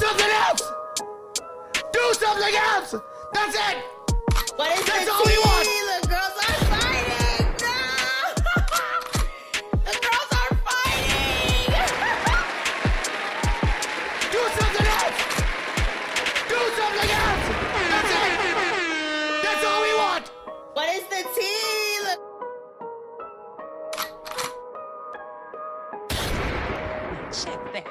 something else! Do something else! That's it! What is That's the all we want! The girls are fighting! No! The girls are fighting! Do something else! Do something else! That's it! That's all we want! What is the tea? Check that.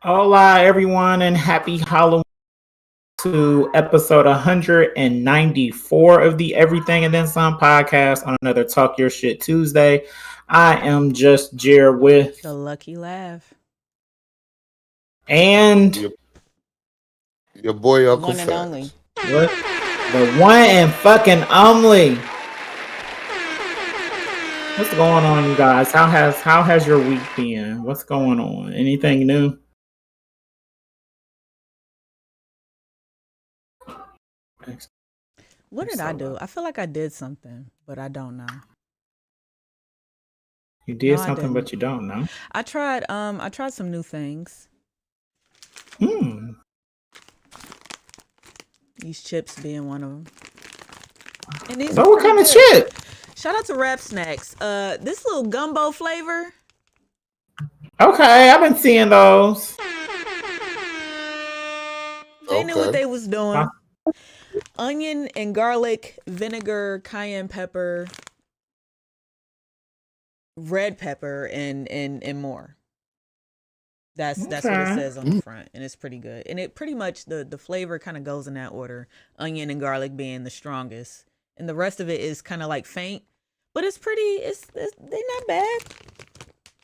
Hola, everyone, and happy Halloween to episode 194 of the Everything and Then Some podcast on another Talk Your Shit Tuesday. I am just Jer with The Lucky Laugh. and Your boy Uncle One and Fats. only. what? The one and fucking only. What's going on, you guys? How has your week been? What's going on? Anything new? What did I do? I feel like I did something, but I don't know. You did No, I something, didn't. but you don't know. I tried some new things. These chips being one of them. And these So are what pretty kind of good. shit? Shout out to Rap Snacks. This little gumbo flavor. Okay, I've been seeing those. They knew what Okay. they was doing. Huh? Onion and garlic, vinegar, cayenne pepper, red pepper, and more. That's what it Okay. says on the front, and it's pretty good. And it pretty much the flavor kind of goes in that order. Onion and garlic being the strongest, and the rest of it is kind of like faint, but it's pretty. It's they not bad.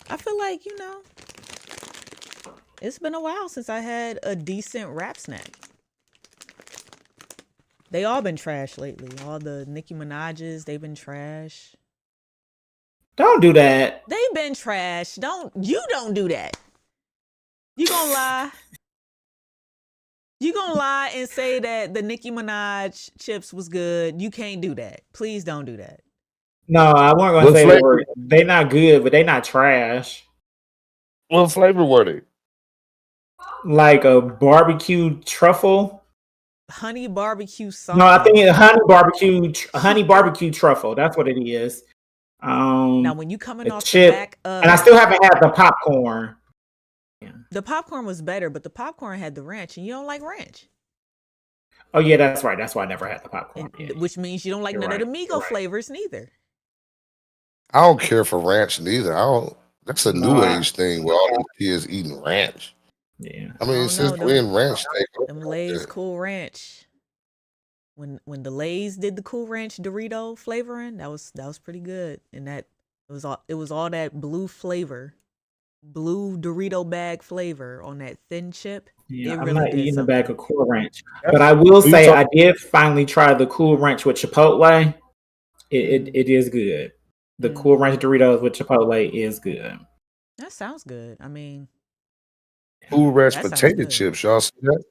I feel like it's been a while since I had a decent rap snack. They all been trash lately. All the Nicki Minaj's, they've been trash. Don't do that. They've been trash. Don't do that. You gonna lie? You gonna lie and say that the Nicki Minaj chips was good? You can't do that. Please don't do that. No, I wasn't gonna What say the flavor? word. They not good, but they not trash. What flavor were they? Like a barbecue truffle. Honey barbecue sauce. No, I think it's honey barbecue truffle. That's what it is. Now, when you coming the off chip, the back of and I still haven't had the popcorn. the popcorn was better, but the popcorn had the ranch, and you don't like ranch, Oh yeah, that's right. That's why I never had the popcorn. and, Yeah. which means you don't like You're none of right. the Migo You're right. flavors neither. I don't care for ranch neither. I don't. That's a new No, age thing where all these kids eating ranch. Yeah. I I mean, don't since know, when ranch take Them over? Lay's Yeah. Cool Ranch. When the Lay's did the Cool Ranch Dorito flavoring, that was pretty good. And that it was all that blue flavor, blue Dorito bag flavor on that thin chip. Yeah, It I'm really not did eating a something. bag of Cool Ranch, but I will you say talk- I did finally try the Cool Ranch with Chipotle. It Mm. it is good. The Mm. Cool Ranch Doritos with Chipotle is good. That sounds good. I mean, Cool Ranch that sounds potato good. chips. Y'all see that?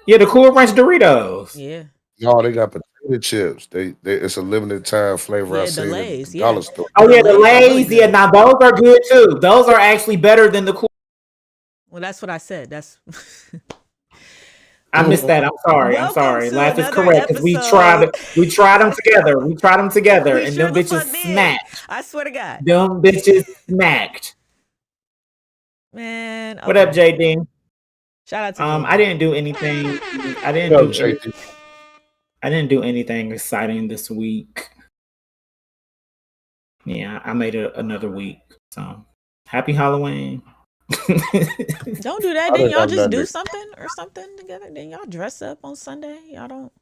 Yeah, the Cool Ranch Doritos. Yeah. No, they got potato chips. They it's a limited time flavor. Yeah, I the seen at Lay's, the yeah. dollar store. Oh The yeah, the Lay's are really Lay's. Yeah, good. now those are good too. Those are actually better than the Cool. Well, that's what I said. That's I missed that. I'm sorry. I'm Welcome sorry. to Laugh is another correct because we episode. tried them together. We tried them together, We and sure them the bitches fuck did. smacked. I swear to God. Them bitches smacked. Man. What up, okay. JD? Shout out to I JD. didn't do anything. I didn't Yo, do. JD. I didn't do anything exciting this week. Yeah, I made it another week. So happy Halloween. Don't do that. I Then done y'all just done do that. something together. Then y'all dress up on Sunday. Y'all don't.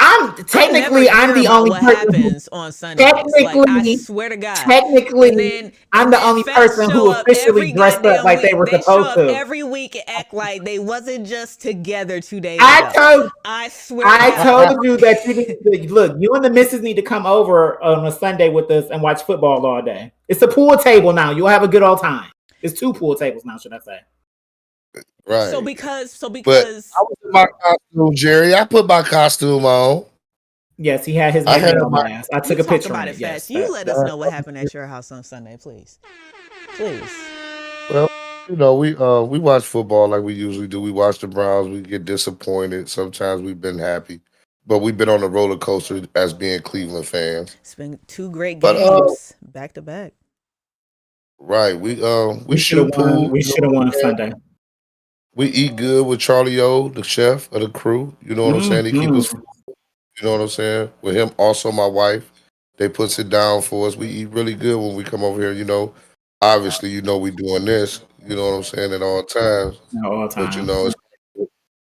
I'm I technically never I'm hear the about only what person who happens on Sundays. Like I technically swear to God. technically And then I'm the only feds person show who up officially every dressed up goddamn like they week. were They show supposed up to. every week and act like they wasn't just together 2 days I ago. told I swear to I God. told you that you need to look. You and the missus need to come over on a Sunday with us and watch football all day. It's a pool table now. You'll have a good old time. It's 2 pool tables now, should I say? Right. So because I was in my costume, Jerry. I put my costume on. Yes, he had his I had Magneto my- mask. I you took a talk picture about on it it. Yes, fast. You let us know what happened at your house on Sunday, please. Please. Well, we watch football like we usually do. We watch the Browns. We get disappointed. Sometimes we've been happy, but we've been on the roller coaster as being Cleveland fans. It's been 2 great But games back to back. right, we We should have shoot won. pool. We should have won Sunday. We eat good with Charlie O, the chef of the crew. You know what I'm saying? He keep us. Mhm. You know what I'm saying? With him, also my wife. They puts it down for us. We eat really good when we come over here. Obviously, we doing this. You know what I'm saying at all times. At all But times.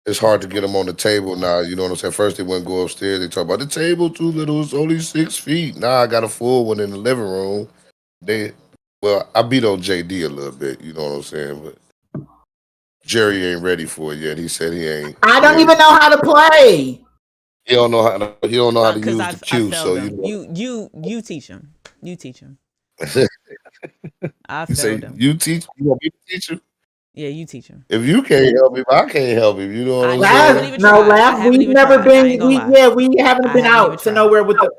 it's hard to get them on the table now. You know what I'm saying? First they wouldn't go upstairs. They talk about the table too little. It's only 6 feet. Now I got a full one in the living room. I beat on JD a little bit. You know what I'm saying? But Jerry ain't ready for it yet. He said he ain't. I don't even know how to play. He don't know how to. He don't know how to use Because the I cue. So failed him. You teach him. You teach him. I You say failed him. you teach. You want me to teach you? Yeah, you teach him. If you can't help him, I can't help him. You know what I'm I saying? haven't even No, tried. I laugh. haven't We've even never tried. I been. ain't gonna lie. We haven't been I haven't even out to tried. nowhere with the.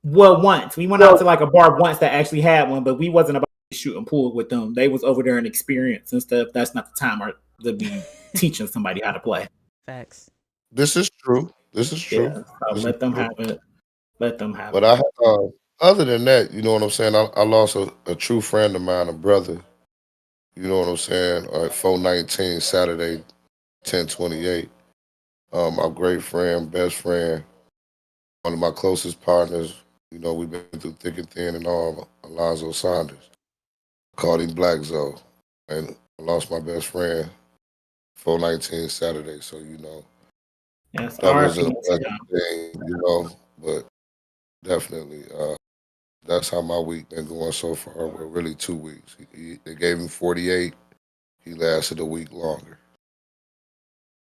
Well, once we went out to like a bar once that actually had one, but we wasn't about to shoot and pool with them. They was over there and experience and stuff. That's not the time to be teaching somebody how to play. Facts. This is true. This is true. Yeah, so This let is them true. have it. Let them have But it. other than that, you know what I'm saying? I lost a true friend of mine, a brother. You know what I'm saying? 4/19, Saturday, 10/28. My great friend, best friend, one of my closest partners. We've been through thick and thin and all. Alonzo Saunders. Called him Black Zoe. And I lost my best friend, 4/19, Saturday. So, Yes, that was a RIP. pleasant thing, but definitely. That's how my week been going so far. Well, really 2 weeks. They gave him 48. He lasted a week longer.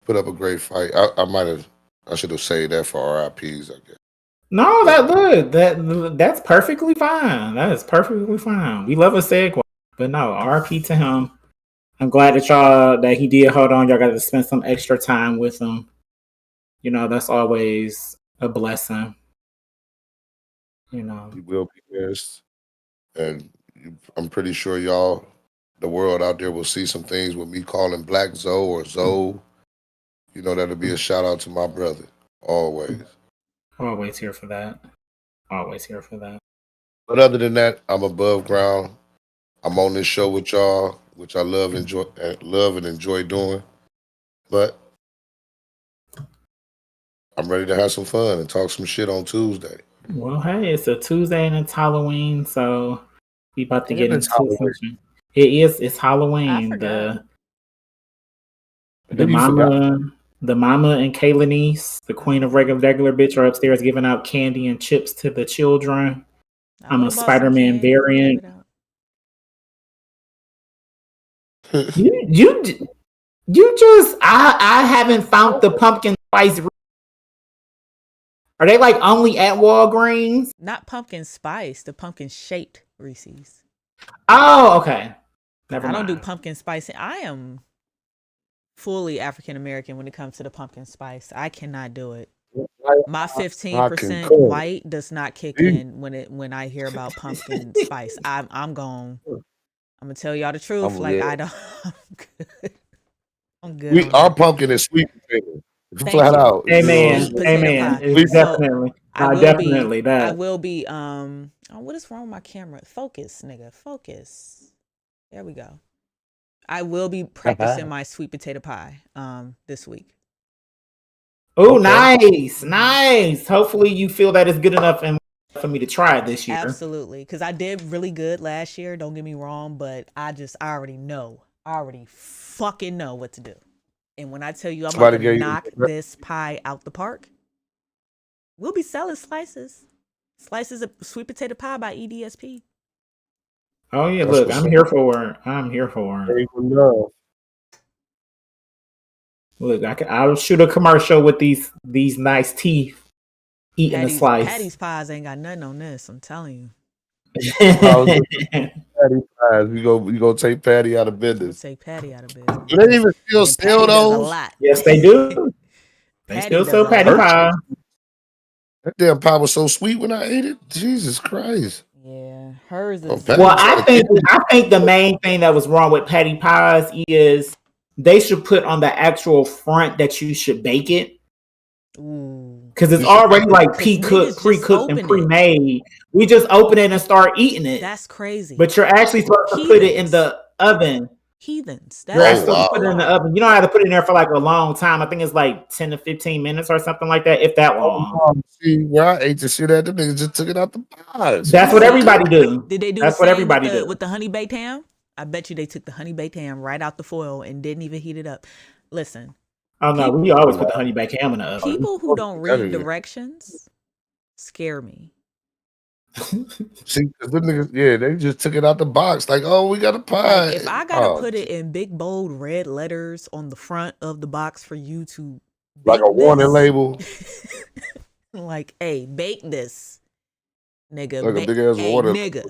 Put up a great fight. I should have saved that for RIPs, I guess. No, that's perfectly fine. That is perfectly fine. We love a segue, but no, RP to him. I'm glad that he did hold on. Y'all got to spend some extra time with him. That's always a blessing. He will be missed, and I'm pretty sure y'all, the world out there, will see some things with me calling Black Zoe or Zoe. That'll be a shout out to my brother. Always. Always here for that. Always here for that. But other than that, I'm above ground. I'm on this show with y'all, which I love and enjoy doing. But I'm ready to have some fun and talk some shit on Tuesday. Well, hey, it's a Tuesday and it's Halloween, so we about to get It's into Halloween. something. It's Halloween. I forgot. The mama and Kayla niece, the queen of regular bitch, are upstairs giving out candy and chips to the children. I I'm a would've bought some Spider-Man candy and variant. gave it out. You just I haven't found the pumpkin spice. Are they like only at Walgreens? Not pumpkin spice, the pumpkin shaped Reese's. Oh, okay. Never I mind. don't do pumpkin spice. I am fully African American when it comes to the pumpkin spice. I cannot do it. My 15% concur. white does not kick in when I hear about pumpkin spice. I'm gone. I'm gonna tell y'all the truth. I'm Like lit. I don't. I'm good. on Our that. pumpkin is sweet potato. Thank Flat you. out. Amen. Sweet potato Amen. pie. It's So, definitely. I will definitely be. I that. will be. Oh, what is wrong with my camera? Focus, nigga. Focus. There we go. I will be practicing my sweet potato pie. This week. Oh, Okay. nice. Hopefully you feel that is good enough and for me to try it this year. Absolutely, because I did really good last year. Don't get me wrong, but I already know. I already fucking know what to do. And when I tell you I'm Somebody about gave to you- knock this pie out the park, we'll be selling slices of sweet potato pie by EDSP. Oh yeah, That's look, what's I'm up. here for it. I'm here for it. There you go. Look, I'll shoot a commercial with these nice teeth eating a slice. Patty's pies ain't got nothing on this. I'm telling you. Patty pies. We go take Patty out of I'm gonna business. take Patty out of business. Do they even still And sell Patty does a those? lot. Yes, they do. They Patty still does sell a patty lot. pie. That damn pie was so sweet when I ate it. Jesus Christ. Yeah. hers Oh, is. Patty Well, trying to I think the main thing that was wrong with patty pies is they should put on the actual front that you should bake it Ooh. because it's You should already like 'Cause pre-cooked, niggas just pre-cooked and open it. pre-made. We just open it and start eating it. That's crazy. But you're actually supposed to put it in Heathens. the oven. Heathens. You're That's actually supposed to put it in the wrong. oven. You don't have to put it in there for like a long time. I think it's like 10 to 15 minutes or something like that, if that long. see where I ate the shit at. Them niggas just took it out the pies. That's what everybody do. Did they do That's the what same everybody with the, do. with the honey baked ham? I bet you they took the honey baked ham right out the foil and didn't even heat it up. Listen, Oh no, we always put the honey baked ham in the oven. people who don't That read is- directions scare me. See, 'cause them niggas, yeah, they just took it out the box. Like, oh, we got a pie. Like, if I gotta Oh, put it in big bold red letters on the front of the box for you to like a bake warning this, label, like, hey, bake this, nigga. like a big ass hey, warning. nigga,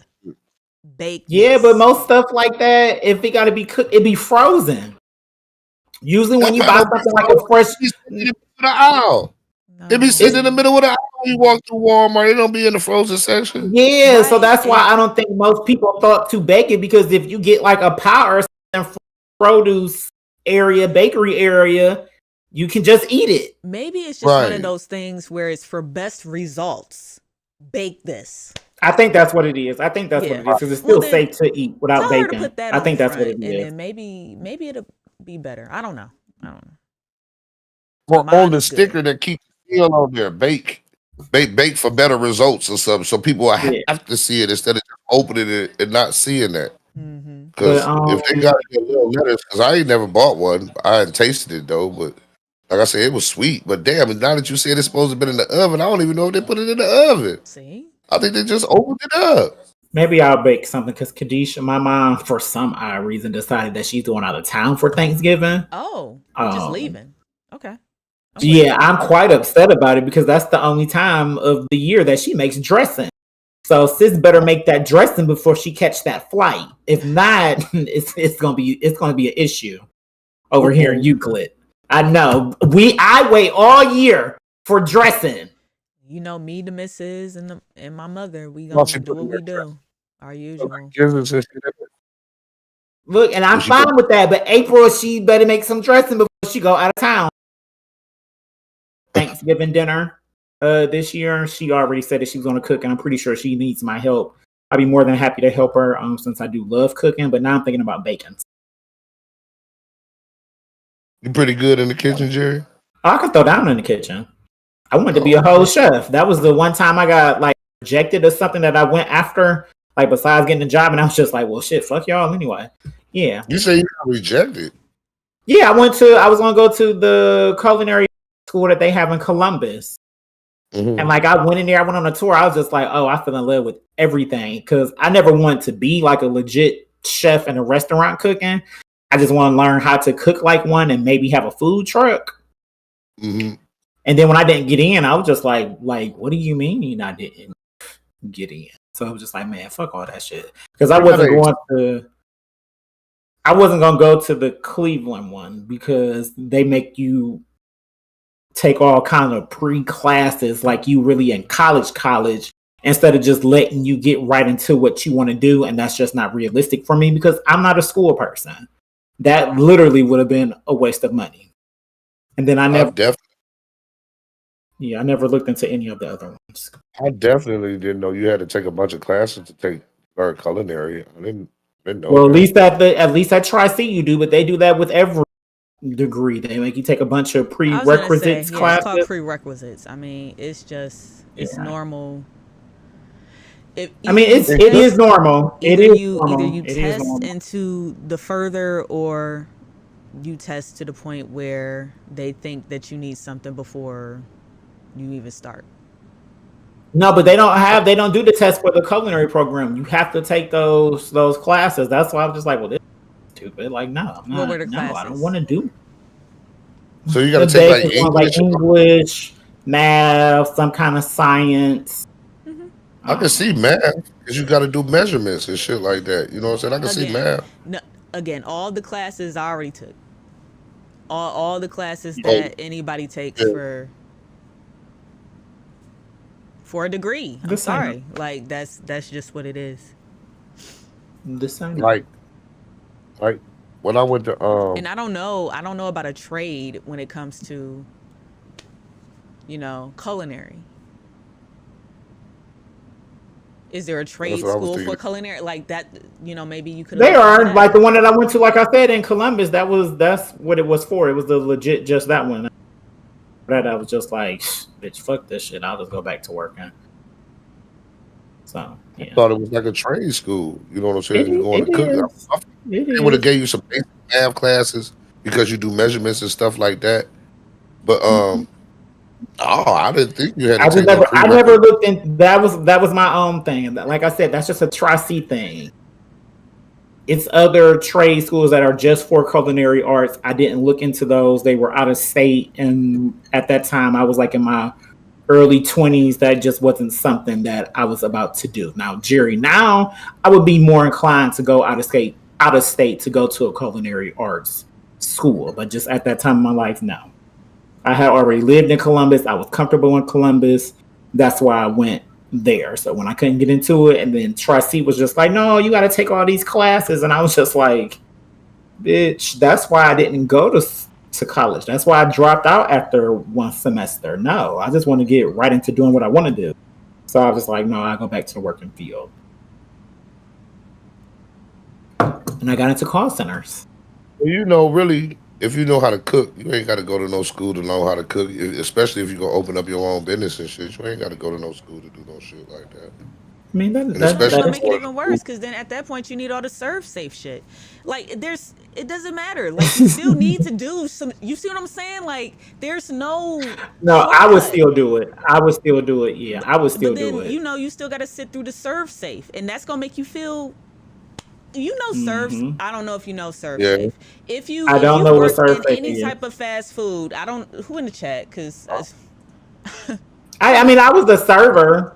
bake. Yeah, this. but most stuff like that, if it got to be cooked, it be frozen. Usually, when you buy something like a fresh, It's in the middle of the aisle. It be No. sitting in the middle of the aisle when you walk through Walmart. It don't be in the frozen section. yeah, so Right, that's why and- I don't think most people thought to bake it because if you get like a pie or something produce area, bakery area, you can just eat it. Maybe it's just one Right. of those things where it's for best results. Bake this. I think that's what it is. I think that's Yeah. what it is because it's Well, still then safe to eat without Tell her to baking. put that I on think the that's what front, it and is. then maybe it'll be better. I don't know. Or Mine on the is good. sticker that keeps the seal on there, bake for better results or something. So people will Yeah. have to see it instead of just opening it and not seeing that. Mm-hmm. Because But, if they got the little letters, because I ain't never bought one. I hadn't tasted it though, but like I said, it was sweet. But damn, now that you said it's supposed to be in the oven, I don't even know if they put it in the oven. See, I think they just opened it up. Maybe I'll bake something because Kadisha, my mom, for some odd reason, decided that she's going out of town for Thanksgiving. oh, you're just Oh. leaving. Okay. Yeah, I'm quite upset about it because that's the only time of the year that she makes dressing. So sis better make that dressing before she catch that flight. If not, it's gonna be an issue over here in Euclid. I know. I wait all year for dressing. You know me, the missus, and my mother. We Well, gonna she do put what in we her do. Our usual. Look, and I'm She fine with that, but April, she better make some dressing before she go out of town. Thanksgiving dinner this year. She already said that she was going to cook, and I'm pretty sure she needs my help. I'd be more than happy to help her since I do love cooking, but now I'm thinking about baking. You pretty good in the kitchen, Jerry? I could throw down in the kitchen. I wanted to be a whole chef. That was the one time I got like rejected or something that I went after, like besides getting a job, and I was just like, well, shit, fuck y'all anyway. Yeah. You say you got rejected. Yeah, I was going to go to the culinary school that they have in Columbus. Mhm. And like I went in there, I went on a tour. I was just like, oh, I fell in love with everything because I never wanted to be like a legit chef in a restaurant cooking. I just want to learn how to cook like one and maybe have a food truck. Mhm. And then when I didn't get in, I was just like, what do you mean I didn't get in? So I was just like, man, fuck all that shit. Because I wasn't going to go to the Cleveland one because they make you take all kind of pre-classes like you really in college instead of just letting you get right into what you want to do. And that's just not realistic for me because I'm not a school person. That literally would have been a waste of money. And then I never looked into any of the other ones. I definitely didn't know you had to take a bunch of classes to learn culinary. I didn't know. Well, that. at least at Tri-C you do, but they do that with every degree. They make you take a bunch of I was prerequisites gonna say, yeah, classes. it's called prerequisites. I mean, it's normal. It is normal. Either you It is test normal. into the further, or you test to the point where they think that you need something before you even start. No, but they don't do the test for the culinary program. You have to take those classes. That's why I'm just like, well, this is stupid. Like, no, I'm What not, were the no, I classes? don't want to do. So you got to The take basic ones, English, math, some kind of science. I can see math because you got to do measurements and shit like that. You know what I'm saying? I can see math. No, again, all the classes I already took. All the classes Oh. that anybody takes Yeah. for a degree. I'm This ain't- sorry. Like that's just what it is. This ain't Like when I went to And I don't know about a trade when it comes to, culinary. Is there a trade what I was school for thinking. culinary like that? Maybe you could. They are like the one that I went to, like I said, in Columbus. That's what it was for. It was the legit just that one. That I was just like, bitch, fuck this shit. I'll just go back to working. So I yeah, thought it was like a trade school. You know what I'm saying? You're going to it cook. is. They would have gave you some basic math classes because you do measurements and stuff like that. But I didn't think you had to take no I never looked in. That was my own thing. Like I said, that's just a Tri-C thing. It's other trade schools that are just for culinary arts. I didn't look into those. They were out of state, and at that time, I was like in my early 20s. That just wasn't something that I was about to do. Now, Jerry, now I would be more inclined to go out of state to go to a culinary arts school, but just at that time in my life, no. I had already lived in Columbus. I was comfortable in Columbus. That's why I went there. So when I couldn't get into it, and then Tri-C was just like, no, you got to take all these classes. And I was just like, bitch, that's why I didn't go to college. That's why I dropped out after one semester. No, I just want to get right into doing what I want to do. So I was like, no, I go back to the working field. And I got into call centers. Really, if you know how to cook, you ain't got to go to no school to know how to cook. Especially if you're gonna open up your own business and shit, you ain't got to go to no school to do no shit like that. I mean, especially That's gonna That make it even worse because then at that point you need all the serve safe shit. Like it doesn't matter. Like you still need to do some. You see what I'm saying? Like there's no. No, I would shortcut. still do it. Yeah, I would still But then do it. you still got to sit through the serve safe, and that's gonna make you feel. Serve. I don't know if you know serve Yeah. safe. If you I don't if you know what work serve in safe any is. type of fast food, I don't. Who in the chat? Because I mean, I was the server.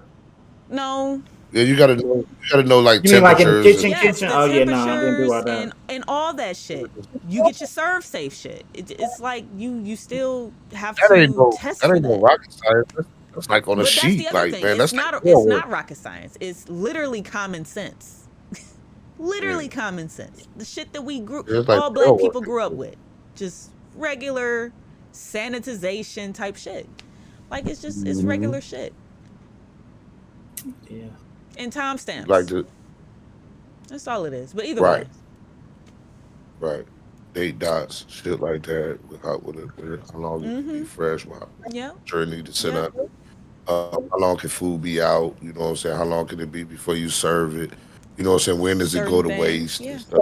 no. Yeah, you gotta know like You mean like in the temperatures. kitchen? Yes, the Oh yeah, no, I didn't do all temperatures that. and all that shit. You get your serve safe shit. It's like you still have That ain't to no test that for ain't no that. rocket science. That's like on a But that's sheet. the other Like thing. man, It's that's like not rocket science. It's literally common sense. Literally common sense. The shit that It's like all black railroad people grew up with. Just regular sanitization type shit. Like it's regular shit. Yeah. And timestamps. like the That's all it is. But either Right. way. right. 8 dots, shit like that. With how long it can be fresh, how Yeah. sure it need to sit Yeah. up. How long can food be out? You know what I'm saying? How long can it be before you serve it? You know what I'm saying? When does it go to Certain things, waste yeah. and stuff?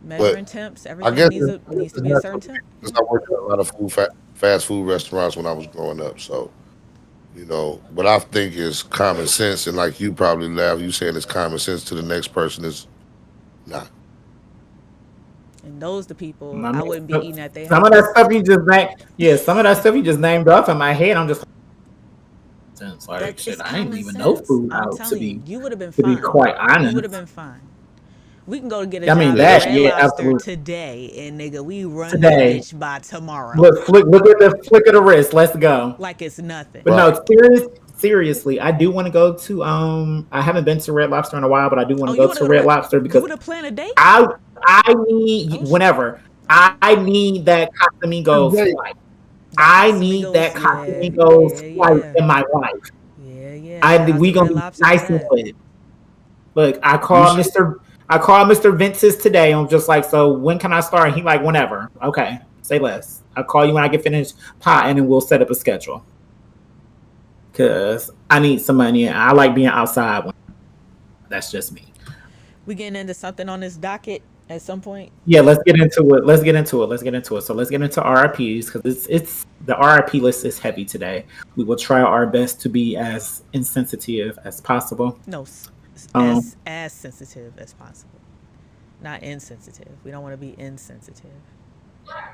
Measuring temps, I everything guess needs to be a certain temp. because I worked at a lot of fast food restaurants when I was growing up. So, what I think is common sense, and like you probably laugh, you saying it's common sense to the next person is not. And those the people I I mean, wouldn't be eating at their Some of that stuff you just named. Some of that stuff you just named off in my head. I'm just like, That's shit. it's I ain't common even know sense. food I'm out to telling you, be you would have been to be fine. quite You would honest. have been fine. We can go get a I mean job that. at Red Yeah, Lobster absolutely. today, and nigga, we run Today. that bitch by tomorrow Look at the flick of the wrist. Let's go. like it's nothing. But Right. no, seriously, I do want to go to. I haven't been to Red Lobster in a while, but I do want Oh, to you go wanna to go to Red Red- Lobster You because would have planned a date? I need shit. whenever I need that Casamigos Today. flight. I need that Casamigos flight in my life. Yeah. Shout out We to gonna Red be Lobster nice for and that. quick. Look, I called Mr. Vince's today. I'm just like, so when can I start? He like, whenever. Okay, say less. I'll call you when I get finished potting, and we'll set up a schedule. Cause I need some money. And I like being outside. That's just me. We getting into something on this docket at some point. Yeah, let's get into it. So let's get into RIPs because it's the RIP list is heavy today. We will try our best to be as insensitive as possible. No, Um, as sensitive as possible, not insensitive. We don't want to be insensitive.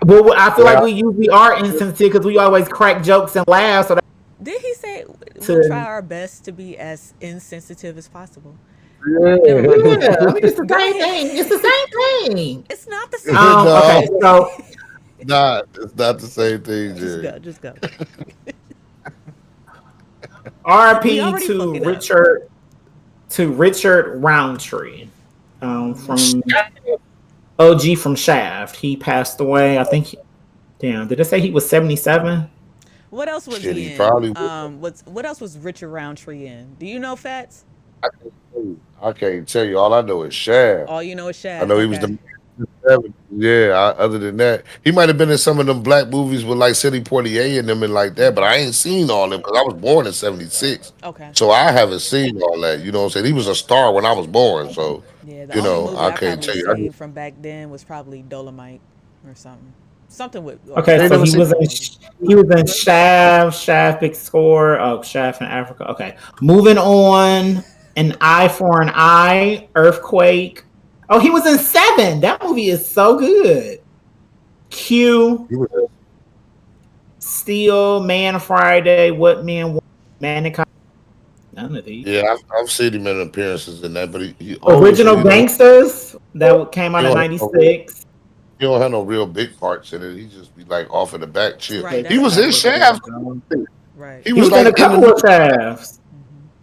Well, I feel like we usually are insensitive because we always crack jokes and laugh. So Did he say To- we'll try our best to be as insensitive as possible? Yeah. Never mind. it's the Go same ahead. thing. It's the same thing. It's not the same. No. Okay, so It's not the same thing, Just Jerry. go. We RP already to fucking up. Richard Roundtree, from OG from Shaft. He passed away. I think. Damn, did it say he was 77? What else was Shit, he he in? probably would. What else was Richard Roundtree in? Do you know, Fats? I can't tell you. I can't tell you. All I know is Shaft. All you know is I Shaft. know he was Okay. the. Yeah. Other than that, he might have been in some of them black movies with like Sidney Poitier and them and like that. But I ain't seen all them because I was born in '76, Okay. so I haven't seen all that. You know what I'm saying? He was a star when I was born, so Yeah, the only movie I I can't probably tell you. I, seen from back then was probably Dolomite or something. Something with Okay, I ain't so never seen. he was in Shaft, Big Score, Shaft in Africa. Okay, moving on. An Eye for an Eye, Earthquake. Oh, he was in Seven. That movie is so good. Q, He was, Steel, Man Friday, What Men Want, Mannequin. None of these. yeah, I've seen him in appearances in that, but he Original obviously Gangsters, that came he out in don't have no real, '96. he don't have no real big parts in it. He just be like off in the back chill. Right, He that's was kind in of what it Shaft. is. Right. He He was was in a like in the couple of Shafts.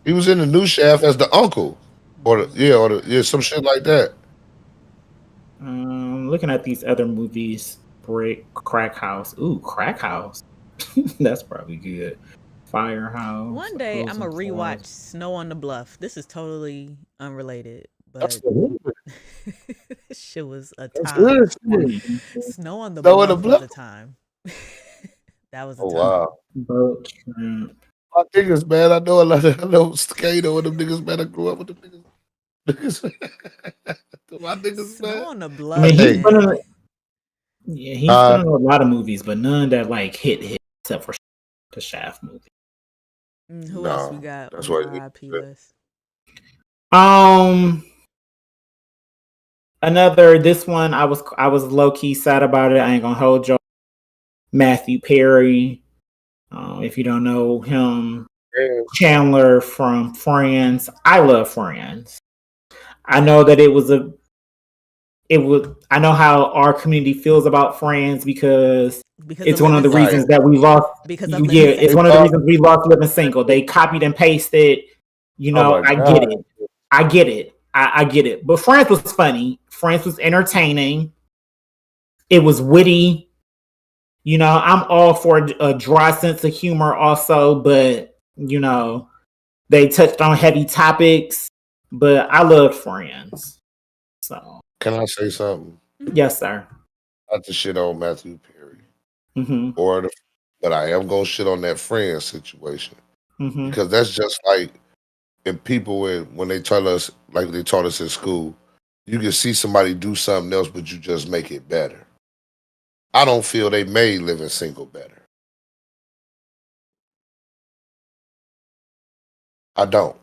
he was in the new Shaft as the uncle, some shit like that. Looking at these other movies, Crack House. Ooh, Crack House. That's probably good. Firehouse. One day I'm Opposing gonna rewatch Force. Snow on the Bluff. This is totally unrelated, That's but good. this shit was a That's time. good. Snow on the Snow in the Bluff was Bluff. a time. That was a Oh time. wow. Boat Shrimp. My niggas, man. I know a lot of I know Skater and them niggas, man. I grew up with them niggas. My niggas, Snow man. on the I Bluff, mean, Hey, man. he's been in a lot of movies, but none that like hit except for the Shaft movie. Who else we no, got that's on the why. RIP list? Another this one I was low key sad about it. I ain't gonna hold you. Matthew Perry. If you don't know him, Damn. Chandler from Friends. I love Friends. I know that I know how our community feels about Friends because Because it's of one of Living the Right. reasons Single. that we lost. Because of Yeah, Living it's They Single. one of the thought, reasons we lost Living Single. They copied and pasted. oh my I get god. it. I get it. I get it. But Friends was funny. Friends was entertaining. It was witty. I'm all for a dry sense of humor also, but they touched on heavy topics. But I loved Friends. So Can I say something? yes, sir. Not to shit on Matthew Perry, Mm-hmm. but I am gonna shit on that friend situation Mm-hmm. because that's just like in people when they tell us like they taught us in school, you can see somebody do something else, but you just make it better. I don't feel they made Living Single better. I don't.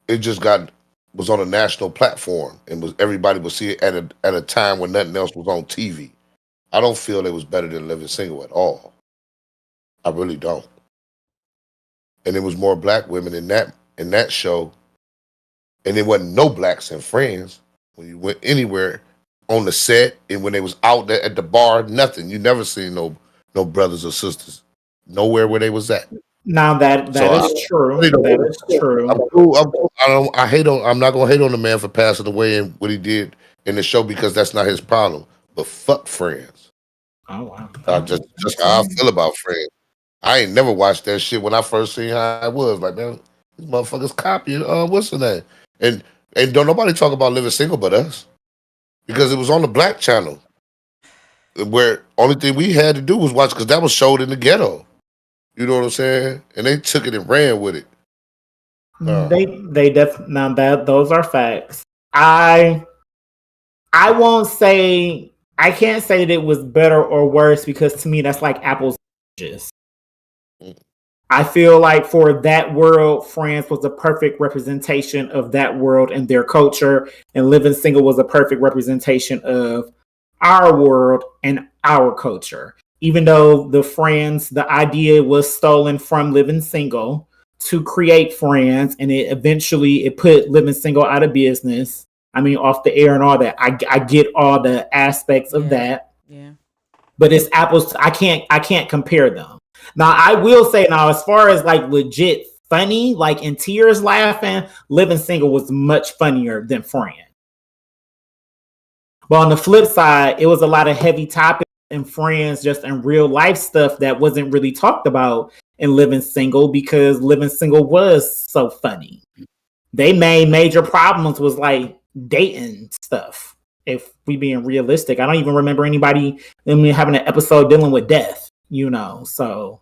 It just was on a national platform and was everybody would see it at a time when nothing else was on TV. I don't feel it was better than Living Single at all. I really don't. And there was more black women in that show, and there wasn't no blacks in Friends when you went anywhere on the set and when they was out there at the bar, nothing. You never seen no brothers or sisters nowhere where they was at. Now that So I is true. really don't. That is true. I'm cool. I don't. I hate on. I'm not gonna hate on the man for passing away and what he did in the show because that's not his problem. But fuck Friends. Oh wow. Just how I feel about Friends. I ain't never watched that shit when I first seen how it was. Like, man, these motherfuckers copying what's the name? And don't nobody talk about Living Single but us. Because it was on the black channel. Where only thing we had to do was watch because that was showed in the ghetto. You know what I'm saying? And they took it and ran with it. They now that those are facts. I won't say I can't say that it was better or worse because to me that's like apples and oranges. I feel like for that world, France was a perfect representation of that world and their culture, and Living Single was a perfect representation of our world and our culture. Even though the idea was stolen from Living Single to create Friends, and it put Living Single out of business. I mean, off the air and all that. I get all the aspects of that. Yeah. But it's apples. I can't compare them. Now, I will say now, as far as like legit funny, like in tears laughing, Living Single was much funnier than Friends. But on the flip side, it was a lot of heavy topics in Friends, just in real life stuff that wasn't really talked about in Living Single because Living Single was so funny. They made major problems was like dating stuff. If we being realistic, I don't even remember anybody having an episode dealing with death, so.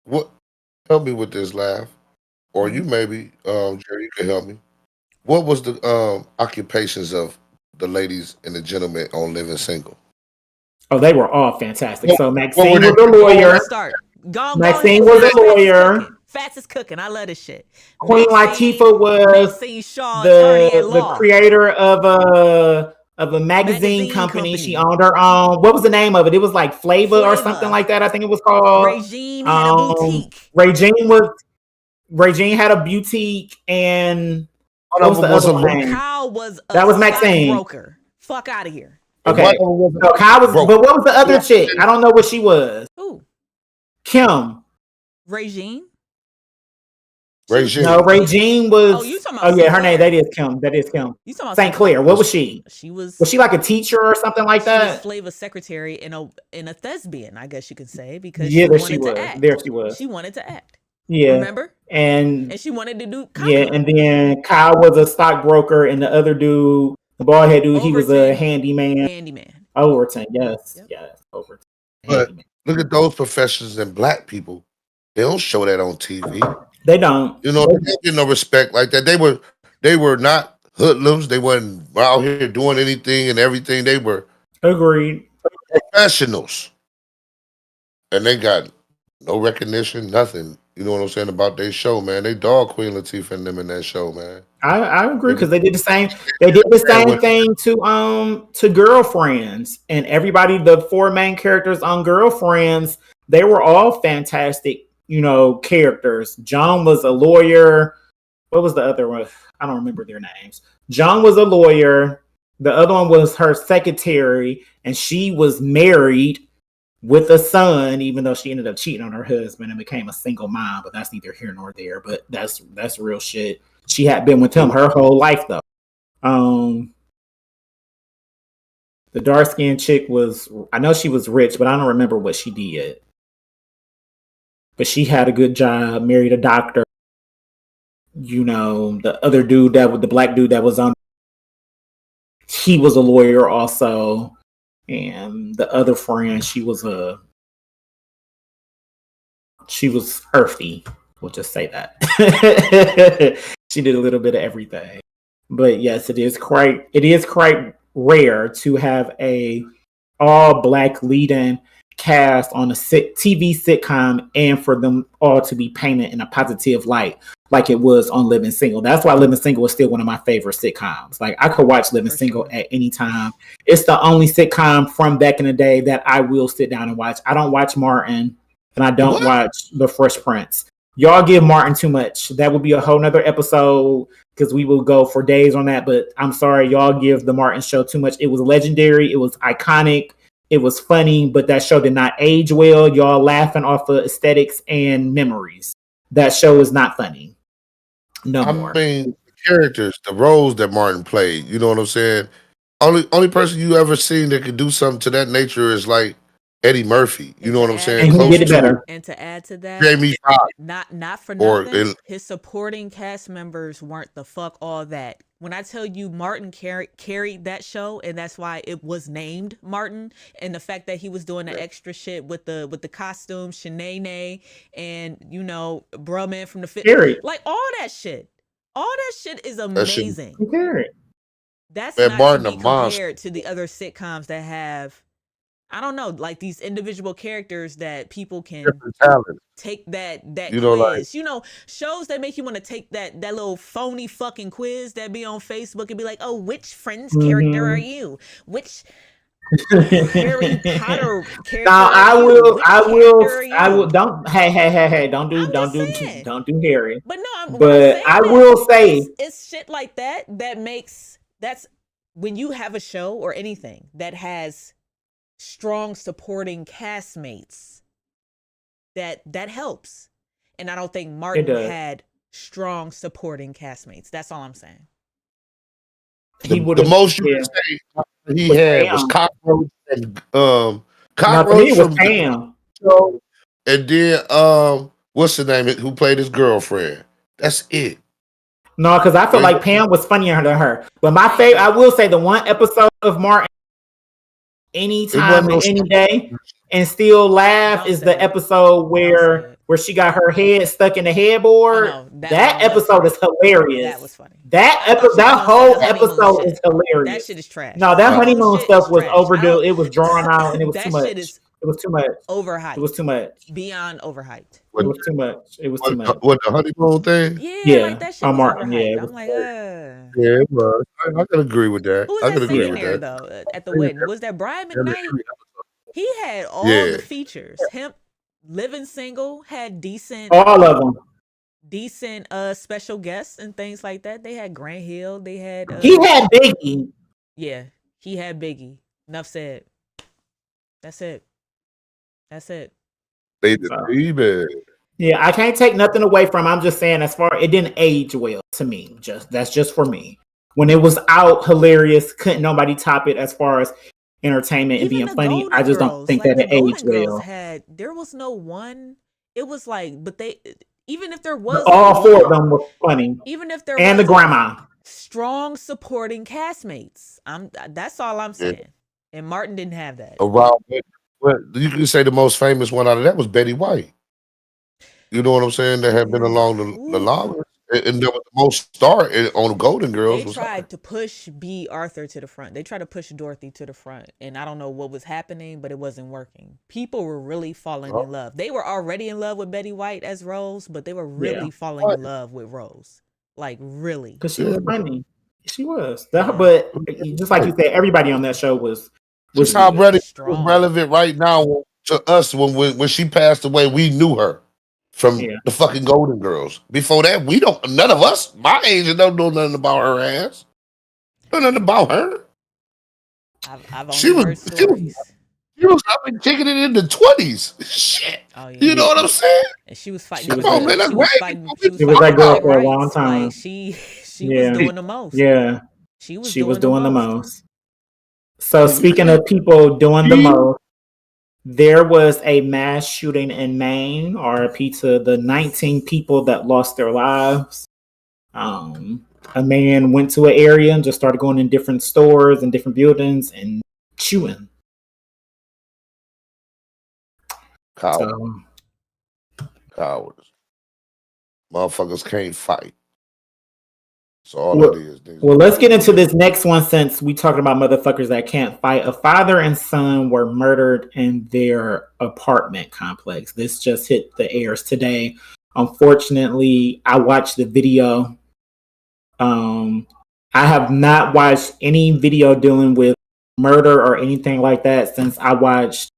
What help me with this laugh? Or you maybe, Jerry, you can help me. What was the occupations of the ladies and the gentlemen on Living Single? Oh, they were all fantastic. So What Maxine were was a lawyer. Let's start. Maxine was a lawyer. Fats is cooking. I love this shit. Queen Latifah was Maxine Shaw, attorney at the law. creator of a magazine company. She owned her own. What was the name of it? It was like Flavor or something like that. I think it was called. Regine had a boutique. Regine had a boutique, and One what of was the them was other a one name? Kyle was a That was Maxine. broker. Fuck out of here. Okay, One of them was so Kyle was, broke. but what was the other chick? I don't know what she was. Who? Kim. Regine. Regine. No, Regine was. Oh, you talking about Oh yeah, St. her name. Clair. That is Kim. That is Kim. You talking about St. Clair. What was she? She was. Was she like a teacher or something like She was that? Flavor's secretary and a thespian, I guess you could say, because Yeah, she there wanted she to was. act. There she was. She wanted to act. Yeah, Remember? and And she wanted to do yeah, comedy. and then Kyle was a stockbroker, and the other dude, the bald head dude, he was a Overton. handyman. Handyman. Overton, yes, Yep. yes, Overton. But Handyman. look at those professions in black people. They don't show that on TV. They don't. They don't get no respect like that. They were not hoodlums. They wasn't out here doing anything and everything. They were Agreed. professionals. And they got no recognition, nothing. You know what I'm saying about their show, man. They dog Queen Latifah and them in that show, man. I agree because they did the same. They did the same thing to Girlfriends, and everybody. The four main characters on Girlfriends, they were all fantastic. Characters. John was a lawyer. What was the other one? I don't remember their names. John was a lawyer. The other one was her secretary, and she was married with a son, even though she ended up cheating on her husband and became a single mom. But that's neither here nor there. But that's real shit. She had been with him her whole life, though. The dark-skinned chick I know she was rich, but I don't remember what she did. But she had a good job, married a doctor. The other dude the black dude that was on, he was a lawyer also. And the other friend, she was earthy. We'll just say that. She did a little bit of everything. But yes, it is quite rare to have a all black lead-in cast on a TV sitcom and for them all to be painted in a positive light like it was on Living Single. That's why Living Single is still one of my favorite sitcoms. Like, I could watch Living Single at any time. It's the only sitcom from back in the day that I will sit down and watch. I don't watch Martin, and I don't watch The Fresh Prince. Y'all give Martin too much. That would be a whole nother episode because we will go for days on that. But I'm sorry, y'all give the Martin show too much. It was legendary. It was iconic. It was funny, but that show did not age well. Y'all laughing off of aesthetics and memories. That show is not funny. No more. I mean, the characters, the roles that Martin played, you know what I'm saying? Only person you ever seen that could do something to that nature is like Eddie Murphy. You know what I'm saying? And he did it better. And to add to that, Jamie Foxx. not for Or nothing, his supporting cast members weren't the fuck all that. When I tell you Martin carried that show, and that's why it was named Martin, and the fact that he was doing the extra shit with the costume, Shanae, and bruh man from the fit, like all that shit is amazing. That's Man, not Martin to a be monster. compared to the other sitcoms that have, I don't know, like these individual characters that people can Different talent. take that You know, quiz. Shows that make you want to take that little phony fucking quiz that be on Facebook and be like, oh, which Friends character are you? Which Harry Potter character? Now I are you? will Which character are you? don't hey don't I'm just do saying. don't do Harry. But no, But I will say it's shit like that that's when you have a show or anything that has strong supporting castmates, that helps. And I don't think Martin does. had strong supporting castmates. That's all I'm saying. He would The most you could say he had was Pam. Cockroach and No, to me Cockroach it was from Pam. show, and then what's the name? Who played his girlfriend? That's it. No, because I feel like Pam was funnier than her. But my favorite, I will say, the one episode of Martin, anytime and any day, and still laugh is the episode where she got her head stuck in the headboard. That episode is hilarious. That was funny. That whole episode is hilarious. That shit is trash. No, that honeymoon stuff was trash. overdue. It was drawn out, and it was That too much. shit is It was too much. overhyped. It was too much. Beyond overhyped. It was too much. It was too much. What the honeymoon thing? Yeah, like that shit on was Martin. overhyped. Yeah, it I'm was like, Yeah, it was. I can agree with that. Who was I that can agree singing with there that. though at the wedding? Was that Brian McKnight? He had all Yeah. the features. Him living single had decent, All of them. special guests and things like that. They had Grant Hill. They had He had Biggie. yeah, he had Biggie. Enough said. That's it. That's it. They deceive it. Yeah, I can't take nothing away from. I'm just saying, as far it didn't age well to me. That's just for me. When it was out, hilarious. Couldn't nobody top it as far as entertainment and Even being the funny. Golden I just don't Girls, think like, that it the Golden aged Girls well. there was no one. It was like, but they even if there was All four of them were funny, even if there and the was grandma. strong supporting castmates. That's all I'm saying. And Martin didn't have that. Around well, you can say the most famous one out of that was Betty White. You know what I'm saying? That had been along the longest. And there was the most star on Golden Girls. They tried to push B. Arthur to the front. They tried to push Dorothy to the front. And I don't know what was happening, but it wasn't working. People were really falling in love. They were already in love with Betty White as Rose, but they were really falling in love with Rose. Like, really. Because she was funny. She was. But just like you said, everybody on that show was how strong. relevant right now to us when she passed away. We knew her from the fucking Golden Girls. Before that, none of us my age don't know nothing about her ass. Know nothing about her. I've only heard stories. She was up and kicking it in the 20s. Shit. Oh, yeah. You know what I'm saying? And she was fighting. Come on, man. That's right. She was that girl for a long time. Like, she was doing the most. Yeah. She was doing the most. So speaking of people doing the most, there was a mass shooting in Maine, RIP to the 19 people that lost their lives. A man went to an area and just started going in different stores and different buildings and chewing. Cowards. Motherfuckers can't fight. So all it is. Well, let's get into this next one since we talking about motherfuckers that can't fight. A father and son were murdered in their apartment complex. This just hit the airs today. Unfortunately, I watched the video. I have not watched any video dealing with murder or anything like that since I watched,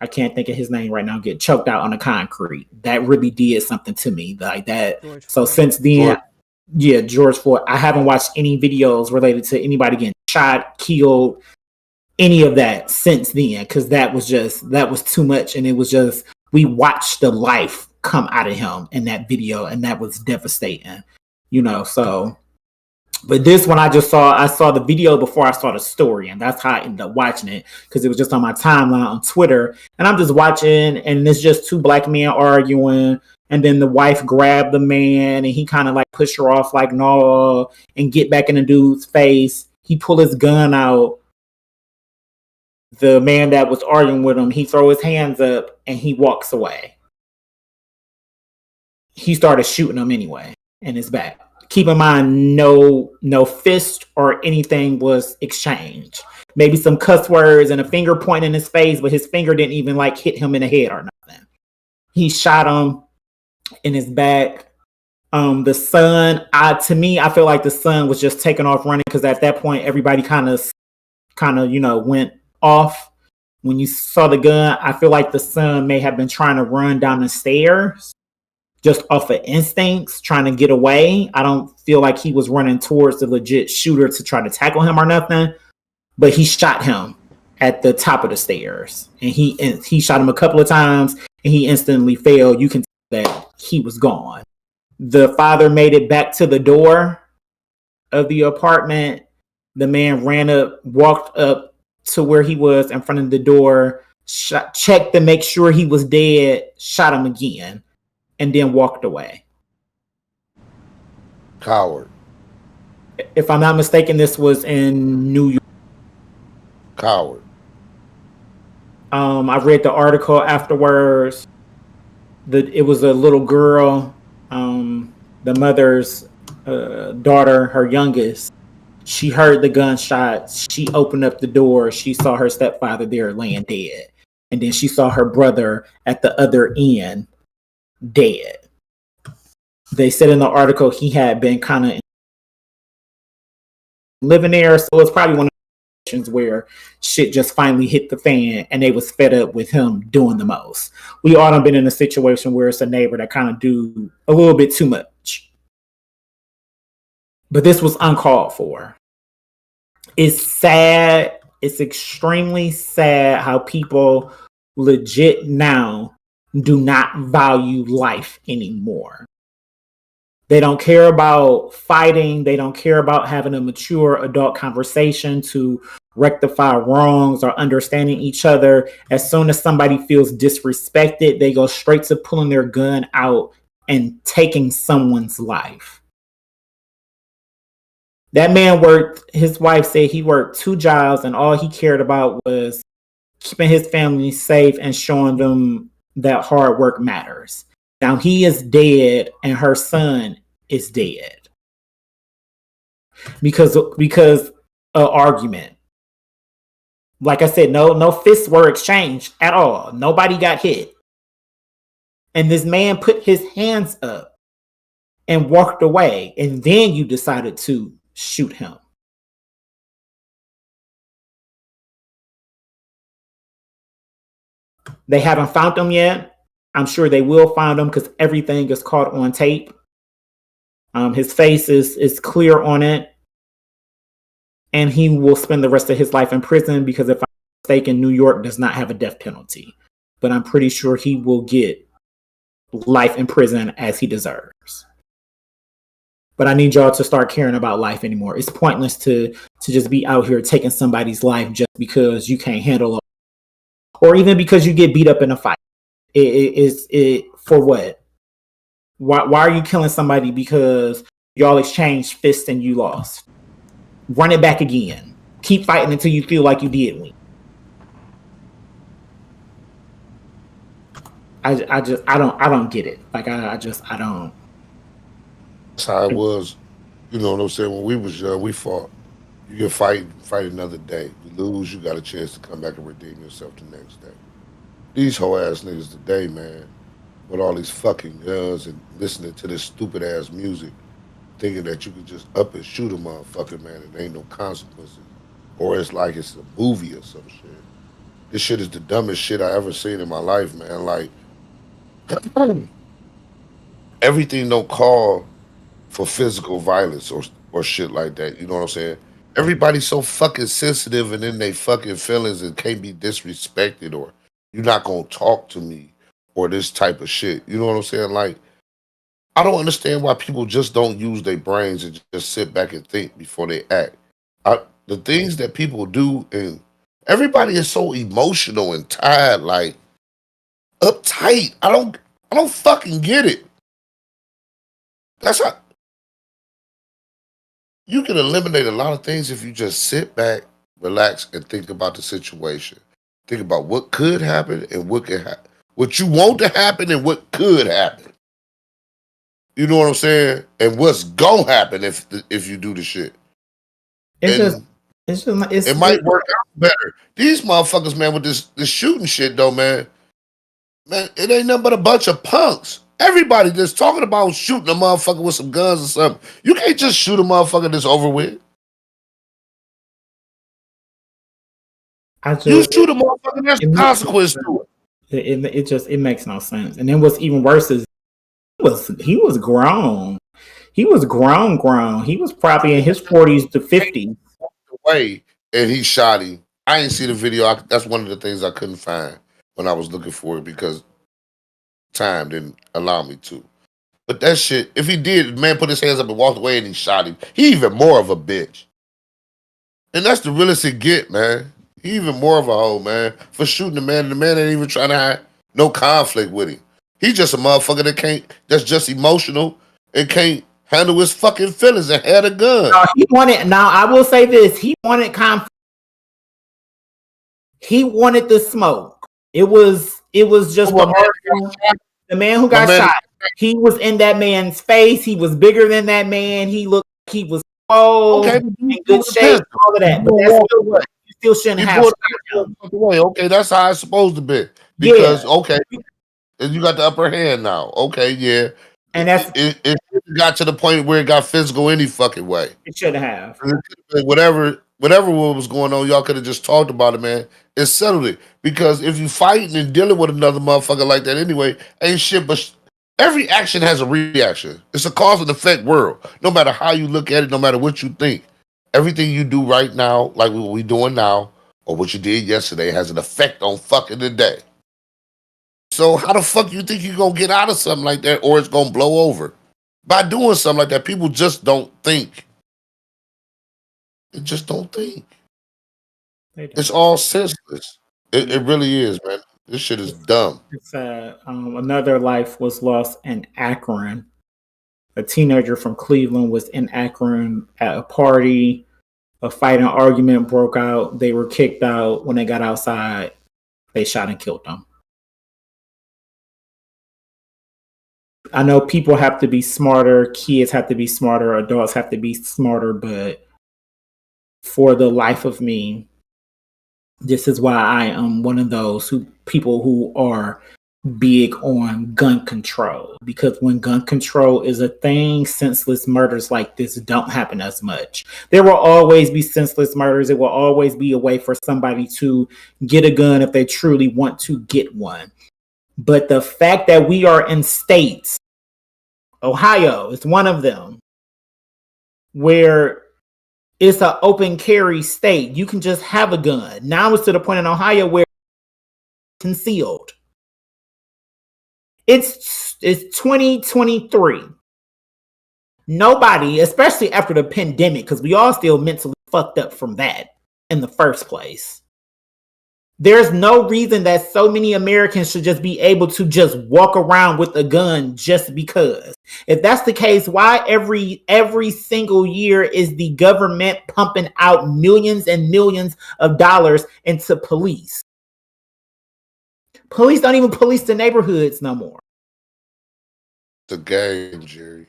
I can't think of his name right now, get choked out on the concrete. That really did something to me like that. So since then, George Floyd. I haven't watched any videos related to anybody getting shot, killed, any of that since then, because that was too much. And it was just, we watched the life come out of him in that video, and that was devastating, so. But this one I saw the video before I saw the story, and that's how I ended up watching it, because it was just on my timeline on Twitter, and I'm just watching, and it's just two black men arguing, and then the wife grabbed the man, and he kind of like pushed her off like, no, and get back in the dude's face. He pulled his gun out. The man that was arguing with him, he throw his hands up, and he walks away. He started shooting him anyway in his back. Keep in mind, no fist or anything was exchanged. Maybe some cuss words and a finger pointing in his face, but his finger didn't even like hit him in the head or nothing. He shot him in his back. The son, to me, I feel like the son was just taking off running, because at that point everybody kind of went off. When you saw the gun, I feel like the son may have been trying to run down the stairs just off of instincts, trying to get away. I don't feel like he was running towards the legit shooter to try to tackle him or nothing, but he shot him at the top of the stairs, and he shot him a couple of times, and he instantly fell. You can tell that he was gone. The father made it back to the door of the apartment. The man ran up, walked up to where he was in front of the door, checked to make sure he was dead, shot him again, and then walked away. Coward. If I'm not mistaken, this was in New York. Coward. I read the article afterwards. It was a little girl, the mother's daughter, her youngest. She heard the gunshots. She opened up the door. She saw her stepfather there laying dead. And then she saw her brother at the other end dead. They said in the article he had been kind of living there. So it's probably one of the situations where shit just finally hit the fan and they was fed up with him doing the most. We all have been in a situation where it's a neighbor that kind of do a little bit too much. But this was uncalled for. It's sad. It's extremely sad how people legit now do not value life anymore. They don't care about fighting. They don't care about having a mature adult conversation to rectify wrongs or understanding each other. As soon as somebody feels disrespected, they go straight to pulling their gun out and taking someone's life. That man worked, his wife said he worked 2 jobs and all he cared about was keeping his family safe and showing them that hard work matters. Now he is dead and her son is dead because of argument. Like I said, no fists were exchanged at all. Nobody got hit. And this man put his hands up and walked away. And then you decided to shoot him. They haven't found him yet. I'm sure they will find him because everything is caught on tape. His face is clear on it. And he will spend the rest of his life in prison because if I'm mistaken, New York does not have a death penalty. But I'm pretty sure he will get life in prison as he deserves. But I need y'all to start caring about life anymore. It's pointless to just be out here taking somebody's life just because you can't handle it. Or even because you get beat up in a fight. It for what? Why are you killing somebody because y'all exchanged fists and you lost? Run it back again. Keep fighting until you feel like you did win. I don't get it. Like I don't. That's how it was. You know what I'm saying? When we was young, we fought. You can fight another day. You lose, you got a chance to come back and redeem yourself the next day. These hoe ass niggas today, man, with all these fucking guns and listening to this stupid ass music, thinking that you can just up and shoot a motherfucker, man, and there ain't no consequences. Or it's like it's a movie or some shit. This shit is the dumbest shit I ever seen in my life, man. Like, everything don't call for physical violence or shit like that. You know what I'm saying? Everybody's so fucking sensitive and in their fucking feelings and can't be disrespected or you're not gonna talk to me or this type of shit. You know what I'm saying? Like, I don't understand why people just don't use their brains and just sit back and think before they act. The things that people do, and everybody is so emotional and tired, like uptight. I don't fucking get it. That's how you can eliminate a lot of things if you just sit back, relax, and think about the situation. Think about what could happen and what can happen, what you want to happen and what could happen. You know what I'm saying? And what's gonna happen if you do the shit. It might work out better. These motherfuckers, man, with this shooting shit though, man, it ain't nothing but a bunch of punks. Everybody that's talking about shooting a motherfucker with some guns or something. You can't just shoot a motherfucker that's over with. You shoot a motherfucker, there's a consequence to it. It makes no sense. And then what's even worse is he was grown. He was grown. He was probably in his 40s to 50s. Way and he shot him. I didn't see the video. That's one of the things I couldn't find when I was looking for it because time didn't allow me to. But that shit, if he did, the man put his hands up and walked away and he shot him. He even more of a bitch. And that's the realest it get, man. He even more of a hoe, man, for shooting the man. And the man ain't even trying to have no conflict with him. He just a motherfucker that's just emotional and can't handle his fucking feelings and had a gun. Now I will say this, he wanted conflict. He wanted the smoke. It was just the man who got shot. He was in that man's face. He was bigger than that man. He looked like he was in good shape, all of that. But that's still what you still shouldn't have. Okay, that's how it's supposed to be. Because you got the upper hand now. Okay, yeah. And that's it got to the point where it got physical any fucking way. It should have. Whatever what was going on, y'all could have just talked about it, man, and settled it. Because if you fighting and dealing with another motherfucker like that anyway, ain't shit but every action has a reaction. It's a cause and effect world. No matter how you look at it, no matter what you think, everything you do right now, like what we doing now, or what you did yesterday, has an effect on fucking today. So how the fuck you think you're going to get out of something like that, or it's going to blow over? By doing something like that, people just don't think. They just don't think. It's all senseless. It really is, man. This shit is dumb. It's another life was lost in Akron. A teenager from Cleveland was in Akron at a party. A fight and argument broke out. They were kicked out. When they got outside, they shot and killed them. I know people have to be smarter, kids have to be smarter, adults have to be smarter, but for the life of me, this is why I am one of those people who are big on gun control. Because when gun control is a thing, senseless murders like this don't happen as much. There will always be senseless murders. It will always be a way for somebody to get a gun if they truly want to get one. But the fact that we are in states, Ohio is one of them, where it's an open carry state. You can just have a gun. Now it's to the point in Ohio where it's concealed. It's 2023. Nobody, especially after the pandemic, because we all still mentally fucked up from that in the first place. There's no reason that so many Americans should just be able to just walk around with a gun just because. If that's the case, why every single year is the government pumping out millions and millions of dollars into police? Police don't even police the neighborhoods no more. The game, Jerry.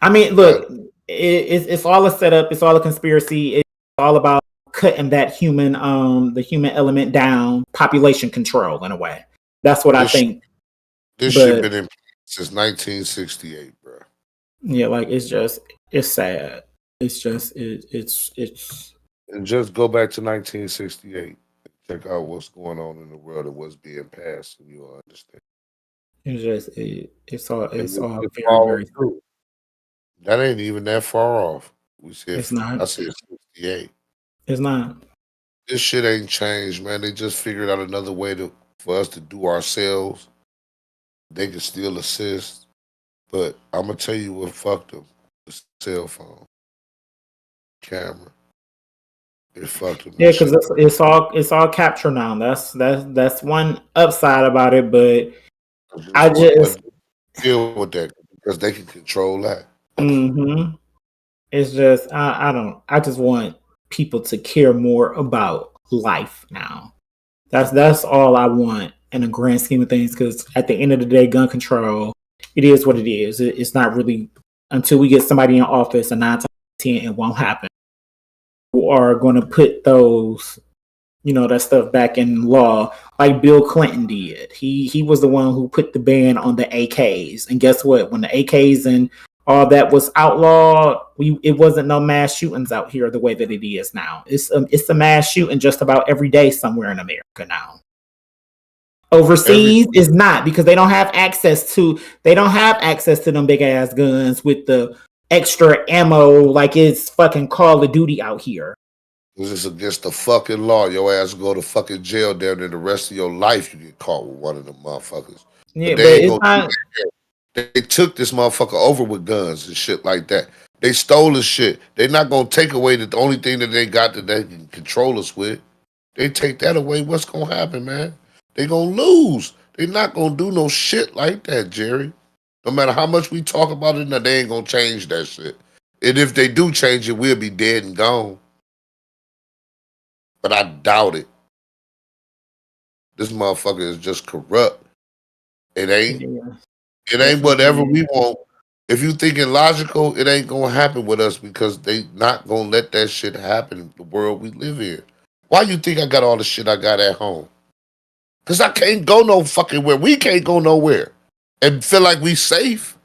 I mean, look, it's all a setup. It's all a conspiracy. It's all about cutting that the human element down, population control in a way. That's what I think. This shit been in since 1968, bro. Yeah, like it's sad. It's and just go back to 1968. Check out what's going on in the world and what's being passed, and you'll understand. It's all very true. That ain't even that far off. We said it's not. I said 68. It's not. This shit ain't changed, man. They just figured out another way for us to do ourselves. They can still assist, but I'm gonna tell you what fucked them: the cell phone, camera. It fucked them. Yeah, because it's all capture now. That's one upside about it, but I just deal with that because they can control that. Mm-hmm. It's just I just want people to care more about life now. That's all I want in the grand scheme of things, because at the end of the day, gun control, it is what it is. It's not really, until we get somebody in office, and 9 times out of 10 it won't happen, who are going to put those, that stuff back in law, like Bill Clinton did. He was the one who put the ban on the AKs, and guess what? When the AKs and all that was outlawed, it wasn't no mass shootings out here the way that it is now. It's a mass shooting just about every day somewhere in America now. Overseas is not, because they don't have access to them big ass guns with the extra ammo like it's fucking Call of Duty out here. Because it's against the fucking law. Your ass go to fucking jail there, then the rest of your life you get caught with one of them motherfuckers. Yeah, But but they ain't it's gonna not. do that. They took this motherfucker over with guns and shit like that. They stole his shit. They're not gonna take away the only thing that they got that they can control us with. They take that away, what's gonna happen, man? They gonna lose. They not gonna do no shit like that, Jerry. No matter how much we talk about it, they ain't gonna change that shit. And if they do change it, we'll be dead and gone. But I doubt it. This motherfucker is just corrupt. It ain't. Yeah. It ain't whatever we want. If you thinking logical, it ain't gonna happen with us because they not gonna let that shit happen in the world we live in. Why you think I got all the shit I got at home? Cause I can't go no fucking where. We can't go nowhere and feel like we safe.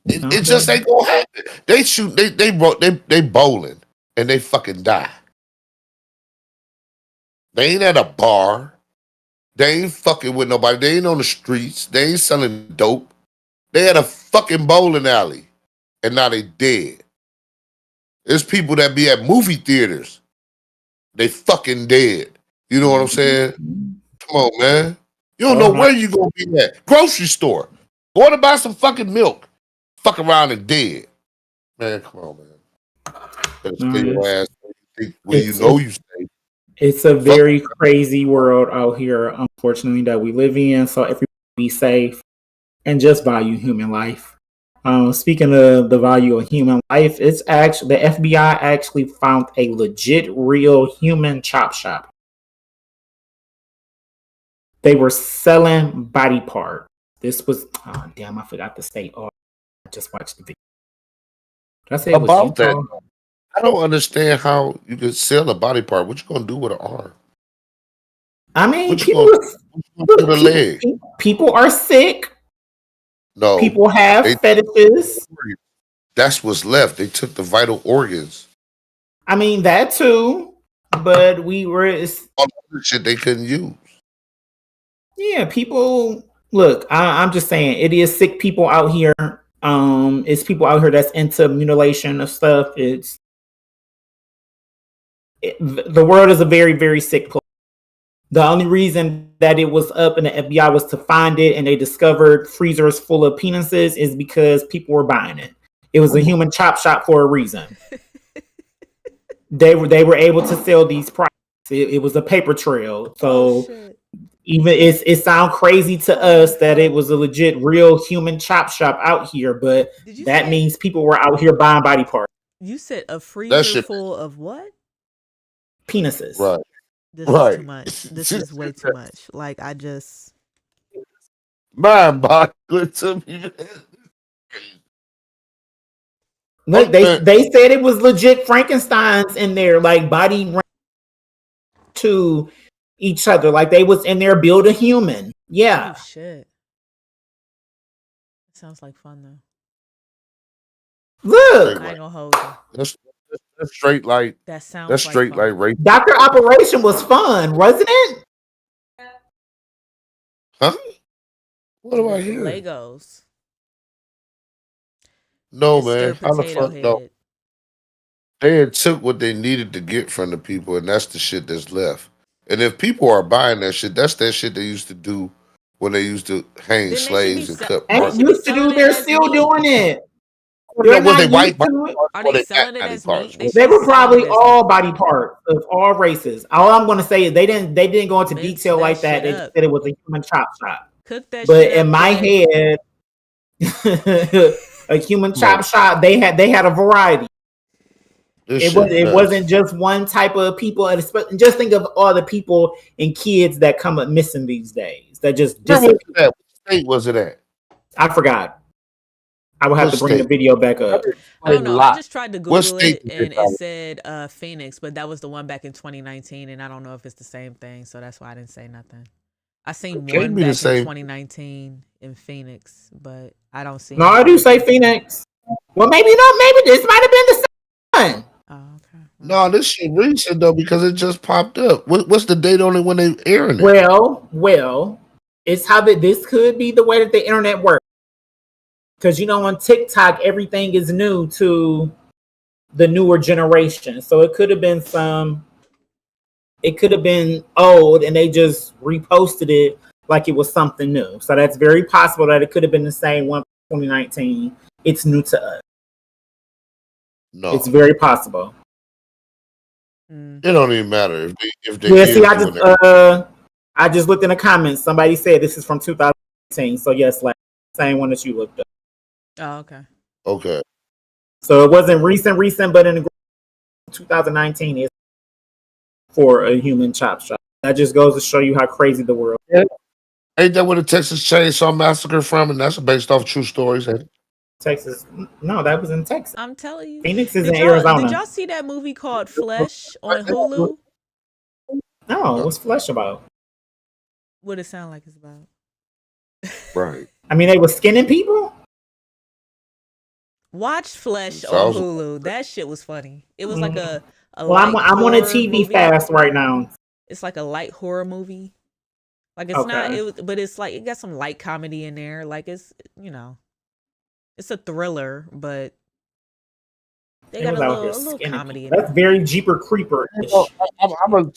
It just ain't gonna happen. They shoot. They bowling and they fucking die. They ain't at a bar. They ain't fucking with nobody. They ain't on the streets. They ain't selling dope. They at a fucking bowling alley, and now they dead. There's people that be at movie theaters. They fucking dead. You know what I'm saying? Come on, man. You don't know where you gonna be at. Grocery store. Going to buy some fucking milk. Fuck around and dead. Man, come on, man. Better stay your ass where you know you stay. It's a very crazy world out here, unfortunately, that we live in. So everybody be safe and just value human life. Speaking of the value of human life, it's actually the FBI actually found a legit, real human chop shop. They were selling body parts. This was I forgot the state. Oh, I just watched the video. Did I say it was About that, Utah? I don't understand how you could sell a body part. What you gonna do with an arm? I mean, What you people, gonna do with a leg? people are sick. No, People have they- fetishes. that's what's left. They took the vital organs. I mean, that too. But we were, All the shit they couldn't use. yeah, people. Look, I'm just saying, it is sick people out here. It's people out here that's into mutilation of stuff. The world is a very, very sick place. The only reason that it was up in the FBI was to find it, and they discovered freezers full of penises is because people were buying it. It was a human chop shop for a reason. They were able to sell these prices. It was a paper trail. So even it sounds crazy to us that it was a legit, real human chop shop out here, but that means people were out here buying body parts. You said a freezer full of what? Penises. Right. This Right. is too much. This is way too much. Like I just Mind boggling to me. Look, they said it was legit Frankensteins in there, like body to each other, like they was in there build a human. Yeah. Oh shit. It sounds like fun though. Look, I ain't gonna hold you. That's straight like That sounds that's straight like like rape. Dr. Operation was fun, wasn't it? Huh? What do I hear? Legos. No, Mr. man. How the Potato fuck no? Head. They had took what they needed to get from the people, and that's the shit that's left. And if people are buying that shit, that's that shit they used to do when they used to hang Then they should slaves be and se- cut And parts. should be used to do, selling it they're as still meat. doing it. Was They're they not white used body to it. parts Are or they they selling it body as parts? meat? They They should were sell probably it as all meat. body parts of all races. All I'm going to say is they didn't go into Mince detail that like that. shit They up. said it was a human chop shop. Cook that But shit up. in my Jay. head, a human chop shop, they had a variety. This It shit wasn't nuts. just one type of people. And just think of all the people and kids that come up missing these days. That just Where was disappear. it at? What state was it at? I forgot. I will have What to bring the state? video back up. I don't know. I just tried to What Google state it did and they it find said Phoenix, but that was the one back in 2019, and I don't know if it's the same thing, so that's why I didn't say nothing. I seen Can't one be the back in same. 2019 in Phoenix, but I don't see. No, I do say Phoenix. Well, maybe not. Maybe this might have been the same one. Oh, okay. No, this shit recent though because it just popped up. What's the date on it when they airing it? Well, it's how this could be the way that the internet works. Because on TikTok, everything is new to the newer generation. So it could have been some. It could have been old, and they just reposted it like it was something new. So that's very possible that it could have been the same one from 2019. It's new to us. No, It's very possible. Mm. it don't even matter if they Yeah, is see, doing it. I just looked in the comments. Somebody said this is from 2018. So yes, like same one that you looked up. Oh, okay. Okay. So it wasn't recent, but in the 2019 is for a human chop shop. That just goes to show you how crazy the world is. Ain't that where the Texas Chainsaw Massacre from? And that's based off true stories. Ain't it? Texas. No, that was in Texas. I'm telling you. Phoenix is Did in y'all Arizona. see that movie called Flesh on Hulu? No, what's Flesh about? What it sound like it's about? Right. I mean, they were skinning people? Watch Flesh on Sounds- Hulu. That shit was funny. It was like a Well, I'm light on a horror TV movie. fast right now. It's like a light horror movie. Like it's Okay. not but it's like it got some light comedy in there. Like it's it's a thriller, but they They got was a out here little skinning comedy in people. That's there. very Jeeper Creeper-ish. I'm gonna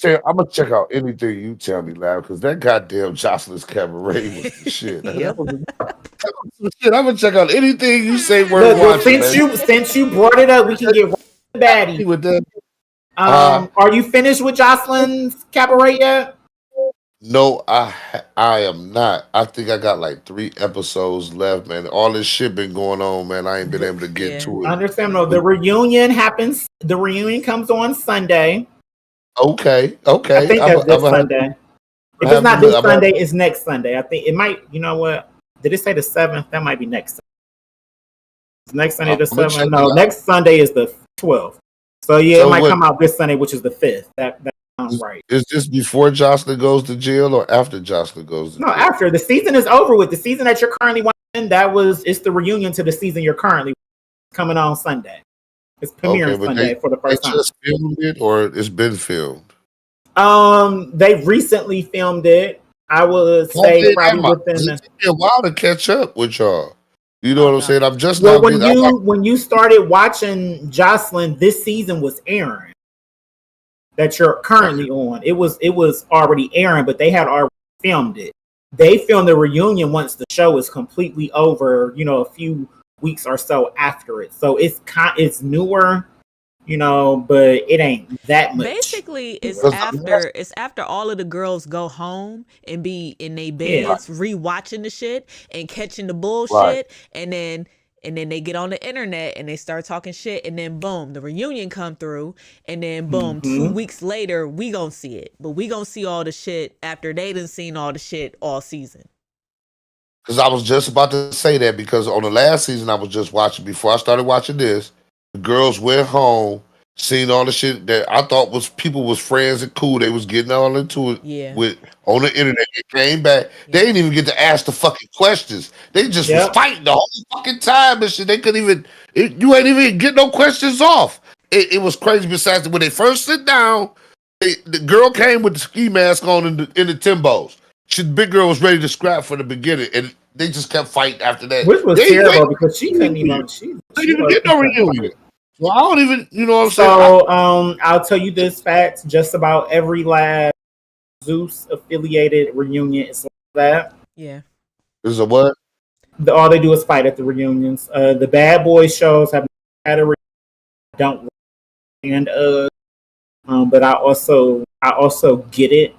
check out anything you tell me, Lab, because that goddamn Jocelyn's Cabaret was the shit. Yeah. That was the shit. I'm gonna check out anything you say worth Look, well, watching. since you brought it up, we can get right to the baddie. With that. Are you finished with Jocelyn's Cabaret yet? No, I am not. I think I got like 3 episodes left, man. All this shit been going on, man. I ain't been able to get Yeah. to it. Understand? No, the reunion happens. The reunion comes on Sunday. Okay. I think that's this Sunday. If it's not this Sunday, it's next Sunday. I think it might. You know what? Did it say the 7th? That might be next Sunday. Is next Sunday the I'm gonna 7th? check No, it out. next Sunday is the 12th. So yeah, So it might what- come out this Sunday, which is the 5th. That sounds right. Is this before Jocelyn goes to jail or after Jocelyn goes to No, jail? after the season is over with. The season that you're currently watching, it's the reunion to the season you're currently coming on Sunday. It's premiering but Sunday for the They first time. just filmed it or it's been filmed? They recently filmed it. I would say probably within It the, took me a while to catch up with y'all. You know what I'm saying? I'm just well, now when you started watching Jocelyn, this season was airing that you're currently on. It was already airing, but they had already filmed it. They filmed the reunion once the show is completely over, a few weeks or so after it. So it's newer, but it ain't that much. Basically, it's Because- after all of the girls go home and be in their beds rewatching the shit and catching the bullshit, Right. and then they get on the internet and they start talking shit, and then boom, the reunion come through, and then boom, 2 weeks later we gonna see it, but we gonna see all the shit after they done seen all the shit all season. Because I was just about to say that because on the last season I was just watching before I started watching this, the girls went home, seen all the shit that I thought was people was friends and cool. They was getting all into it Yeah. with on the internet. They came back. They didn't even get to ask the fucking questions. They just was Yep. fighting the whole fucking time and shit. They couldn't even you ain't even get no questions off. It was crazy. Besides when they first sit down, the girl came with the ski mask on in the Timbos. The big girl was ready to scrap from the beginning, and they just kept fighting after that. Which was They terrible because she couldn't even. didn't even get no reunion. Well, I don't even, you know what I'm saying? So I'll tell you this fact: just about every last Zeus affiliated reunion is like that. Yeah. This is a what? All they do is fight at the reunions. The Bad Boys shows have had a reunion. Don't and but I also get it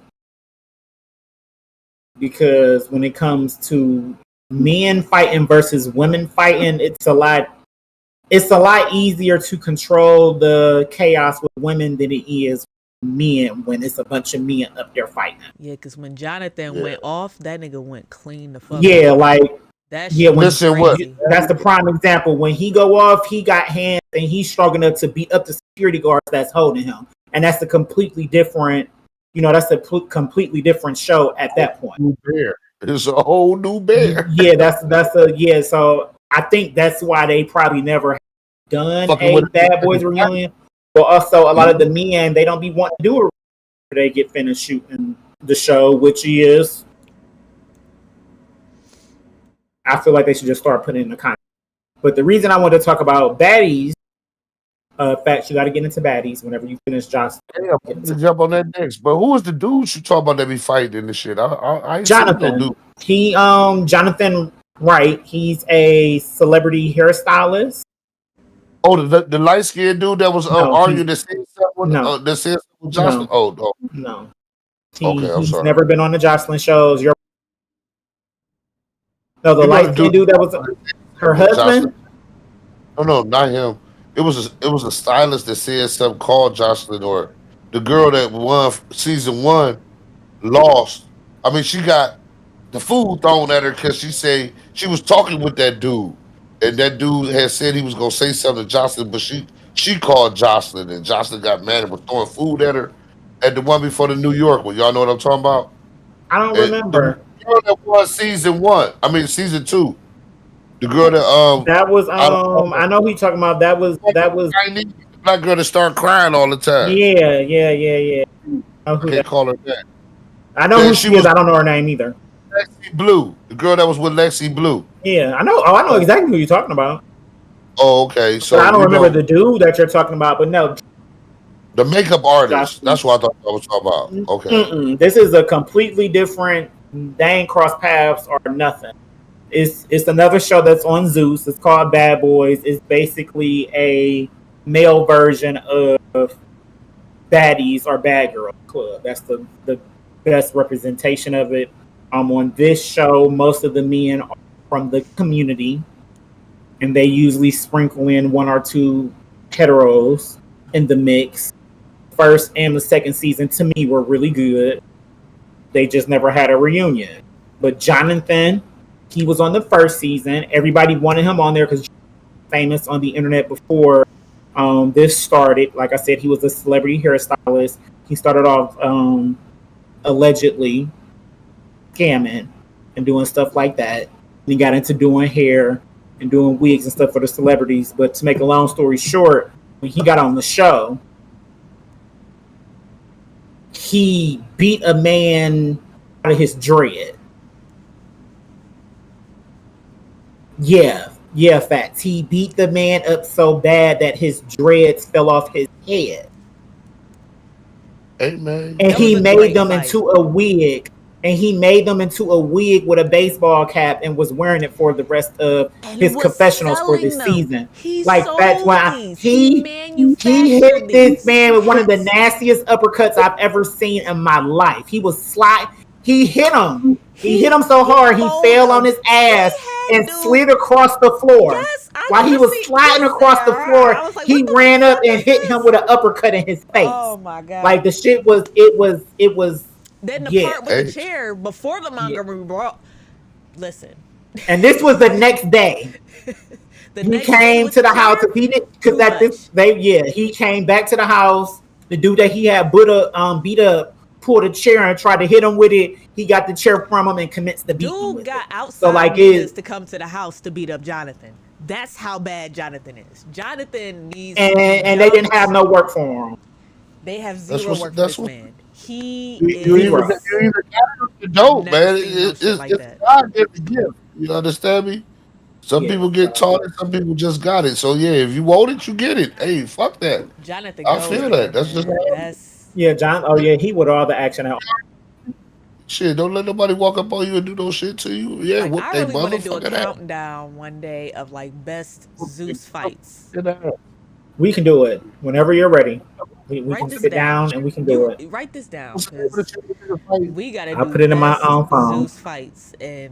because when it comes to men fighting versus women fighting, it's a lot easier to control the chaos with women than it is men when it's a bunch of men up there fighting. Yeah, because when Jonathan went off, that nigga went clean the fuck Yeah, up. like That yeah, shit when, was Listen, what- crazy. that's the prime example. When he go off, he got hands and he's struggling up to beat up the security guards that's holding him, and that's a completely different. That's a completely different show at that point. New bear. It's a whole new bear. Yeah, that's. So I think that's why they probably never done Fucking a with- Bad Boys reunion. But also, a lot of the men they don't be wanting to do it. They get finished shooting the show, which is. I feel like they should just start putting in the content. But the reason I wanted to talk about baddies Facts, you got to get into baddies whenever you finish Jocelyn. Yeah, I'm gonna jump on that next. But who was the dudes you talk about that be fighting in this shit? I ain't seen no Jonathan. dude. Jonathan Wright. He's a celebrity hairstylist. Oh, the light skinned dude that was No, arguing that said something no. that said something with Jocelyn. No. Oh, No, okay, I'm he's sorry. never been on the Jocelyn shows. The You know light the skinned dude dude that was her husband. Jocelyn. No, not him. It was a stylist that said something called Jocelyn, or the girl that won season 1 lost. I mean, she got the food thrown at her because she was talking with that dude, and that dude had said he was gonna say something to Jocelyn, but she called Jocelyn, and Jocelyn got mad and was throwing food at her at the one before the New York one. Y'all know what I'm talking about? I don't And remember. the girl that won season 2, the girl that That was I don't I know who you talking about. That was Chinese black girl that start crying all the time. yeah. I know I who can't that. call her that. I know Yeah, who she she is. was I don't know her name either. Lexi Blue, the girl that was with Lexi Blue. Yeah, I know. Oh, I know exactly who you're talking about. Oh, okay. So But I don't you remember know the dude that you're talking about. But no, the makeup artist. Jocelyn. That's what I thought I was talking about. Okay. Mm-mm. This is a completely different. They ain't cross paths or nothing. It's another show that's on Zeus. It's called Bad Boys. It's basically a male version of Baddies or Bad Girl Club. That's the best representation of it. On this show, most of the men are from the community, and they usually sprinkle in one or two heteros in the mix. First and the second season, to me, were really good. They just never had a reunion. But Jonathan, he was on the first season. Everybody wanted him on there because he was famous on the internet before this started. Like I said, he was a celebrity hairstylist. He started off allegedly scamming and doing stuff like that. He got into doing hair and doing wigs and stuff for the celebrities. But to make a long story short, when he got on the show, he beat a man out of his dread. Yeah, facts. He beat the man up so bad that his dreads fell off his head. Hey man. And That he was a made great them fight. into a wig. And he made them into a wig with a baseball cap and was wearing it for the rest of And his was confessionals for this selling them. season. He Like sold that's why these. he manufactured hit this these. man with one of the nastiest uppercuts I've ever seen in my life. He was he hit him. He hit him so hard he rolled fell him. on his ass He had and to- slid across the floor. Yes, I While he never was seen sliding this across the there. floor, I was like, he what the ran up fuck and is hit this? him with an uppercut in his face. Oh my god! Like the shit was, it was. Then the yeah. part with Hey. the chair before the Montgomery brawl. Listen, And this was the next day. the He next day came with to the chair, house because too at this he came back to the house. The dude that he had beat up pulled a chair and tried to hit him with it. He got the chair from him and commenced the beating. Dude with got it. outside So like niggas to come to the house to beat up Jonathan. That's how bad Jonathan is. Jonathan needs and they didn't have no work for him. They have That's zero what's- work for that's this what- man. He You is either got it or you don't, Never man. seen no shit like It's that. God gives the gift. You understand me? Some Yeah. people get taught it, some people just got it. So yeah, if you want it, you get it. Hey, fuck that. Jonathan. I goes feel there, that. That's just man. how- That's Yeah, John. Oh yeah, he would all the action out. Shit, don't let nobody walk up on you and do no shit to you. Yeah, like, whoop I they really want to do a motherfucking ass. countdown one day of like best Zeus fights. Get out. We can do it whenever you're ready. We Write can this sit down and we can do it. Write this down What's the name of the 'cause shit we can fight? we gotta I'll do put it in my best own phone. Zeus fights, and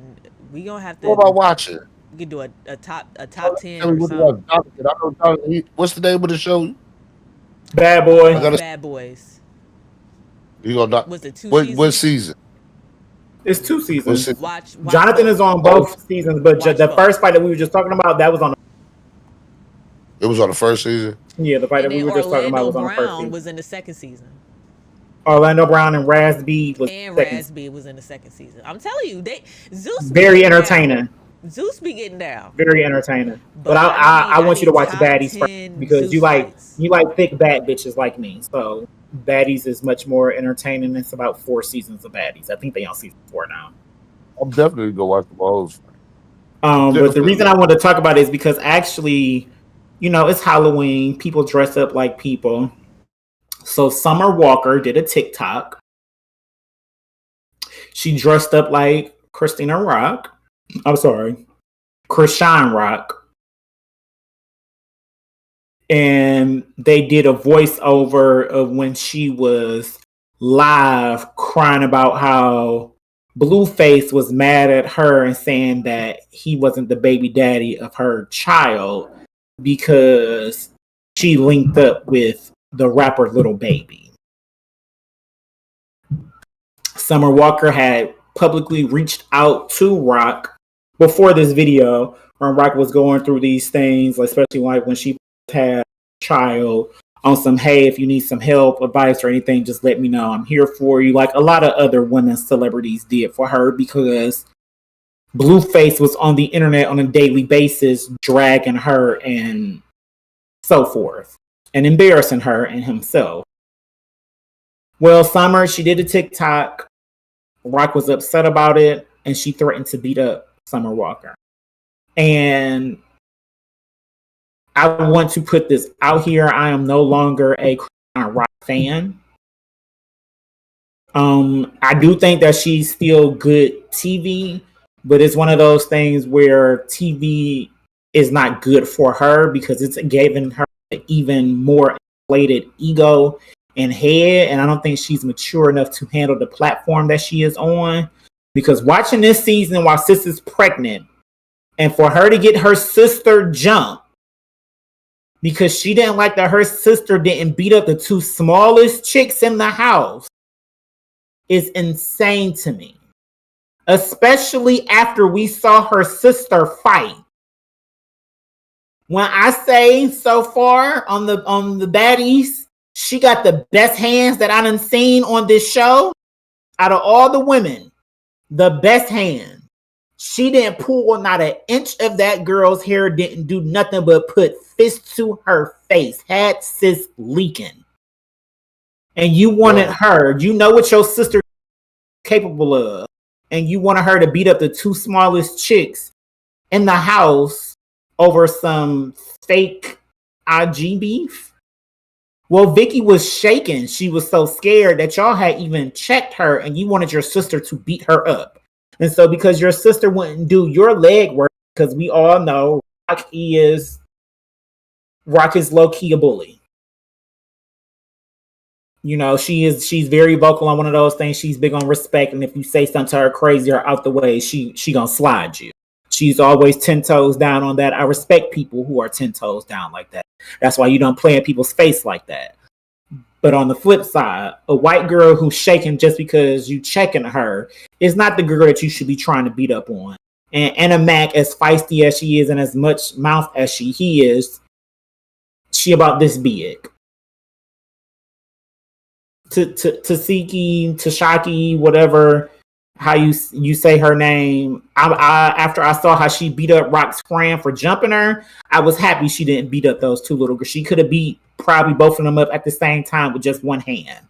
we gonna have to. What about watching? We can do a top 10 Tell or me what something. about Jonathan. I know Jonathan. What's the name of the show? Bad boy. I gotta- Bad Boys. You gonna not? Was it two What seasons? season? It's 2 What seasons. season? Watch Jonathan both. is on both seasons, but Watch the both. first fight that we were just talking about, that was on. It was on the first season. Yeah, the fight And that we then were just talking about Orlando was on the first Brown season. was in the second season, Orlando Brown and Raz Bead was and second. Rasby was in the second season. I'm telling you, Zeus be Very getting down. entertaining. Zeus be getting down. Very entertaining. But But I want you to watch top Baddies 10 first because Zeus you fights. like thick bad bitches like me. So Baddies is much more entertaining. It's about 4 seasons of Baddies. I think they on season 4 now. I'm definitely gonna watch the Bulls. But the reason I wanted to talk about it is because actually it's Halloween. People dress up like people. So Summer Walker did a TikTok. She dressed up like Christina Rock. I'm sorry, Chrisean Rock. And they did a voiceover of when she was live crying about how Blueface was mad at her and saying that he wasn't the baby daddy of her child because she linked up with the rapper Lil Baby. Summer Walker had publicly reached out to Rock before this video when Rock was going through these things, especially like when she had a child, on some, hey, if you need some help, advice, or anything, just let me know. I'm here for you. Like a lot of other women celebrities did for her, because Blueface was on the internet on a daily basis, dragging her and so forth, and embarrassing her and himself. Well, Summer, she did a TikTok. Rock was upset about it, and she threatened to beat up Summer Walker. And I want to put this out here. I am no longer a Rock fan. I do think that she's still good TV, but it's one of those things where TV is not good for her because it's given her even more inflated ego and head, and I don't think she's mature enough to handle the platform that she is on. Because watching this season while sis is pregnant, and for her to get her sister jumped because she didn't like that her sister didn't beat up the two smallest chicks in the house, is insane to me. Especially after we saw her sister fight. When I say so far on the baddies, she got the best hands that I done seen on this show. Out of all the women, the best hand. She didn't pull not an inch of that girl's hair, didn't do nothing but put fists to her face, had sis leaking. And you wanted her, you know what your sister is capable of, and you wanted her to beat up the two smallest chicks in the house over some fake IG beef. Well, Vicky was shaking. She was so scared that y'all had even checked her, and you wanted your sister to beat her up. And so because your sister wouldn't do your leg work, because we all know Rock is low-key a bully. You know, she's very vocal on one of those things. She's big on respect, and if you say something to her crazy or out the way, she gonna slide you. She's always 10 toes down on that. I respect people who are 10 toes down like that. That's why you don't play in people's face like that. But on the flip side, a white girl who's shaking just because you checking her is not the girl that you should be trying to beat up on. And Anna Mac, as feisty as she is and as much mouth as he is, she about this big. Tashaki, whatever, how you say her name. After I saw how she beat up Rock's friend for jumping her, I was happy she didn't beat up those two little girls. She could have beat probably both of them up at the same time with just one hand.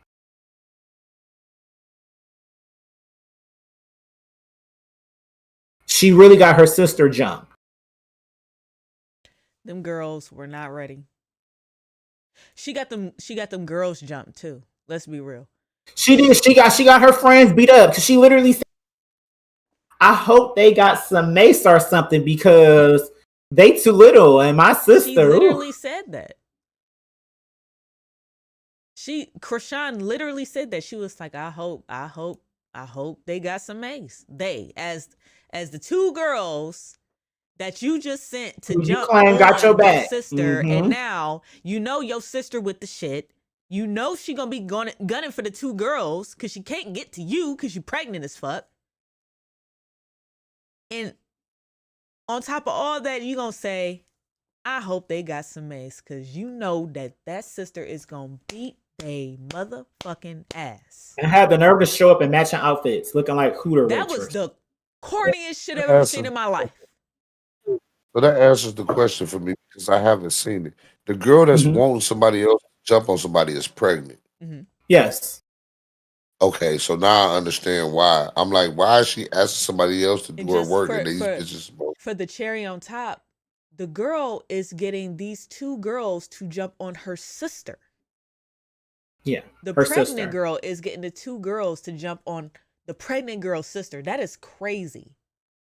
She really got her sister jumped. Them girls were not ready. She got them girls jumped too. Let's be real. She did. She got her friends beat up because she literally said, I hope they got some mace or something because they too little. And my sister, she literally said that. Chrisean literally said that. She was like, I hope they got some mace. They, as the two girls that you just sent to jump on got your back, sister, and now you know your sister with the shit. You know she gonna be gunning for the two girls because she can't get to you because you pregnant as fuck. And on top of all that, you gonna say, I hope they got some mace because you know that sister is gonna beat they motherfucking ass. And had the nerve to show up in matching outfits looking like Hooter. That was the corniest shit I've ever seen in my life. So that answers the question for me because I haven't seen it. The girl that's wanting somebody else to jump on somebody is pregnant. Mm-hmm. Yes. Okay, so now I understand why. I'm like, why is she asking somebody else to do her work? And these bitches for the cherry on top, the girl is getting these two girls to jump on her sister. Yeah, The her pregnant sister. girl is getting the two girls to jump on the pregnant girl's sister. That is crazy.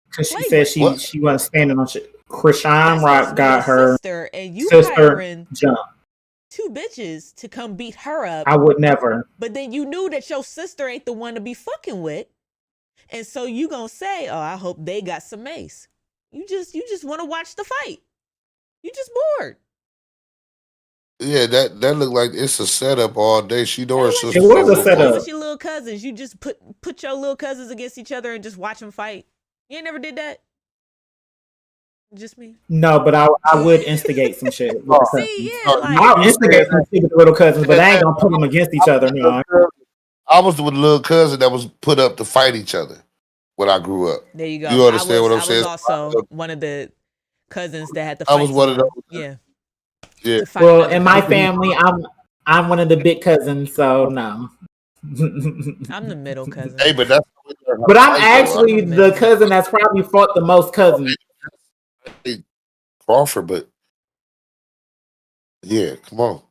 Because she Flavor. said she wasn't standing on shit. Krishan That's Rock supposed to be got your her sister, and you sister hiring jump. two bitches to come beat her up. I would never. But then you knew that your sister ain't the one to be fucking with. And so you gonna say, oh, I hope they got some mace. You just want to watch the fight. You just bored. Yeah, that looked like it's a setup all day. She know her Like sister. It was a from setup. with your little cousins. You just put your little cousins against each other and just watch them fight. You ain't never did that? Just me? No, but I would instigate some shit. With the cousins. See, yeah, like I'll instigate some shit with the little cousins, but I ain't gonna put them against each other. No. I was with a little cousin that was put up to fight each other when I grew up. there you go. You understand what I'm saying? I was also one of the cousins that had to I fight. was one of those. Yeah. Yeah. To fight Well, another in my cousin. family, I'm one of the big cousins, so no. I'm the middle cousin. Hey, but that's But I'm actually the cousin that's probably fought the most cousins. Crawford, but yeah, come on.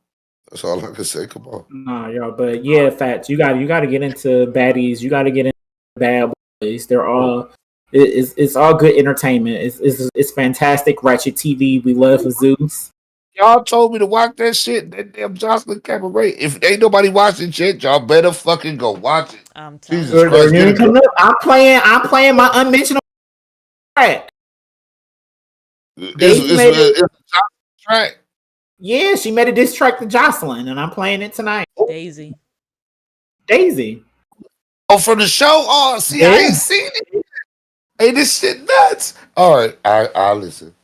That's all I can say. Come on. No, yo, but yeah, facts. You got to get into baddies. You got to get into bad boys. They're all it's all good entertainment. It's fantastic. Ratchet TV. We love Zeus. Y'all told me to watch that shit. That damn Jocelyn Cabaret. If ain't nobody watching shit, y'all better fucking go watch it. I'm telling Jesus you. Christ, get it. I'm playing my unmentionable track. It's a Jocelyn track. Yeah, she made a diss track to Jocelyn, and I'm playing it tonight. Daisy. Daisy. Oh, from the show? Oh, see, I ain't seen it. Hey, this shit nuts. All right, I'll listen.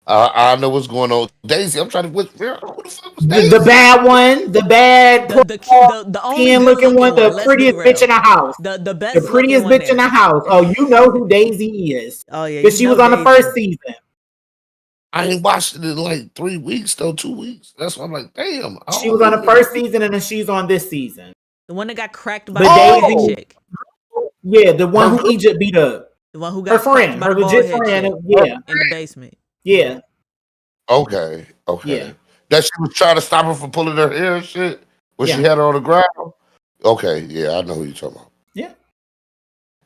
I know what's going on. Daisy, I'm trying to. Who the fuck was Daisy? The bad one, the bad, The only skin looking one, the Let's prettiest be real. bitch in the house. The best The prettiest looking bitch one in the there. house. Oh, you know who Daisy is. Oh yeah, Because she was on the first season. I ain't watched it in like 3 weeks, though, 2 weeks. That's why I'm like, damn. She was on the first season, and then she's on this season. The one that got cracked by But the bald Daisy- head chick. Yeah, the one who Egypt beat up. The one who Her got cracked friend, by her the bald legit head friend. chick Yeah, in the basement. yeah. Okay. Yeah. That she was trying to stop her from pulling her hair and shit when she Yeah. had her on the ground. Okay, yeah, I know who you're talking about. Yeah.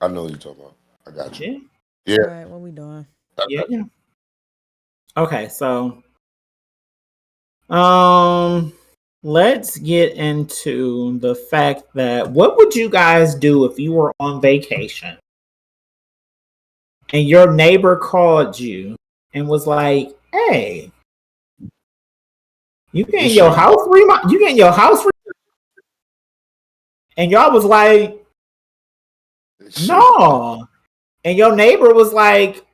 I know who you're talking about. I got you. Yeah. Yeah. All right, what we doing? Yeah. Okay, so let's get into the fact that what would you guys do if you were on vacation and your neighbor called you and was like, "Hey, you getting your house remodeled? You getting your house remodeled?" And y'all was like, "No." And your neighbor was like,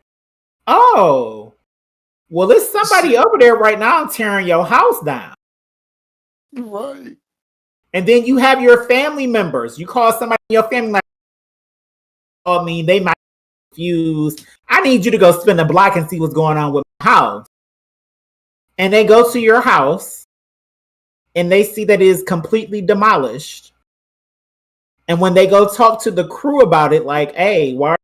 "Oh, well, there's somebody over there right now tearing your house down." Right. And then you have your family members. You call somebody in your family like, I mean, they might be confused. I need you to go spin the block and see what's going on with my house. And they go to your house and they see that it is completely demolished. And when they go talk to the crew about it, like, "Hey, why are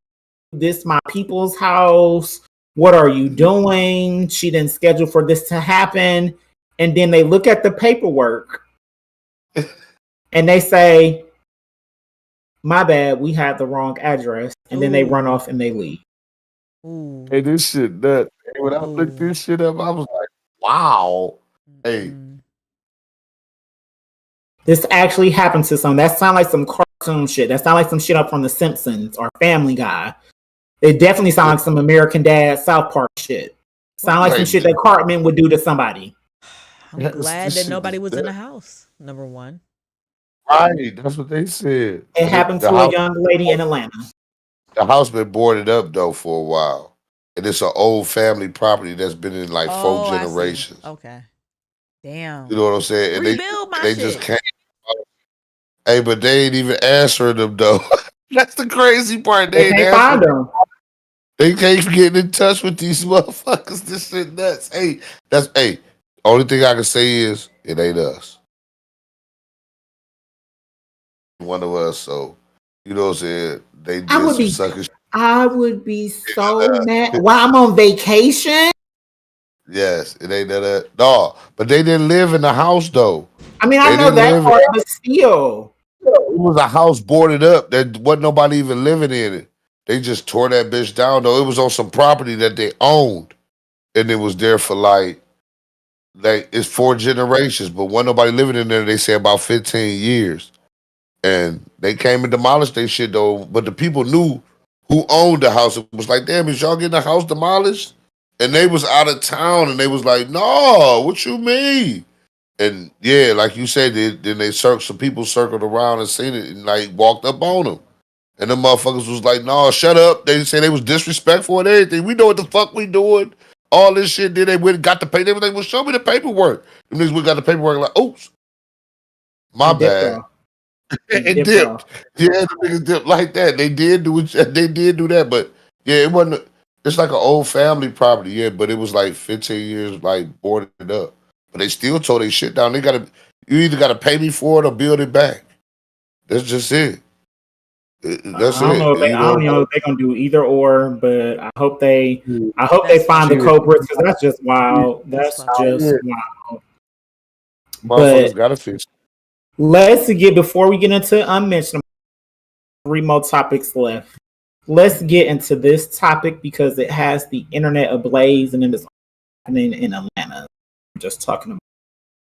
this my people's house? What are you doing? She didn't schedule for this to happen." And then they look at the paperwork and they say, "My bad, we had the wrong address." And then they run off and they leave. Ooh. Hey, this shit nuts. Hey, when I looked this shit up, I was like, wow. Hey. This actually happened to some. That sounds like some cartoon shit. That sounds like some shit up from The Simpsons or Family Guy. It definitely sounds like some American Dad, South Park shit. Sound like some shit that Cartman would do to somebody. I'm glad that nobody was in the house. Number one. Right, that's what they said. It happened to a young lady in Atlanta. The house been boarded up though for a while, and it's an old family property that's been in like 4 generations. Okay, damn. You know what I'm saying? And Rebuild my they shit. just can't. Hey, but they ain't even answering them though. That's the crazy part. They can't find them. They can't get in touch with these motherfuckers. This shit nuts. Hey, only thing I can say is it ain't us. One of us, so you know what I'm saying? They did some sucker shit. I would be so mad. While I'm on vacation. Yes, it ain't that. No, but they didn't live in the house though. I mean, I They know didn't that live. part, but still. It was a house boarded up. There wasn't nobody even living in it. They just tore that bitch down though. It was on some property that they owned, and it was there for like it's 4 generations, but wasn't nobody living in there. They say about 15 years, and they came and demolished their shit though. But the people knew who owned the house. It was like, damn, is y'all getting the house demolished? And they was out of town, and they was like, no, what you mean? And yeah, like you said, then some people circled around and seen it and like walked up on them. And the motherfuckers was like, no, shut up. They said they was disrespectful and everything. We know what the fuck we doing. All this shit. Then they went and got the paper. They was like, well, show me the paperwork. And niggas we got the paperwork like, oops, my bad. It dipped. Yeah, the niggas dipped like that. They did do it. They did do that, but yeah, it wasn't. It's like an old family property, yeah, but it was like 15 years like boarded up. But they still tore their shit down. You either gotta pay me for it or build it back. That's just it. That's I don't it. know if they, I don't know if they're gonna do either or, but I hope they find the true. culprits because that's just wild. That's just wild. Motherfuckers gotta fix. Let's get before we get into unmentionable. 3 more topics left. Let's get into this topic because it has the internet ablaze and it is happening in Atlanta. I'm just talking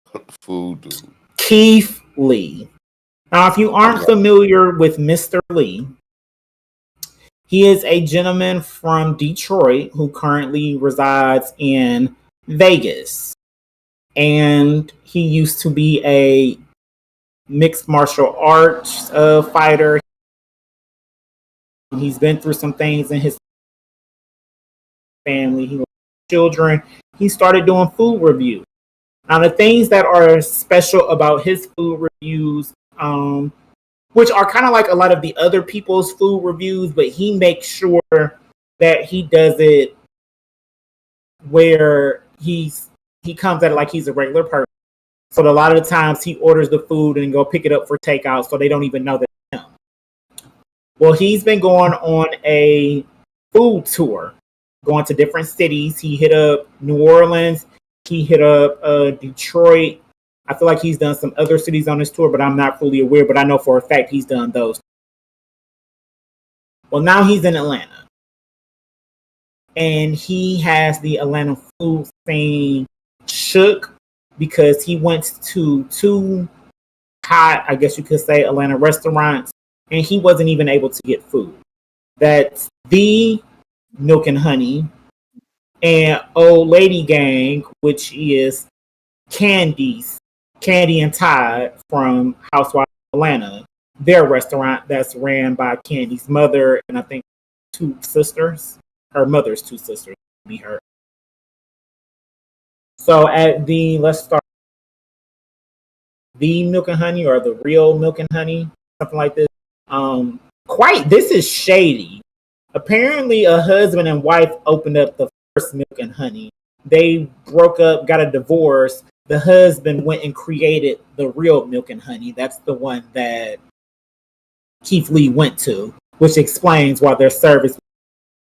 about food, dude. Keith Lee. Now, if you aren't familiar with Mr. Lee, he is a gentleman from Detroit who currently resides in Vegas. And he used to be a mixed martial arts fighter. He's been through some things in his family. He has children. He started doing food reviews. Now, the things that are special about his food reviews, which are kind of like a lot of the other people's food reviews, but he makes sure that he does it where he comes at it like he's a regular person. So a lot of the times he orders the food and go pick it up for takeout, so they don't even know that it's him. Well, he's been going on a food tour, going to different cities. He hit up New Orleans. He hit up Detroit. I feel like he's done some other cities on this tour, but I'm not fully aware. But I know for a fact he's done those. Well, now he's in Atlanta. And he has the Atlanta food scene shook because he went to 2 hot, I guess you could say, Atlanta restaurants, and he wasn't even able to get food. That's the Milk and Honey and Old Lady Gang, which is Candy and Todd from Housewives of Atlanta, their restaurant that's ran by Candy's mother and I think 2 sisters. Her mother's 2 sisters be her. So let's start the Milk and Honey or the real Milk and Honey, something like this. This is shady. Apparently, a husband and wife opened up the first Milk and Honey. They broke up, got a divorce. The husband went and created the real Milk and Honey. That's the one that Keith Lee went to, which explains why their service was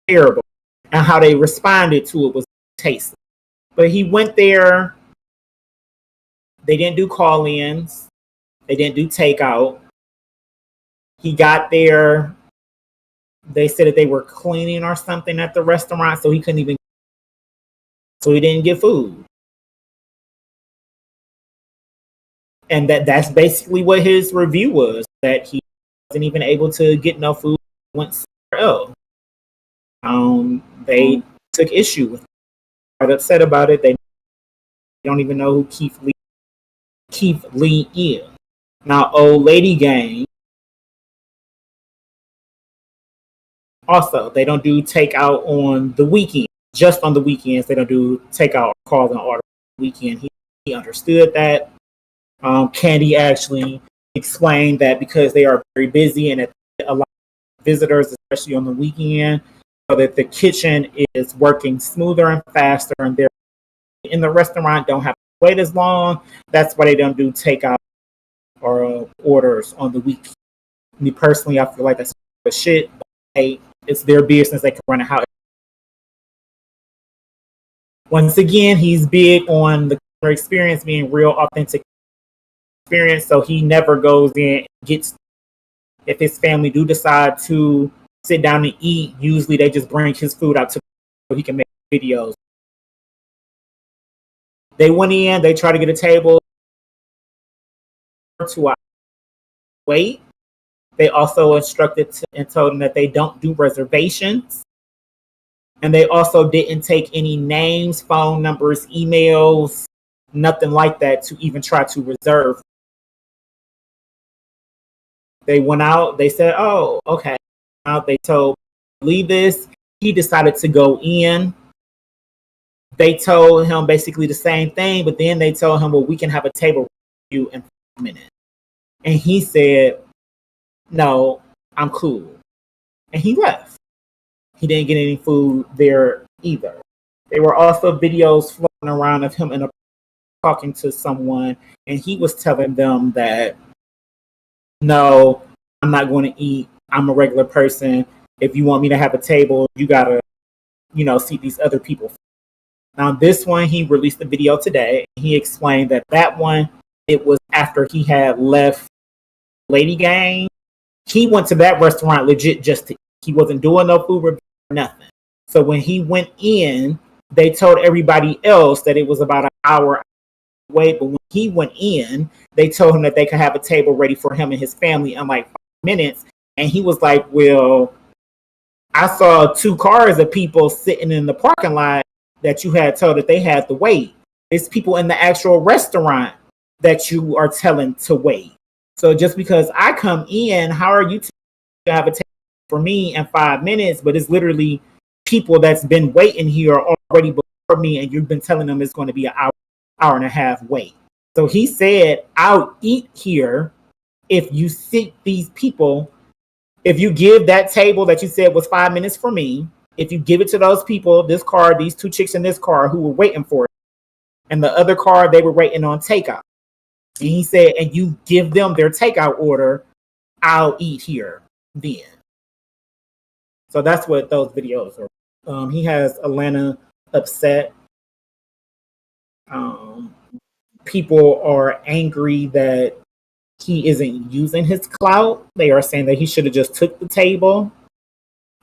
terrible and how they responded to it was tasteless. But he went there. They didn't do call-ins. They didn't do takeout. He got there. They said that they were cleaning or something at the restaurant, so he couldn't even. So he didn't get food. And that's basically what his review was, that he wasn't even able to get no food, went somewhere else. They took issue with it. Quite upset about it. They don't even know who Keith Lee is. Now, Old Lady Gang, also, they don't do takeout on the weekend. Just on the weekends, they don't do takeout, calls and orders on the weekend. He understood that. Candy actually explained that because they are very busy and a lot of visitors, especially on the weekend, so that the kitchen is working smoother and faster, and they're in the restaurant don't have to wait as long. That's why they don't do takeout or orders on the weekend. Me personally, I feel like that's shit. Hey, it's their business. They can run it how. Once again, he's big on the customer experience being real, authentic experience. So he never goes in and gets. If his family do decide to sit down and eat, usually they just bring his food out to so he can make videos. They went in, they tried to get a table to wait. They also instructed and told them that they don't do reservations. And they also didn't take any names, phone numbers, emails, nothing like that to even try to reserve. They went out, they said, oh, okay. Out, they told, leave this. He decided to go in. They told him basically the same thing, but then they told him, well, we can have a table with you in 5 minutes. And he said, no, I'm cool. And he left. He didn't get any food there either. There were also videos floating around of him in a talking to someone, and he was telling them that, no, I'm not going to eat. I'm a regular person. If you want me to have a table, you got to, seat these other people. Now, this one, he released the video today. He explained that one, it was after he had left Lady Gang. He went to that restaurant legit just to eat. He wasn't doing no food review or nothing. So when he went in, they told everybody else that it was about an hour wait. But when he went in, they told him that they could have a table ready for him and his family in like 5 minutes. And he was like, well, I saw 2 cars of people sitting in the parking lot that you had told that they had to wait. It's people in the actual restaurant that you are telling to wait. So just because I come in, how are you to have a table for me in 5 minutes? But it's literally people that's been waiting here already before me, and you've been telling them it's going to be an hour and a half wait. So he said, I'll eat here if you seat these people. If you give that table that you said was 5 minutes for me, if you give it to those people, this car, these 2 chicks in this car who were waiting for it, and the other car, they were waiting on takeout. And he said, and you give them their takeout order, I'll eat here then. So that's what those videos are. He has Atlanta upset. People are angry that he isn't using his clout. They are saying that he should have just took the table,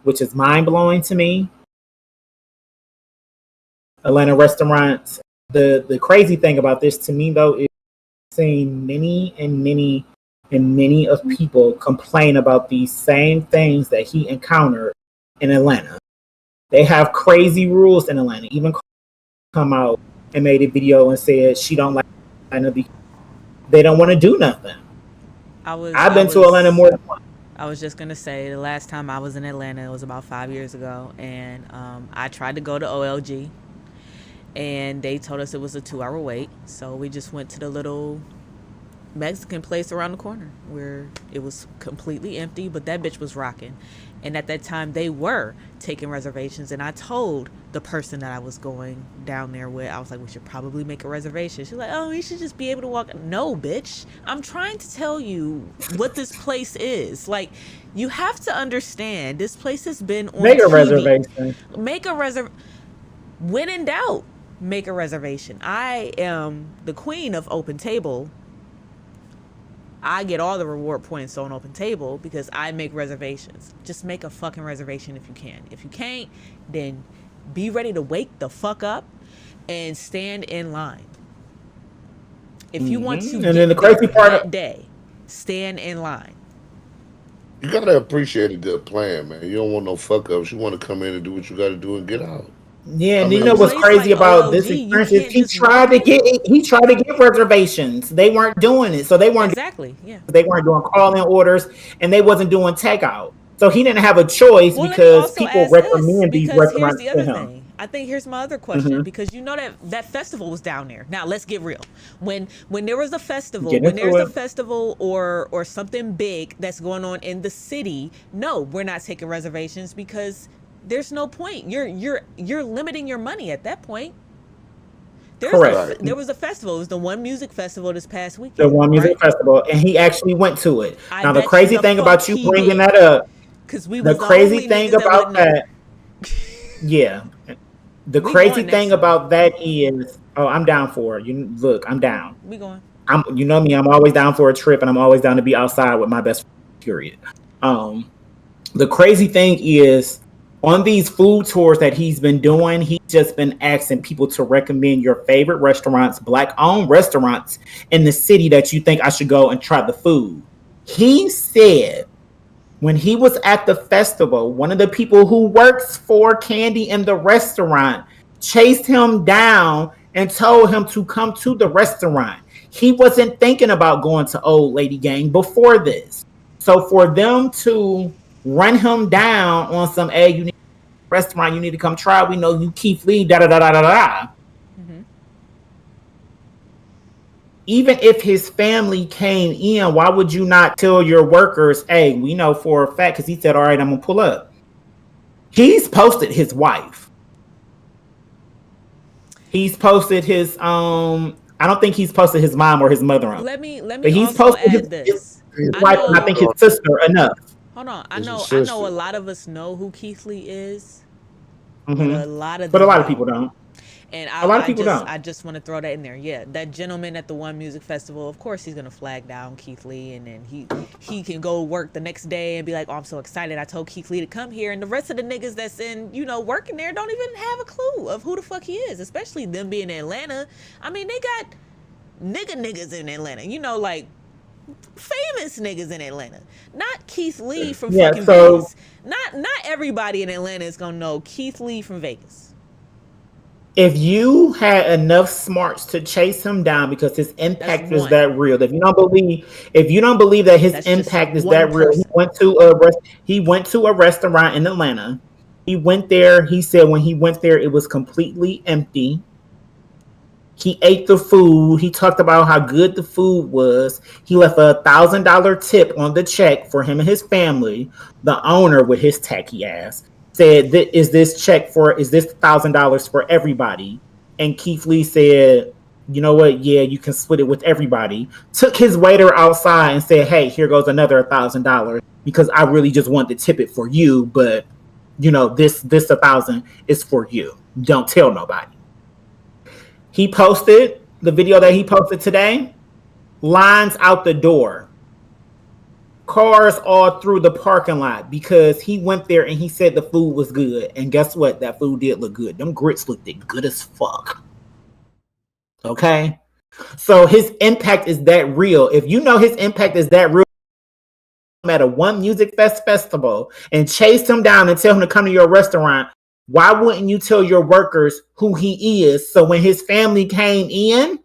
which is mind-blowing to me. Atlanta restaurants. The crazy thing about this to me, though, is seeing many of people complain about these same things that he encountered in Atlanta. They have crazy rules in Atlanta. Even come out and made a video and said she don't like Atlanta because they don't want to do nothing. I've been to Atlanta more than once. I was just going to say, the last time I was in Atlanta, it was about 5 years ago, and I tried to go to OLG, and they told us it was a 2-hour wait, so we just went to the little Mexican place around the corner where it was completely empty, but that bitch was rocking. And at that time, they were taking reservations, and I told the person that I was going down there with, I was like, we should probably make a reservation. She's like, oh, you should just be able to walk. No, bitch. I'm trying to tell you what this place is. Like, you have to understand, this place has been on Make a TV. reservation. Make a reservation. When in doubt, make a reservation. I am the queen of Open Table. I get all the reward points on Open Table because I make reservations. Just make a fucking reservation if you can. If you can't, then be ready to wake the fuck up and stand in line. If you want to, and then the crazy part that day, stand in line. You gotta appreciate a good plan, man. You don't want no fuck ups. You want to come in and do what you got to do and get out. Yeah, and I mean, you know what's place crazy like about OLG, this you experience is can't he just tried to get reservations. They weren't doing it, so they weren't Exactly, yeah. doing call-in orders, and they wasn't doing takeout. So he didn't have a choice Well, let me because also people ask recommend these because restaurants here's the to other him. thing. I think here's my other question, because you know that festival was down there. Now let's get real. When there was a festival, Get when into there's a it. festival or something big that's going on in the city, no, we're not taking reservations because there's no point. You're limiting your money at that point. Correct. There was a festival. It was the One Music Festival this past weekend. The One Music right? Festival, and he actually went to it. I Now the bet crazy the thing fuck about you he bringing did. that up, Cause we The was the crazy only thing niggas that about wouldn't know. that, yeah. The We crazy going thing next week. about that is, oh, I'm down for it. You look, I'm down. We going. You know me, I'm always down for a trip, and I'm always down to be outside with my best friend, period. The crazy thing is, on these food tours that he's been doing, he's just been asking people to recommend your favorite restaurants, black-owned restaurants in the city that you think I should go and try the food. He said when he was at the festival, one of the people who works for Candy in the restaurant chased him down and told him to come to the restaurant. He wasn't thinking about going to Old Lady Gang before this. So for them to run him down on some, hey, you need a restaurant, you need to come try. We know you Keith Lee, da da da da da da. Even if his family came in, why would you not tell your workers, hey, we know for a fact, because he said, all right, I'm going to pull up. He's posted his wife. He's posted his, I don't think he's posted his mom or his mother on. Let me But he's also posted add this. his wife and I think his sister enough. Hold on. I His know sister. a lot of us know who Keith Lee is. Mhm. But a lot of people don't. And A lot of people don't. I just want to throw that in there. Yeah, that gentleman at the One Music Festival, of course he's gonna flag down Keith Lee, and then he can go work the next day and be like, oh, I'm so excited, I told Keith Lee to come here, and the rest of the niggas that's in, working there don't even have a clue of who the fuck he is, especially them being in Atlanta. I mean, they got niggas in Atlanta, like famous niggas in Atlanta, not Keith Lee from fucking Vegas. Not everybody in Atlanta is gonna know Keith Lee from Vegas. If you had enough smarts to chase him down because his impact is that real, if you don't believe that his impact is that real, he went to a restaurant in Atlanta. He went there. He said when he went there, it was completely empty. He ate the food. He talked about how good the food was. He left a $1,000 tip on the check for him and his family. The owner, with his tacky ass, said, is this $1,000 for everybody? And Keith Lee said, you know what? Yeah, you can split it with everybody. Took his waiter outside and said, hey, here goes another $1,000 because I really just wanted to tip it for you. But, this 1,000 is for you. Don't tell nobody. He posted the video that he posted today. Lines out the door. Cars all through the parking lot because he went there and he said the food was good. And guess what? That food did look good. Them grits looked good as fuck. Okay? So his impact is that real. If you know his impact is that real, at a One Music festival and chase him down and tell him to come to your restaurant, why wouldn't you tell your workers who he is? So when his family came in,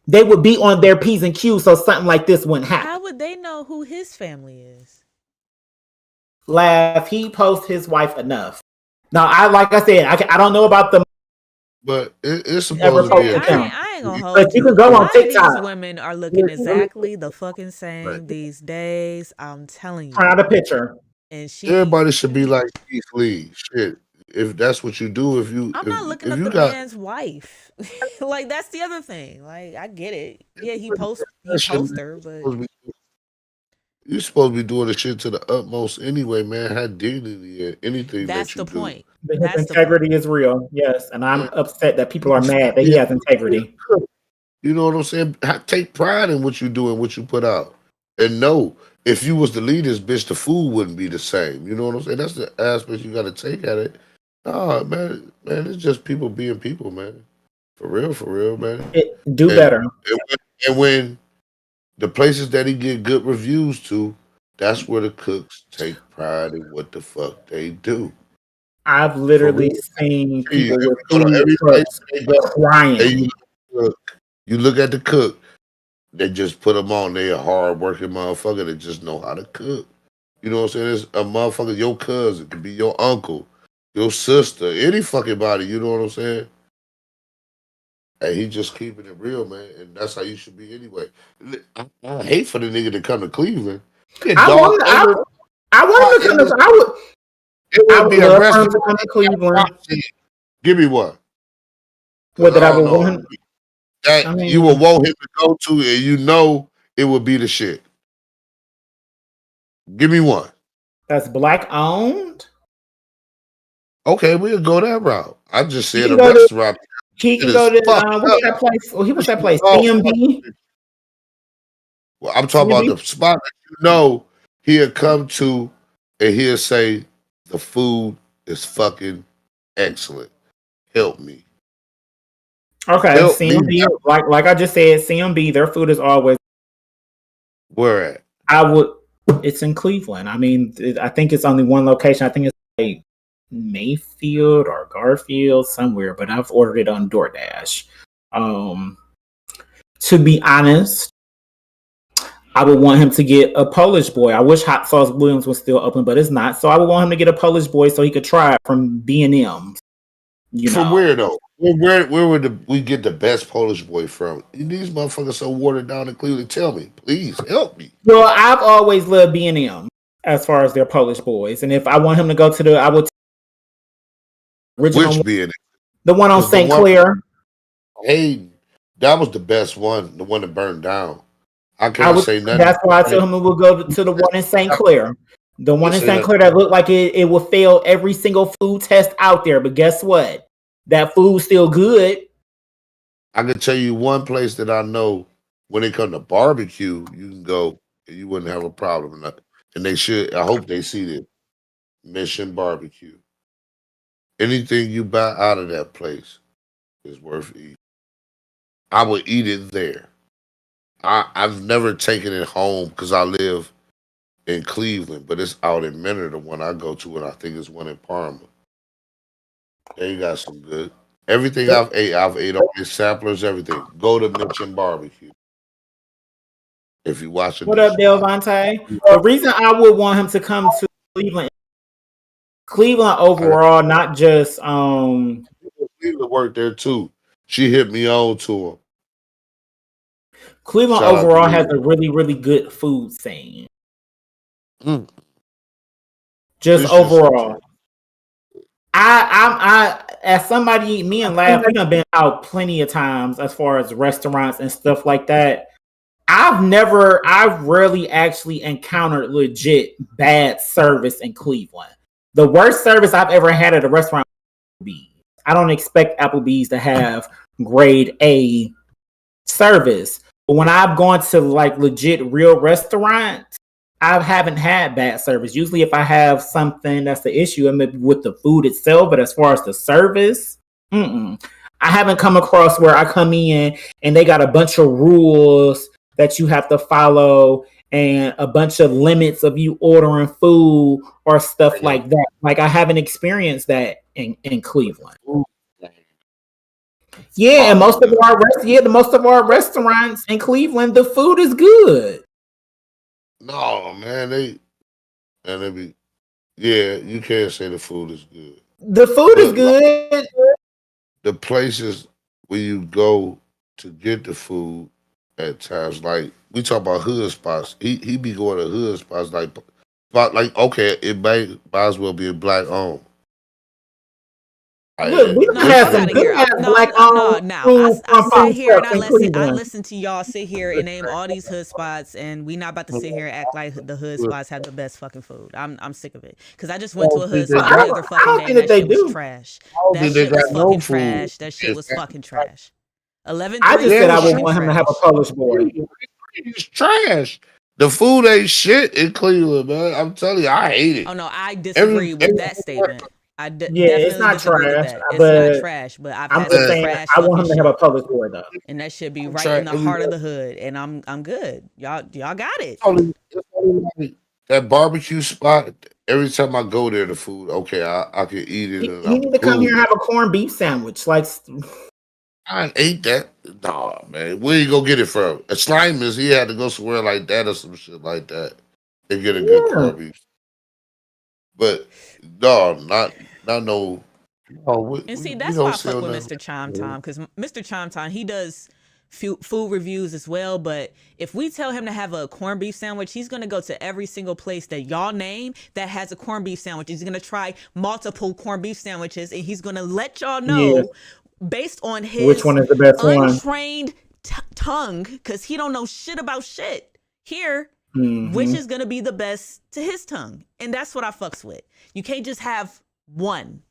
they would be on their P's and Q's so something like this wouldn't happen. How would they know who his family is? Laugh. He posts his wife enough. Now, I don't know about the. But it's supposed to be. I ain't gonna hold. But you can go on TikTok. These women are looking exactly the fucking same these days. I'm telling you. Print out a picture. And everybody should be like Keith Lee. Shit. If that's what you do, I'm not looking up the man's wife. Like, that's the other thing. Like, I get it. Yeah, he posts her, but you're supposed to be doing the shit to the utmost anyway, man. How dignity and anything. That's the point. His integrity is real, yes, and I'm upset that people are mad that he has integrity. You know what I'm saying? Take pride in what you do and what you put out, and know if you was to lead this bitch, the food wouldn't be the same. You know what I'm saying? That's the aspect you got to take at it. Nah, man, it's just people being people, man. For real, man. Do better. And when the places that he get good reviews to, that's where the cooks take pride in what the fuck they do. I've literally seen people with food trucks crying. You look at the cook, they just put them on. They a hard-working motherfucker that just know how to cook. You know what I'm saying? It's a motherfucker, your cousin, it could be your uncle, your sister, any fucking body, you know what I'm saying? And he just keeping it real, man. And that's how you should be anyway. I hate for the nigga to come to Cleveland. I want him to come to it would be a restaurant to come to Cleveland. Give me one. What did I want him? You would want him to go to, and you know it would be the shit. Give me one. That's black owned. Okay, we'll go that route. I just He said can a go to. restaurant. He It can is go to. fucked What's up. that place? Well, he was that place. Oh, CMB. well, I'm talking about the spot that he'll come to and he'll say the food is fucking excellent. Help me. Okay, Help me. CMB. Like I just said, CMB. Their food is always. Where at? I would. It's in Cleveland. I mean, I think it's only one location. I think it's like Mayfield or Garfield somewhere, but I've ordered it on DoorDash. To be honest, I would want him to get a Polish boy. I wish Hot Sauce Williams was still open, but it's not. So I would want him to get a Polish boy so he could try it from B&M. From where though? Where would we get the best Polish boy from? These motherfuckers so watered down in Cleveland. Tell me, please help me. Well, I've always loved B&M as far as their Polish boys, and if I want him to go to I would. Original Which B&M? The one on St. Clair. Hey, that was the best one. The one that burned down. I can't say nothing. That's why I told him we would go to the one in St. Clair. The one in St. Clair that looked like it would fail every single food test out there. But guess what? That food's still good. I can tell you one place that I know when it comes to barbecue, you can go and you wouldn't have a problem. And they should. I hope they see this. Mission Barbecue. Anything you buy out of that place is worth eating. I would eat it there. I've never taken it home because I live in Cleveland, but it's out in Mentor, the one I go to, and I think it's one in Parma. They got some good. Everything I've ate all these samplers, everything. Go to Mission Barbecue. If you watch it. What up, Delvante? The reason I would want him to come to Cleveland overall, not just Cleveland worked there too. She hit me on to him. Cleveland overall has a really, really good food scene. Just overall. I as somebody, me and Laugh, we done been out plenty of times as far as restaurants and stuff like that. I've rarely actually encountered legit bad service in Cleveland. The worst service I've ever had at a restaurant was Applebee's. I don't expect Applebee's to have grade A service. But when I've gone to like legit real restaurants, I haven't had bad service. Usually if I have something that's the issue, I mean, with the food itself, but as far as the service, I haven't come across where I come in and they got a bunch of rules that you have to follow and a bunch of limits of you ordering food or stuff like that. Like I haven't experienced that in Cleveland. Yeah, and most of our restaurants in Cleveland, the food is good. No, man, you can't say the food is good. The food is good. The places where you go to get the food at times, like we talk about hood spots. He be going to hood spots like okay, it might as well be a black owned. Look, we don't have some good black owned food. I listen to y'all sit here and name all these hood spots, and we not about to sit here and act like the hood spots have the best fucking food. I'm sick of it because I just went to a hood spot the other fucking day. That shit was trash. That shit was fucking trash. That shit was fucking trash. 11. I just said I would want him to have a Polish boy. It's trash. The food ain't shit in Cleveland, man. I'm telling you, I hate it. Oh no, I disagree with that statement. It's not trash. It's not trash, but I'm just saying trash. I want him to have a Polish boy though, and that should be right in the heart of the hood. And I'm good. Y'all got it. That barbecue spot. Every time I go there, the food. Okay, I can eat it. You need to come here and have a corned beef sandwich. Like I ate that. Nah, man. Where you go get it from? At Slimer's, he had to go somewhere like that or some shit like that and get a good corned beef. But no, not no. And see, that's why I fuck with Mr. Chime Time, because Mr. Chime Time, he does food reviews as well. But if we tell him to have a corned beef sandwich, he's gonna go to every single place that y'all name that has a corned beef sandwich. He's gonna try multiple corned beef sandwiches, and he's gonna let y'all know based on his which one is the best untrained tongue, because he don't know shit about shit. Here, which is gonna be the best to his tongue, and that's what I fucks with. You can't just have one.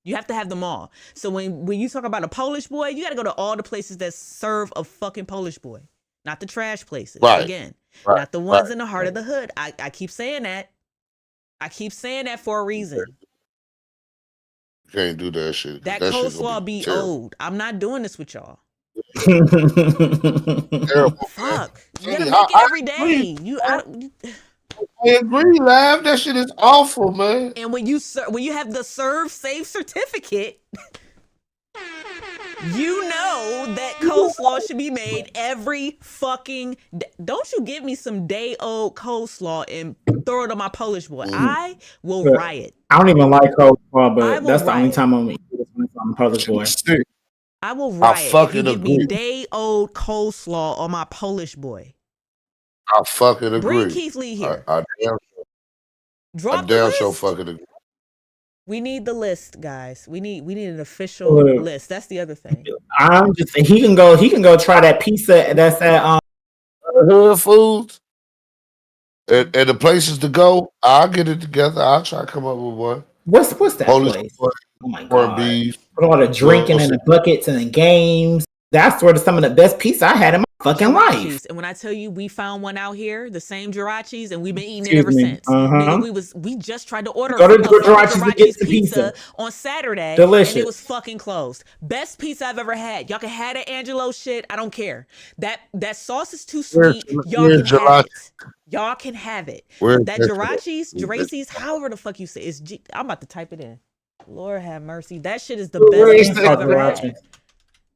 You have to have them all. So when you talk about a Polish boy, you got to go to all the places that serve a fucking Polish boy, not the trash places. Right. Again, Right. not the ones Right. in the heart of the hood. I keep saying that. I keep saying that for a reason. You can't do that shit. That shit gonna coleslaw be terrible. old. I'm not doing this with y'all. Terrible. Fuck. You See, gotta make it I every day. I agree, Lav. That shit is awful, man. And when you have the serve safe certificate, you know that coleslaw should be made every fucking day. Don't you give me some day old coleslaw and throw it on my Polish boy. I will But riot. I don't even like coleslaw, I but will that's the only riot. time I'm eating it when it's on Polish boy. Sick. I will riot if fucking you give me agree. day old coleslaw on my Polish boy. I fucking agree. Bring Keith Lee here. I Drop the damn sure list. fucking agree. We need the list, guys. We need an official Look. list. That's the other thing. I'm just saying he can go try that pizza that's at Hood foods and the places to go. I'll get it together. I'll try to come up with one. what's that Polish place? boy, Oh my corned god. beef. With all the drinking and the buckets and the games. That's sort of some of the best pizza I had in my fucking life. Jirachis. And when I tell you we found one out here, the same Jirachis, and we've been eating it ever Excuse me. since. Uh-huh. Nigga, we just tried to order Go to a fucking Jirachis to get some pizza pizza. on Saturday, Delicious. and it was fucking closed. Best pizza I've ever had. Y'all can have that Angelo shit. I don't care. That sauce is too sweet. Y'all where's can have Jirachi? it. Y'all can have it. Where's That that Jirachis, shit? Jiracis, however the fuck you say it's I'm about to type it in. Lord have mercy. That shit is the Where best is pizza that I've ever Jirachi? had.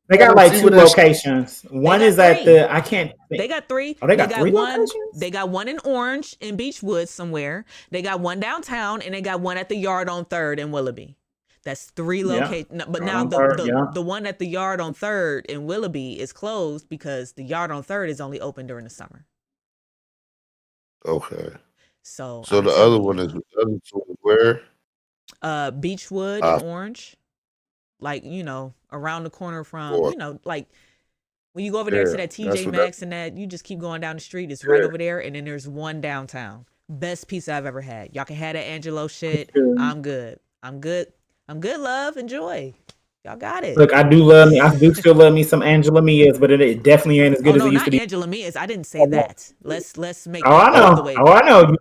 They got like See two what that shit- locations. One got is at three. the I can't They got three. Oh, they got three one. locations? They got one in Orange in Beechwood somewhere. They got one downtown, and they got one at the Yard on 3rd in Willoughby. That's three Yeah. locations. But Yard now on the 3rd, yeah. the one at the Yard on 3rd in Willoughby is closed because the Yard on 3rd is only open during the summer. Okay. So So I'm the telling other you, one is where? Beechwood Uh, and Orange, like around the corner from Or- like when you go over there to Yeah, that that's TJ what Maxx and that you just keep going down the street. It's right Yeah. over there, and then there's one downtown. Best pizza I've ever had. Y'all can have that Angelo shit. Good. I'm good. I'm good. I'm good. Love, enjoy. Y'all got it. Look, I do still love me some Angela Mia's, but it definitely ain't as good Oh as no, it used not to be. Angela Mia's. I didn't say that. Let's make Oh, that I all know. the way. Oh, I know.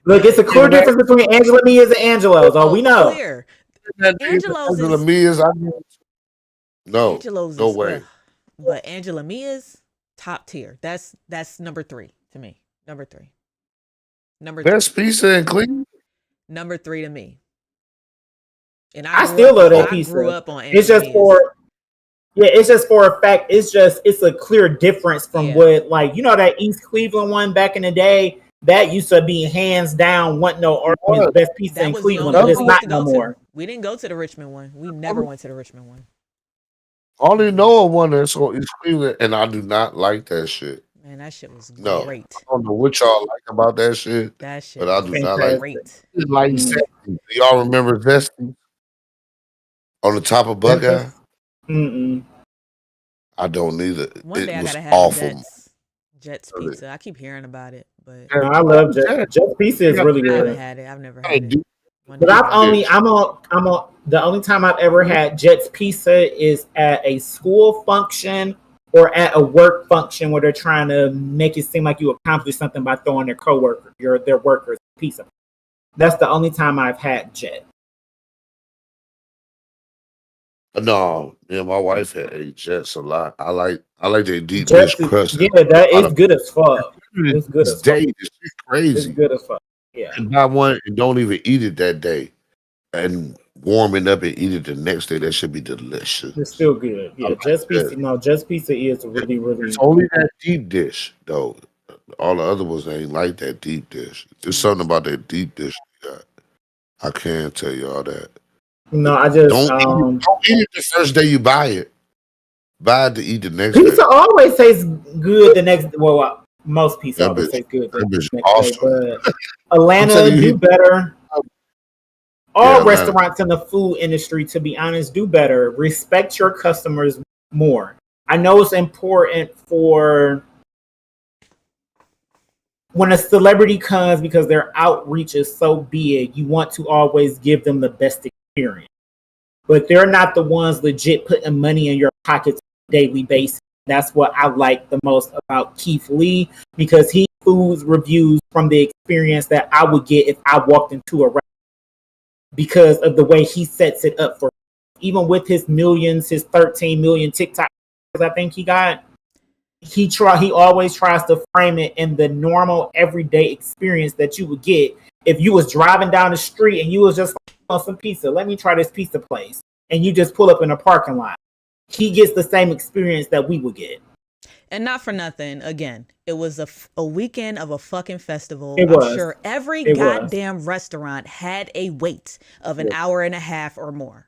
Look, it's a clear difference between Angela Mia's and Angelo's. Oh, we know. Clear. Angelo's Angelo's is Mia's. No, Angelo's no is way. ugh. But Angela Mia's top tier. That's number 3 to me. Number 3. Number 3. Best pizza in Cleveland. Number 3 to me. And I grew still up- love that I pizza. grew up on It's just Angela it's just for a fact. It's a clear difference from Yeah. what, like, that East Cleveland one back in the day. That used to be hands down, no argument, the best pizza That in was the Cleveland, only but it's one we used not to no go more. to. We didn't go to the Richmond one. We never went to the Richmond one. I only know of one that's on East Cleveland, and I do not like that shit. Man, that shit was No. great. I don't know what y'all like about that shit, That shit but I was do not like. great. It's like Mm. Zesty. Do y'all remember Zesty on the top of Buckeye? Mm-mm. I don't need it. One day It I was gotta have awful. Jets Really? pizza. I keep hearing about it, but No, I love Jets. Jets pizza is really I haven't good. had it. I've never Hey, had it. dude, One But day. the only time I've ever had Jets pizza is at a school function or at a work function where they're trying to make it seem like you accomplished something by throwing their workers pizza. That's the only time I've had Jet. No, yeah, my wife had ate Jets a lot. I like their deep Jets dish crust. yeah, that is good as fuck. It's good as fuck. day. It's It's crazy. good as fuck. Yeah. And buy one and don't even eat it that day, and warm it up and eat it the next day. That should be delicious. It's still good. Yeah, like Jets pizza. that. No, Jets pizza is really, really It's only that deep dish though. All the other ones ain't like that deep dish. There's something about that deep dish they got. I can't tell you all that. no, I just Don't eat it the first day you buy it. Buy it to eat the next pizza day. always tastes good the next most pizza That always bitch- tastes good the that bitch next day, awesome. but Atlanta telling you, do better. All Yeah, Atlanta. restaurants in the food industry, to be honest, do better. Respect your customers more. I know it's important for when a celebrity comes, because their outreach is so big, you want to always give them the best experience. But they're not the ones legit putting money in your pockets on a daily basis. That's what I like the most about Keith Lee, because he foods reviews from the experience that I would get if I walked into a restaurant, because of the way he sets it up for. Even with his millions, his 13 million TikTok, I think he got. He always tries to frame it in the normal everyday experience that you would get if you was driving down the street and you was just like, on some pizza. Let me try this pizza place, and you just pull up in a parking lot. He gets the same experience that we would get. And not for nothing, again, it was a weekend of a fucking festival. It was. I'm sure every It was. goddamn restaurant had a wait of an hour and a half or more.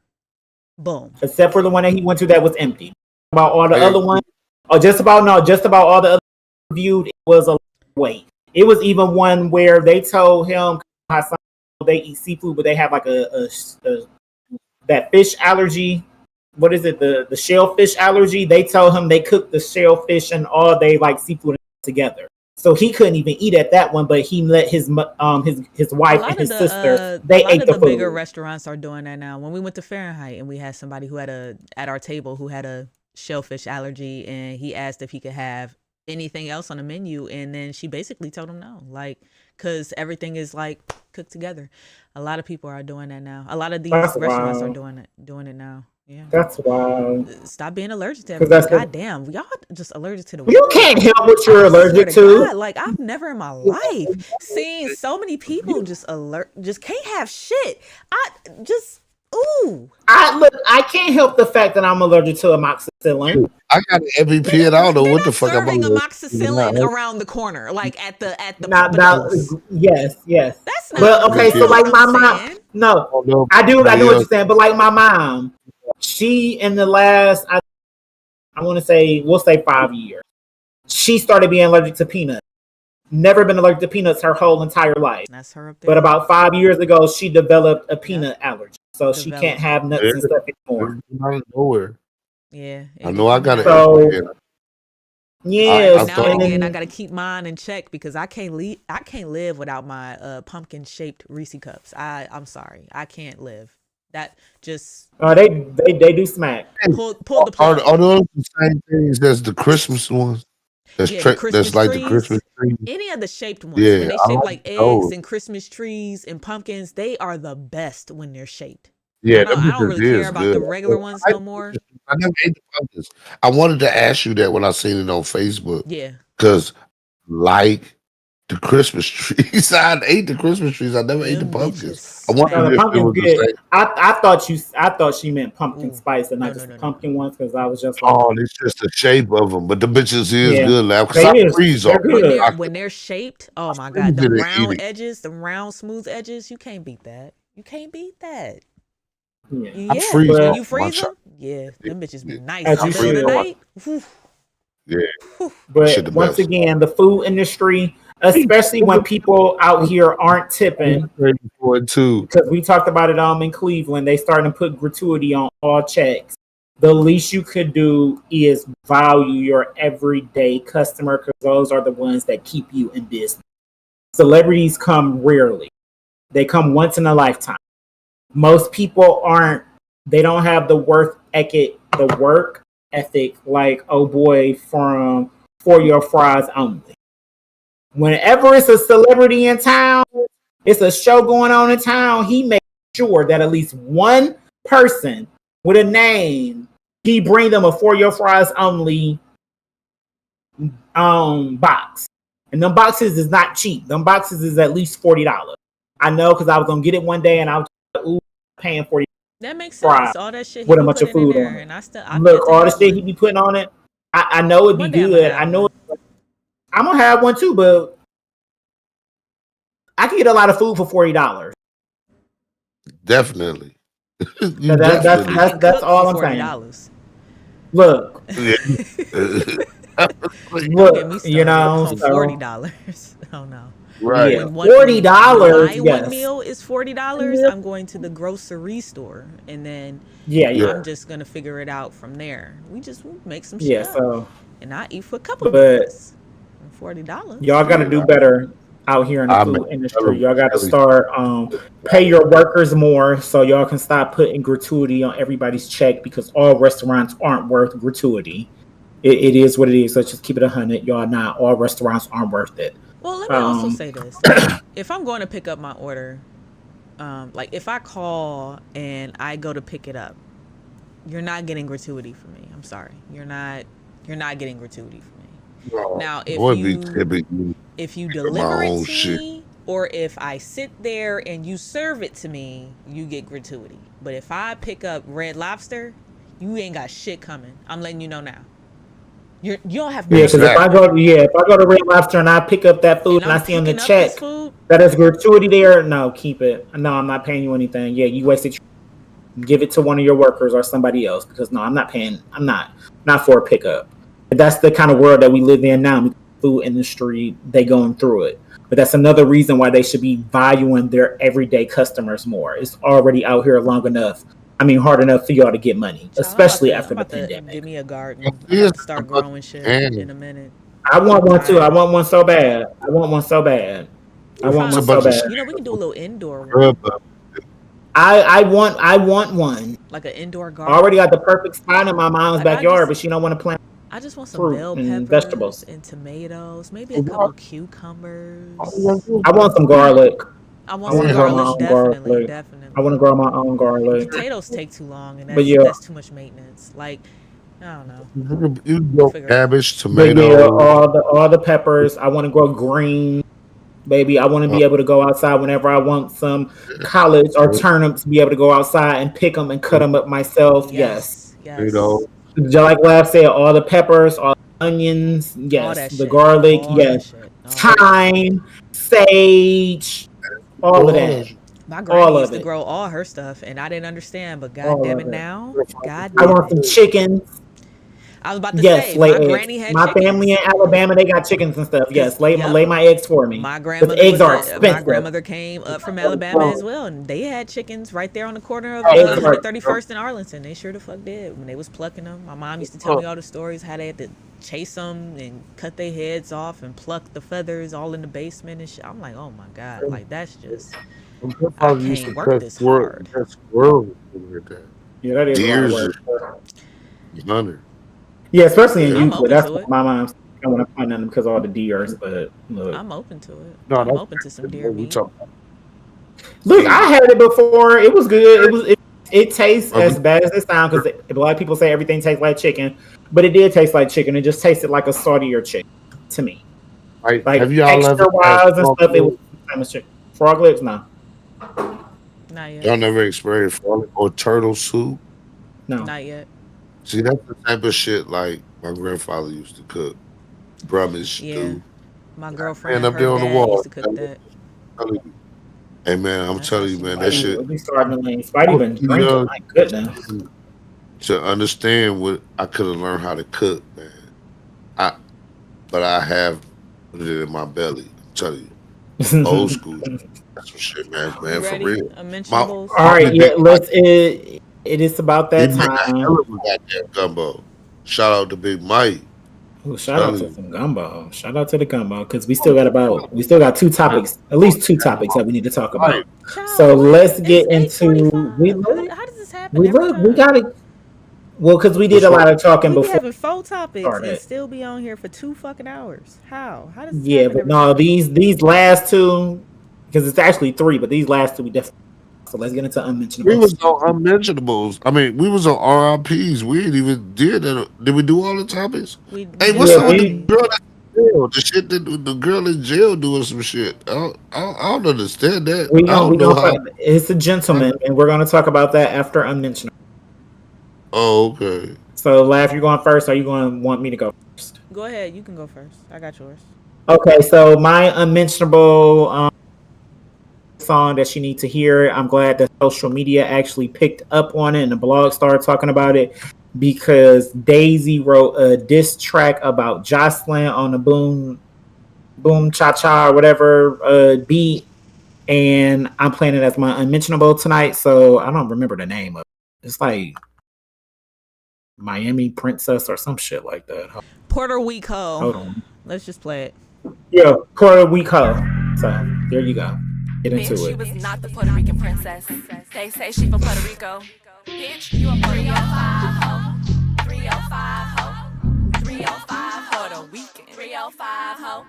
Boom. Except for the one that he went to that was empty. About all the Hey. other ones, or just about all the other reviewed, it was a wait. It was even one where they told him how some they eat seafood, but they have like a that fish allergy. What is it? The shellfish allergy. They told him they cooked the shellfish and all they like seafood together. So he couldn't even eat at that one, but he let his wife and his sister they ate the food. Bigger restaurants are doing that now. When we went to Fahrenheit and we had somebody who had at our table who had a shellfish allergy, and he asked if he could have anything else on the menu, and then she basically told him no, like, because everything is like cooked together. A lot of people are doing that now. A lot of these restaurants are doing it now. Yeah. That's wild. Stop being allergic to everything. Goddamn, y'all just allergic to the. You can't help what you're allergic to. God, like, I've never in my life seen so many people just can't have shit. I can't help the fact that I'm allergic to amoxicillin. I got an MVP and I don't know what the fuck I'm serving amoxicillin around the corner, like at the Yes. That's not. But okay, so like my mom, saying. no, I know what you're saying. But like my mom, she in the last, I want to say, we'll say 5 years, she started being allergic to peanuts. Never been allergic to peanuts her whole entire life. That's her up there. But about 5 years ago, she developed a peanut allergy, so she can't have nuts and stuff anymore. Out of nowhere. Yeah, I know I got it. So, yeah, now and again, I gotta keep mine in check because I can't live without my pumpkin shaped Reese cups. I'm sorry, I can't live. That just they do smack. Pull the plug. Are those the same things as the Christmas ones? That's like the Christmas tree. Any of the shaped ones, Yeah, when they I shape like like eggs those. and Christmas trees and pumpkins, they are the best when they're shaped. Yeah, I don't really care about the regular ones no more. I never ate the pumpkins. I wanted to ask you that when I seen it on Facebook. Yeah, because like the Christmas trees, I ate the Christmas trees. I never ate the pumpkins. I wondered if it was the same. I thought she meant pumpkin spice and not just pumpkin ones, because I was just like, oh, it's just the shape of them, but the bitches is Yeah. good now. They is. Freeze They're off. good. when they're shaped, oh my I god, the didn't eat round it. edges, the round smooth edges, you can't beat that. You can't beat that. yeah. Yeah, freeze when them. you freeze Watch them, yeah, them bitches be nice. As In you the middle of the should. night, whew. Yeah, But Shit the once best. again, the food industry, especially when people out here aren't tipping, for it too. because we talked about it in Cleveland, they starting to put gratuity on all checks. The least you could do is value your everyday customer, because those are the ones that keep you in business. Celebrities come rarely. They come once in a lifetime. Most people they don't have the work ethic like oh boy from For Your Fries Only. Whenever it's a celebrity in town, it's a show going on in town, he makes sure that at least one person with a name, he bring them a For Your Fries Only box. And them boxes is not cheap. Them boxes is at least $40. I know, because I was gonna get it one day and I was like, ooh, paying $40. That makes Fry sense. All that shit with he a be bunch of putting in food there, on it. and Look, all the shit he be putting on it, I know it'd be One day I'ma good. have I know one. I'm gonna have one too, but I can get a lot of food for $40. Definitely. You That's definitely. I can that's cook all for I'm saying. $40. Look, Yeah. Don't get me started. you know, For so- $40. Oh no. Right. Yeah. When $40, my yes. one meal is $40, I'm going to the grocery store, and then Yeah. I'm just gonna figure it out from there. We'll make some shit Yeah, up, so and I eat for a couple of But- days. $40. Y'all got to do better out here in the I'm food industry. telling Y'all got to you. start pay your workers more so y'all can stop putting gratuity on everybody's check because all restaurants aren't worth gratuity. It is what it is. Let's just keep it 100. Y'all not all restaurants aren't worth it. Well, let me also say this: like, if I'm going to pick up my order, like if I call and I go to pick it up, you're not getting gratuity for me. I'm sorry, you're not getting gratuity for me. Now, if you deliver it to me, or if I sit there and you serve it to me, you get gratuity. But if I pick up Red Lobster, you ain't got shit coming. I'm letting you know now. You don't have. Yeah, because if I go to Red Lobster and I pick up that food and I see on the check that is gratuity there, no, keep it. No, I'm not paying you anything. Yeah, you wasted. Give it to one of your workers or somebody else because no, I'm not paying. I'm not for a pickup. That's the kind of world that we live in now. Food industry, they going through it. But that's another reason why they should be valuing their everyday customers more. It's already out here long enough. I mean, hard enough for y'all to get money, especially after the pandemic. Give me a garden. I'm about to start growing shit in a minute. I want one too. I want one so bad. You know, we can do a little indoor one. I want one. Like an indoor garden. I already got the perfect spot in my mom's backyard, but she don't want to plant. I just want some bell peppers and vegetables and tomatoes, maybe a couple cucumbers. I want some garlic. I want some garlic, definitely. I want to grow my own garlic. Potatoes take too long, and that's too much maintenance. Like, I don't know. You grow cabbage, tomatoes. Yeah, all the peppers. I want to grow green, baby. I want to be able to go outside whenever I want some collards or turnips. Be able to go outside and pick them and cut them up myself. Yes. You know, just like Lab said, all the peppers, all the onions. Yes, the garlic. Yes, thyme, sage. All of that. My granny used to grow all her stuff, and I didn't understand. But God damn it, now, I want some chickens. I was about to say, my granny had my chickens. Family in Alabama, they got chickens and stuff. Yes, lay my eggs for me. My grandmother came up from Alabama as well, and they had chickens right there on the corner of 131st and Arlington. They sure the fuck did when they was plucking them. My mom used to tell me all the stories how they had to chase them and cut their heads off and pluck the feathers all in the basement and shit. I'm like, oh my god, like that's just. I can't work this hard. Yeah, that is a lot of work. Yeah, especially in Euclid. That's what my mom's. I want to find them because of all the deers, but look, I'm open to it. I'm open to some deer meat. Look, I had it before. It was good. It tastes as bad as it sounds because a lot of people say everything tastes like chicken, but it did taste like chicken. It just tasted like a saltier chicken to me. Like have y'all texture wise and stuff, it was the same as chicken. Frog lips, no. Not yet. Y'all never experienced frog or turtle soup? No, not yet. See, that's the type of shit like my grandfather used to cook. Brummies stew. My girlfriend up there on the wall used to cook that. Hey man, I'm telling you, man, that shit. Spidey been drinking. My goodness. To understand what I could have learned how to cook, man. But I have put it in my belly. I'm telling you, old school. That's some shit, man. For real. All right, yeah. It is about that time. Gumbo. Shout out to Big Mike. Ooh, shout out to some gumbo. Shout out to the gumbo because we still got two topics, at least two topics that we need to talk about. So let's get into. How does this happen? We got it. Well, because we did a lot of talking before. Having 4 topics and still be on here for 2 fucking hours. How? How does this happen? But no, these last 2, because it's actually 3, but these last 2 we definitely. So let's get into unmentionables. We was on unmentionables. I mean, we was on RIPs. We didn't even did that. Did we do all the topics? Hey, what's up with the girl in jail? The shit that the girl in jail doing some shit. I don't understand that. It's a gentleman, and we're gonna talk about that after unmentionable. Oh, okay. So, Laugh, you're going first, or are you going to want me to go first? Go ahead. You can go first. I got yours. Okay, so my unmentionable song that you need to hear. I'm glad that social media actually picked up on it and the blog started talking about it because Daisy wrote a diss track about Jocelyn on the Boom Cha Cha or whatever beat, and I'm playing it as my unmentionable tonight. So I don't remember the name of it. It's like Miami Princess or some shit like that. Puerto Rico. Hold on. Let's just play it. Yeah, Puerto Rico. So there you go. Get into Bitch, you it. was not the Puerto Rican princess. They say she from Puerto Rico. Bitch, you a 305 ho. 305 ho. 305 Puerto Rican. 305 ho.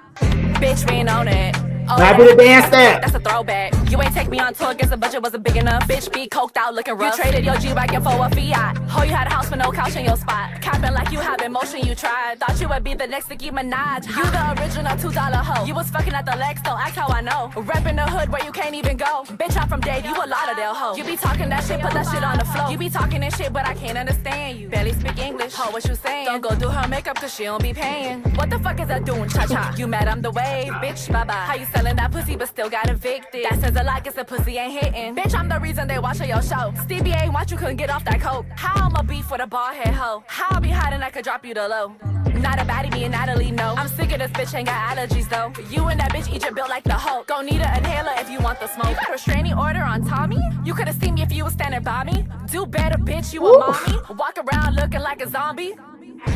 Bitch, we ain't on it. Oh, Happy to dance that. That's a throwback. You ain't take me on tour, guess the budget wasn't big enough. Bitch, be coked out, looking rough. You traded your G-Wagon for a Fiat. Oh, you had a house with no couch in your spot. Capping like you have emotion, you tried. Thought you would be the next Nicki Minaj. You the original $2 hoe. You was fucking at the Lex, don't act how I know. Reppin' the hood where you can't even go. Bitch, I'm from Dade, you a Lauderdale hoe. You be talking that shit, put that shit on the floor. You be talking that shit, but I can't understand you. Barely speak English, ho, what you saying? Don't go do her makeup, cause she don't be paying. What the fuck is that doing, cha-cha? You mad I'm the wave, bitch, bye-bye. How you selling that pussy, but still got evicted? That says a lot, guess the pussy ain't hitting. Bitch, I'm the reason they watching your show. Stevie A, watch you couldn't get off that coke. How I'ma beef with a bald head hoe? How I be hiding, I could drop you the low. Not a baddie, me and Natalie, no. I'm sick of this bitch, ain't got allergies though. You and that bitch eat your built like the Hulk. Gon' need an inhaler if you want the smoke. You got a restraining order on Tommy? You could've seen me if you was standing by me. Do better, bitch, you a mommy. Walk around looking like a zombie.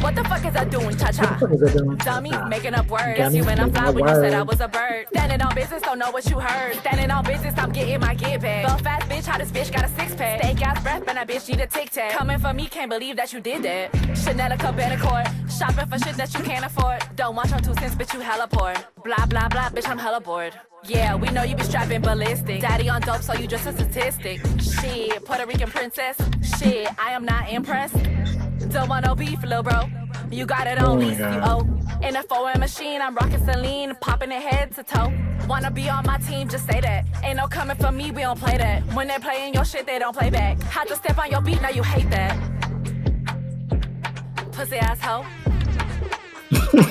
What the fuck is that doing, cha-cha? What is it doing? Dummy, making up words. Dummy, You went on fly making when up you said I words. was a bird. Standing on business, don't know what you heard. Standing on business, I'm getting my get back. Fell fast bitch, how this bitch got a six-pack? Steak ass breath, and that bitch need a tic-tac. Coming for me, can't believe that you did that. Chanel Cabana Court, shopping for shit that you can't afford. Don't want your 2 cents, bitch, you hella poor. Blah, blah, blah, bitch, I'm hella bored. Yeah, we know you be strapping ballistic. Daddy on dope, so you just a statistic. Shit, Puerto Rican princess. Shit, I am not impressed. Don't want no beef, lil' bro. You got it Oh on my lease, you God. owe. In a 4M machine, I'm rocking Celine, popping it head to toe. Wanna be on my team, just say that. Ain't no coming for me, we don't play that. When they're playing your shit, they don't play back. Had to step on your beat, now you hate that. Pussy asshole. Send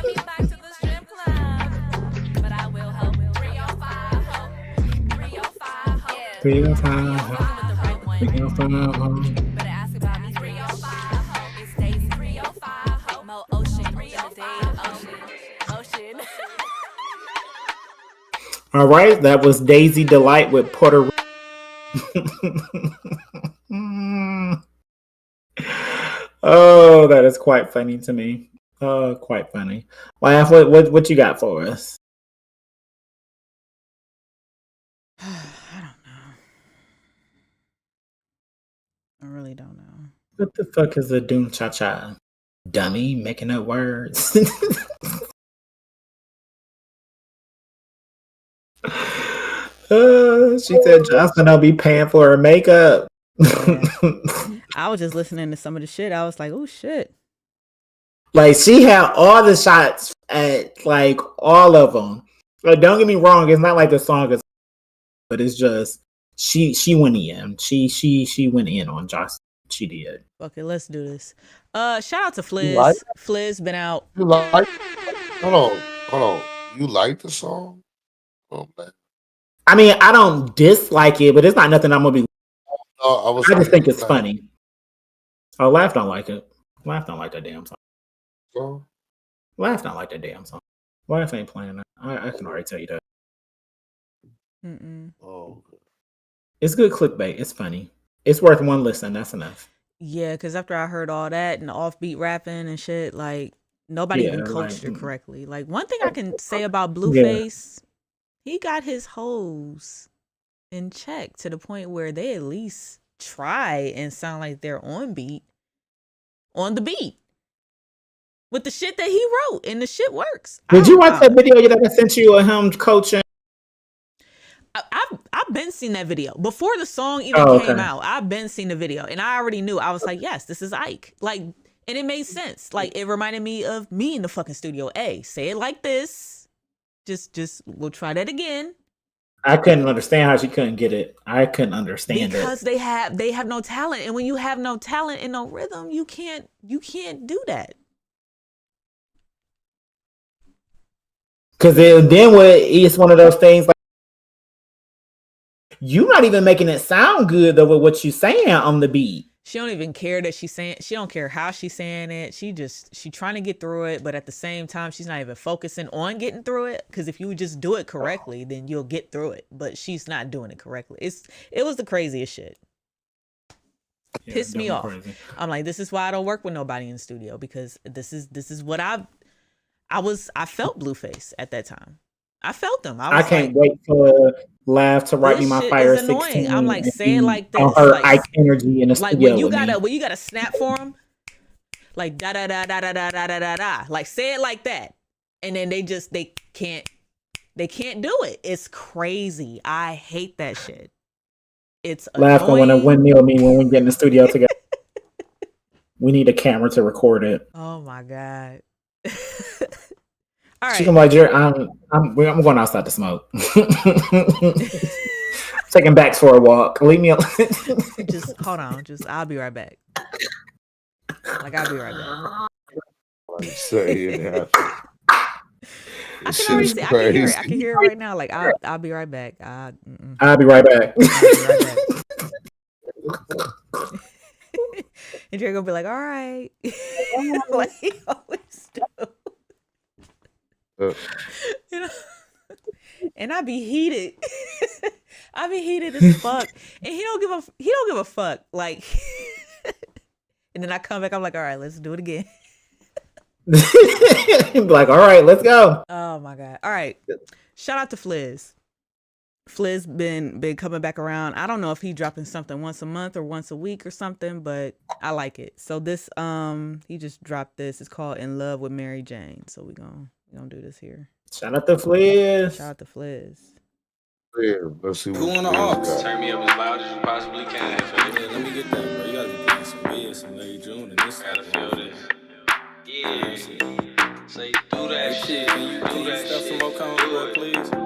me back to the strip club. But I will ho. 305 ho. 305 ho. Yeah. 305 ho. With the right one. 305 ho. Better ask about me. 305 ho. It's Daisy 305 ho. Mo Ocean. Ocean. All right, that was Daisy Delight with Puerto Rico. Oh, that is quite funny to me. Quite funny. Laugh. What you got for us? I don't know. I really don't know. What the fuck is a doom cha cha? Dummy making up words. She said Johnson will be paying for her makeup. I was just listening to some of the shit. I was like, oh shit. Like she had all the shots at like all of them. Like, don't get me wrong, it's not like the song is, but it's just she went in. She went in on Johnson. She did. Okay, let's do this. Shout out to Fliz. like Fliz been out. You like? Hold on. You like the song? Oh man. I mean, I don't dislike it, but it's not nothing I'm gonna be. No, I just think it's funny. Oh, Laugh don't like it. Laugh don't like that damn song. So, Laugh don't like that damn song. Laugh ain't playing that. I can already tell you that. Mm-mm. oh, It's good clickbait. It's funny. It's worth one listen. That's enough. Yeah, because after I heard all that and the offbeat rapping and shit, like nobody Yeah, even coached like- her correctly. Like one thing I can say about Blueface, he got his hoes in check to the point where they at least try and sound like they're on the beat with the shit that he wrote, and the shit works. Did you watch that video that I sent you of him coaching? I've been seeing that video before the song even came out. I've been seeing the video, and I already knew. I was like, yes, this is Ike. Like, and it made sense. Like, it reminded me of me in the fucking studio. Hey, say it like this. Just we'll try that again. I couldn't understand how she couldn't get it. I couldn't understand Because it. they have no talent, and when you have no talent and no rhythm, you can't do that. Because then it's one of those things like you're not even making it sound good though with what you're saying on the beat. She don't even care that she's saying. She don't care how she's saying it. She trying to get through it, but at the same time, she's not even focusing on getting through it. Because if you just do it correctly, then you'll get through it. But she's not doing it correctly. It was the craziest shit. Yeah, Pissed me off. crazy. I'm like, this is why I don't work with nobody in the studio, because this is what I felt Blueface at that time. I felt them. I I was can't like, wait for Lav to write me this my shit Fire is annoying. 16. I'm like, and say it be like on this, her like Ike energy in the like studio when you with me. gotta snap for them, like da da da da da da da da da da. Like say it like that, and then they can't do it. It's crazy. I hate that shit. It's Lav gonna want to annoying. windmill me when we get in the studio together. We need a camera to record it. Oh my god. All She right. gonna be like, Jerry, I'm going outside to smoke. Taking backs for a walk. Leave me alone. Just hold on. Just I'll be right back. Like I'll be right back. Like, say it happened. I This can already shit see. is I can hear it. I crazy. can hear it right now. Like I'll be right back. I'll be right back. I'll be right back. And you're gonna be like, all right. Like he always do. You know? And I be heated. I be heated as fuck. And he don't give a fuck. Like and then I come back, I'm like, all right, let's do it again. Like, all right, let's go. Oh my god. All right. Shout out to Fliz. Fliz been coming back around. I don't know if he dropping something once a month or once a week or something, but I like it. So this he just dropped this. It's called In Love with Mary Jane. So we gonna do this here. Shout out to Fliz. Shout out to Fliz. Yeah, let's see Who what on the Fliz aux? got. Turn me up as loud as you possibly can. Yeah, let me get that, bro. You gotta be playing some weird, some Larry June, and this. Gotta feel this. Yeah. Say do that shit. Can you stuff some more cones, bro, please? The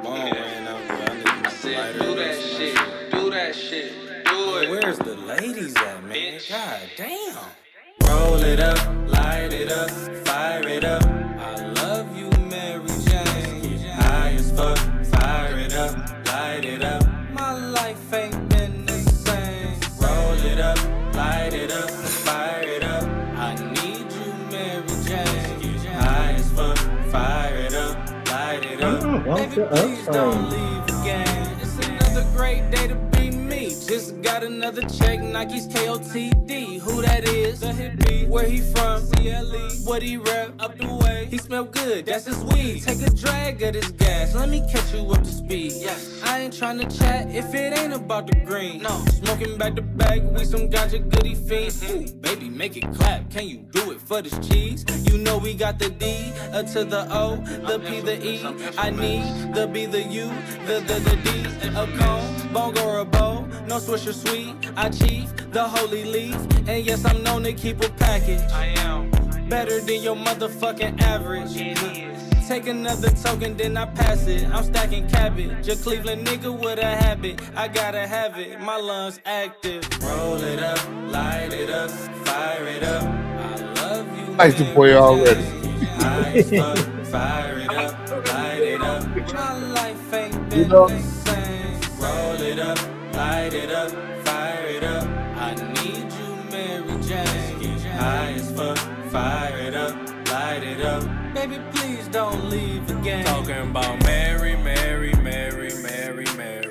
bone ran out, but I need to light Do it that up. shit. Do that shit. Do it. Where's the ladies at, man? God damn. Roll it up, light it up, fire it up. I love you, Mary Jane. High as fuck, fire it up, light it up. My life ain't been the same. Roll it up, light it up, fire it up. I need you, Mary Jane. High as fuck, fire it up, light it up. Baby, please don't leave again. It's another great day to be me. Just got another check, Nike's KOTD. Who that is? The hippie. Where he from? CLE. What he rep? Up the way. He smell good, that's his weed. Take a drag of this gas, let me catch you up to speed. Yes. I ain't tryna chat if it ain't about the green. No. Smoking back to back, we some ganja goody fiends. Ooh, baby, make it clap. Can you do it for this cheese? You know we got the D, to the O, the P, the E. I need the B, the U, the D. A cone, bongo or a bow. No swisher sweet. I chief the holy leaf. And yes, I'm known to keep a package. I am better than your motherfucking average. Take another token, then I pass it. I'm stacking cabbage. A Cleveland nigga with a habit. I gotta have it. My lungs active. Roll it up, light it up, fire it up. I love you. Nice to play already. Fire it up, light it up. My life ain't been You know- the same. Roll it up, light it up, fire it up. I need you, Mary Jane. High as fuck, fire it up, light it up. Baby, please don't leave again. Talking about Mary, Mary, Mary, Mary, Mary.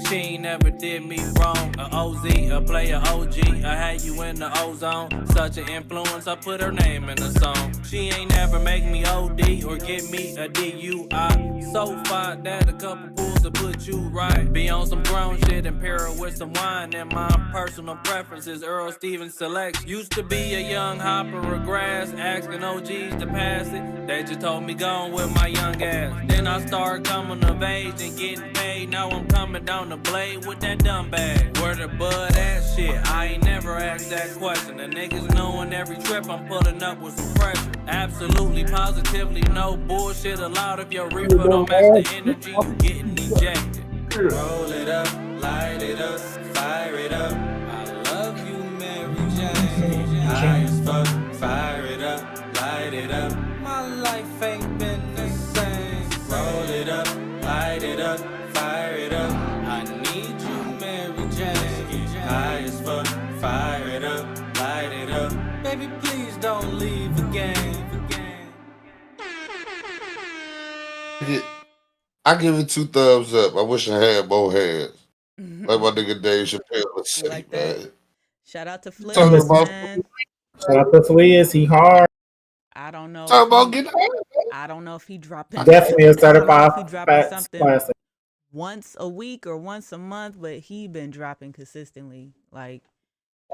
She ain't never did me wrong. A OZ, a player OG. I had you in the ozone. Such an influence, I put her name in the song. She ain't never make me OD or get me a DUI. So far that a couple pulls to put you right. Be on some grown shit and pair it with some wine. And my personal preferences, Earl Stevens selects. Used to be a young hopper of grass, asking OGs to pass it. They just told me gone with my young ass. Then I started coming of age and getting paid. Now I'm coming down the blade with that dumb bag. Where the bud at? Shit, I ain't never asked that question. The niggas knowing every trip I'm putting up with some pressure. Absolutely, positively, no bullshit allowed. If your reefer don't match the energy, you getting ejected. Roll it up, light it up, fire it up. I love you, Mary Jane. High as fuck, fire it up, light it up. My life ain't been the same. Roll it up, light it up, fire it up. I need you, Mary Jane. High as fuck, fire it up, light it up. Baby, please don't leave again. I give it 2 thumbs up. I wish I had both hands. Like my nigga Dave Chappelle would say, like that? man. Shout out to Talking Fliz, about- man. Shout out to Fliz. He hard. I don't know Talking if about he. getting high. I don't know if he dropping. Definitely a I don't know certified if he dropping facts something classic. once a week or once a month, but he been dropping consistently. Like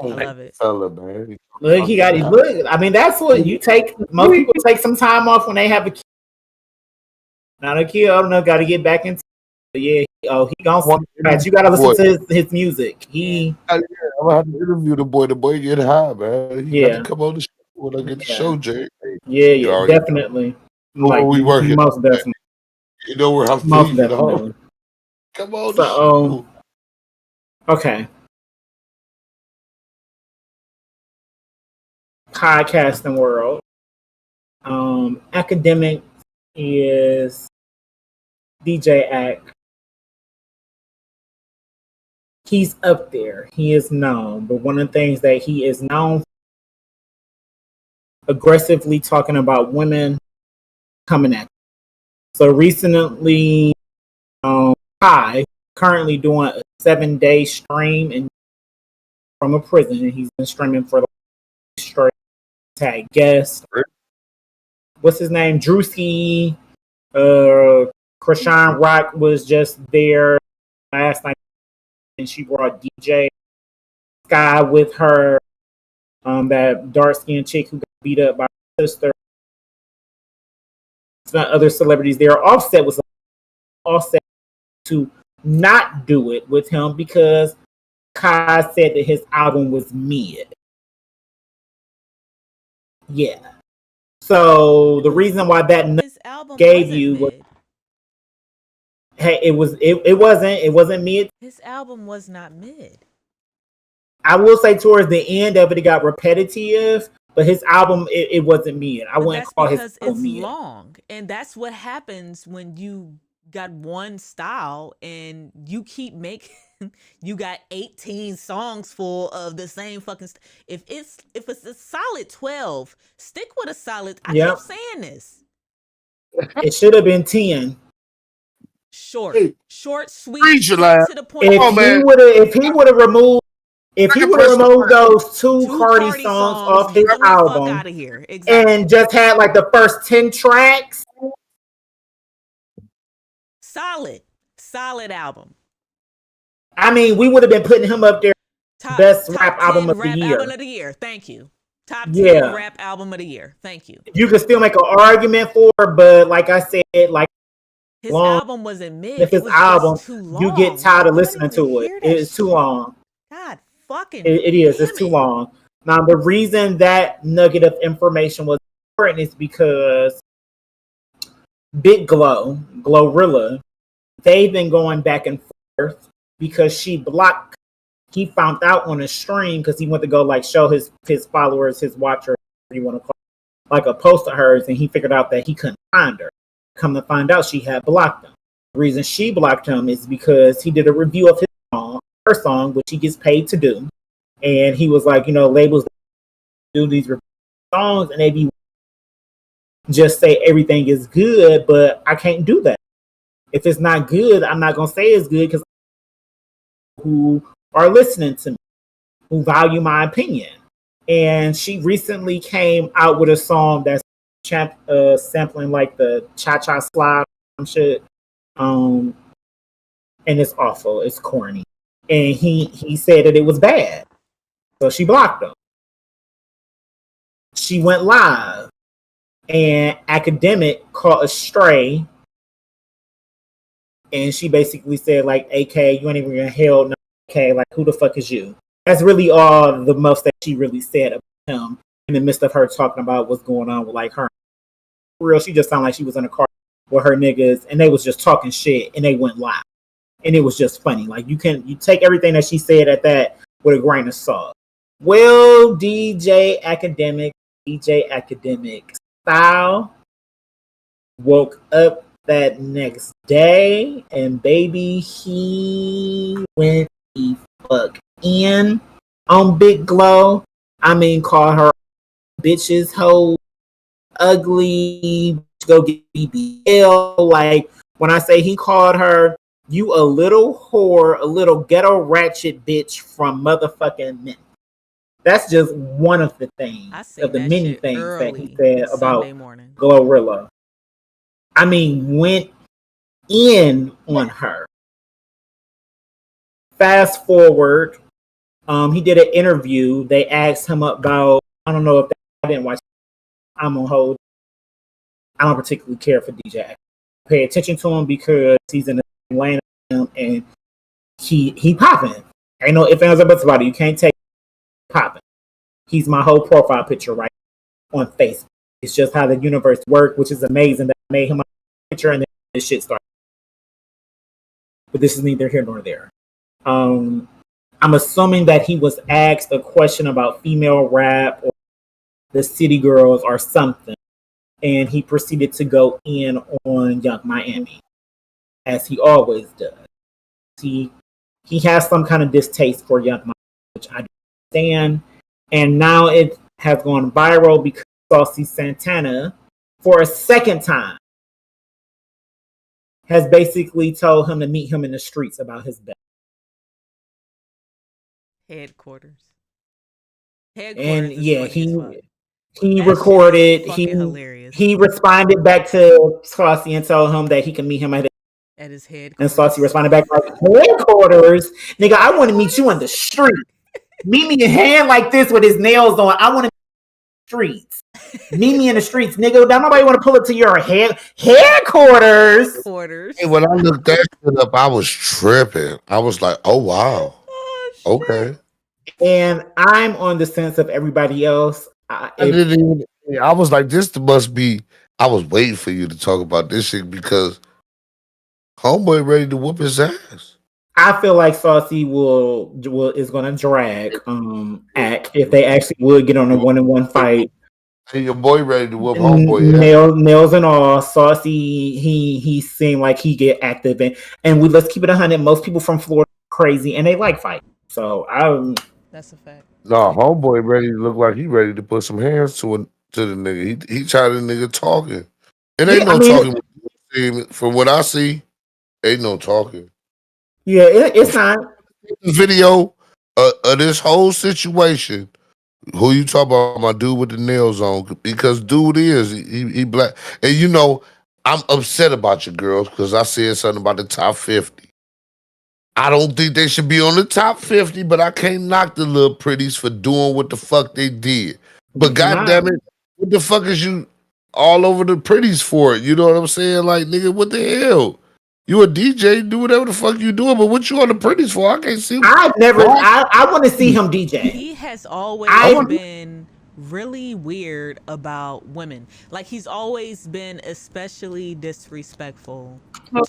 I Hey, love it. fella, man. Look, I'm he got getting it. high. Look, I mean, that's what you take. Most people take some time off when they have a kid. Not a kid, I don't know, got to get back into. But yeah, he gonna. You got to Boy, listen to his music. He, I'm gonna have to interview the boy. The boy get high, man. He got to yeah, come on the show when I get the yeah, show, Jay. Hey, you yeah, already definitely. know where Like we working. most definitely, You know where I'm most feeding, huh? definitely. Come on the So, show. okay, podcasting world. Academic is DJ Act. He's up there. He is known, but one of the things that he is known for, aggressively talking about women coming at. So recently, Kai currently doing a 7-day stream and from a prison, and he's been streaming for like straight. Tag guest. What's his name? Drewski. Krishan Rock was just there last night, and she brought DJ Sky with her. That dark skinned chick who got beat up by her sister. Some other celebrities there. Offset was Offset to not do it with him because Kai said that his album was mid. Yeah. So the reason why that His album gave wasn't you was, mid. hey, it wasn't mid. His album was not mid. I will say towards the end of it, it got repetitive, but his album it wasn't mid. I But wouldn't that's call his because album it's mid. long, and that's what happens when you got one style and you keep making. You got 18 songs full of the same fucking. If it's a solid 12, stick with a solid. I Yep. keep saying this. It should have been 10. Short, Hey, sweet, read your straight line. to the point. If on, he man. would have removed those two Two Cardi Cardi songs songs, off his get the fuck album out of here. Exactly. and just had like the first 10 tracks, Solid album. I mean, we would have been putting him up there best rap 10 album of the rap year. album of the year. Thank you. Top 10 Yeah. rap album of the year. Thank you. You could still make an argument for it, but like I said, like His long, album wasn't mid. if It his was album, just too long. you get tired of I don't listening even to it. hear that It's too shit. long. God fucking It is. damn It's too it. long. Now, the reason that nugget of information was important is because Big Glorilla, they've been going back and forth because he found out on a stream because he went to go like show his followers, his watchers, whatever you want to call it, like a post of hers, and he figured out that he couldn't find her. Come to find out, she had blocked him. The reason she blocked him is because he did a review of her song, which he gets paid to do. And he was like, labels do these songs and they be just say everything is good, but I can't do that. If it's not good, I'm not going to say it's good because who are listening to me, who value my opinion. And she recently came out with a song that's sampling like the Cha-Cha Slide shit. And it's awful. It's corny. And he said that it was bad. So she blocked him. She went live. And Academic caught a stray. And she basically said, like, AK, you ain't even gonna hell no, AK, like, who the fuck is you? That's really all the most that she really said about him in the midst of her talking about what's going on with, like, her. For real, she just sounded like she was in a car with her niggas, and they was just talking shit, and they went live. And it was just funny. Like, you take everything that she said at that with a grain of salt. Well, DJ Academic style woke up that next day, and baby, he went the fuck in on Big Glow. I mean, call her bitches, hoe, ugly, go get BBL. Like, when I say he called her, you a little whore, a little ghetto ratchet bitch from motherfucking Memphis. That's just one of the things, I seen of the that many shit things that he early said about Sunday morning. Glorilla. I mean, went in on her. Fast forward, he did an interview. They asked him about, I don't know if I didn't watch. I'm on hold. I don't particularly care for DJ. Pay attention to him because he's in the same lane and he popping. Ain't no ifs, ands, or buts about it. You can't take popping. He's my whole profile picture right on Facebook. It's just how the universe works, which is amazing that I made him a picture and then this shit started. But this is neither here nor there. I'm assuming that he was asked a question about female rap or the City Girls or something, and he proceeded to go in on Young Miami, as he always does. He has some kind of distaste for Young Miami, which I understand, and now it has gone viral because Saucy Santana, for a second time, has basically told him to meet him in the streets about his best. Headquarters. And is yeah, funny as fuck. he That recorded. shit is fucking hilarious. He responded back to Saucy and told him that he can meet him at his headquarters. And Saucy responded back like, headquarters, nigga. I want to meet you in the street. Meet me in hand like this with his nails on. I want to streets. Meet me in the streets, nigga. Now nobody want to pull it to your headquarters. Headquarters. Hey, when I looked that shit up, I was tripping. I was like, oh wow. Oh, Okay. And I'm on the sense of everybody else. I was like, this must be. I was waiting for you to talk about this shit because homeboy ready to whoop his ass. I feel like Saucy is gonna drag Act if they actually would get on a 1-on-1 fight. Hey, your boy ready to whoop homeboy. Nails and all. Saucy, he seemed like he get active and let's keep it 100. Most people from Florida are crazy and they like fight. So that's a fact. No, homeboy ready to look like he ready to put some hands to the nigga. He tired of the nigga talking. And ain't talking. From what I see, ain't no talking. Yeah, it's not. Video of this whole situation. Who you talk about? My dude with the nails on, because dude he black, and I'm upset about your girls because I said something about the top 50. I don't think they should be on the top 50, but I can't knock the little pretties for doing what the fuck they did. But goddamn it, what the fuck is you all over the pretties for it? You know what I'm saying? Like, nigga, what the hell? You a DJ, do whatever the fuck you doing, but what you on the pretties for? I can't see. I want to see him DJ. He has always been really weird about women. Like, he's always been especially disrespectful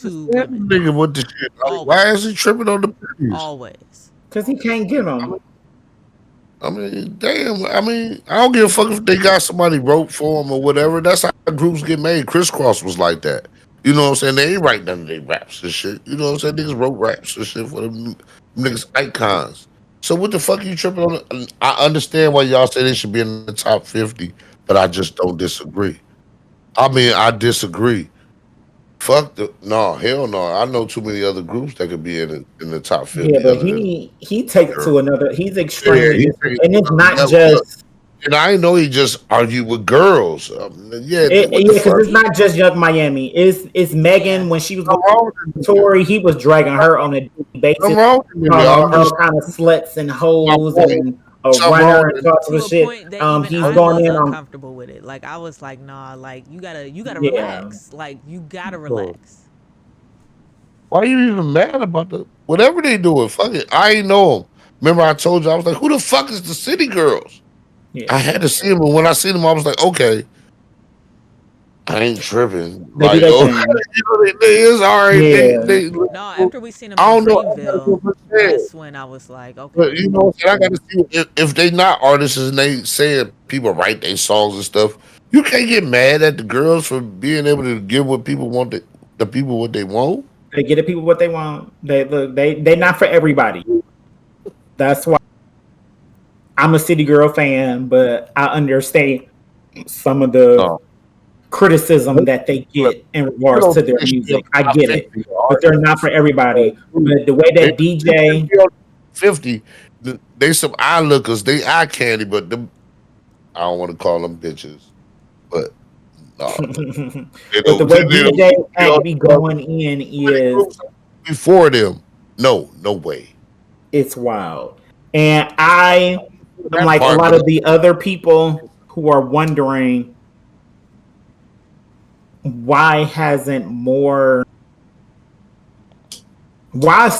to women. Nigga, what the shit? Like, why is he tripping on the pretties? Always. Because he can't get them. I mean, damn. I mean, I don't give a fuck if they got somebody wrote for them or whatever. That's how groups get made. Crisscross was like that. You know what I'm saying? They ain't write none of their raps and shit. You know what I'm saying? Niggas wrote raps and shit for them niggas icons. So what the fuck are you tripping on? I understand why y'all say they should be in the top 50, but I just don't disagree. I mean, I disagree. Fuck no, hell no. I know too many other groups that could be in the top 50. Yeah, but he takes it to another. He's extremely, and it's not just. And I know he just argued with girls. Because it's not just Young Miami. It's Megan when she was with Tory. He was dragging her on a daily basis. All kind of sluts and hoes and a runner and talks of shit. He's going in on uncomfortable with it. Like, I was like, nah, like you gotta relax. Like, you gotta relax. Why are you even mad about whatever they doing? Fuck it. I ain't know them. Remember I told you I was like, who the fuck is the City Girls? Yeah. I had to see him, and when I seen him, I was like, okay, I ain't tripping. Like, they is all right. Yeah. No, after we seen him in Greenville, that's when I was like, okay. But you know, I got to see if they not artists and they saying people write their songs and stuff. You can't get mad at the girls for being able to give what people want, the people what they want. They get the people what they want. They not for everybody. That's why. I'm a City Girl fan, but I understand some of the criticism that they get in regards to their music. I get it, but they're not for everybody. But the way that DJ 50, they some eye lookers. They eye candy, but them I don't want to call them bitches. But no, But the way DJ Act be going in is before them. No way. it's wild. And I'm like a lot of the other people who are wondering why is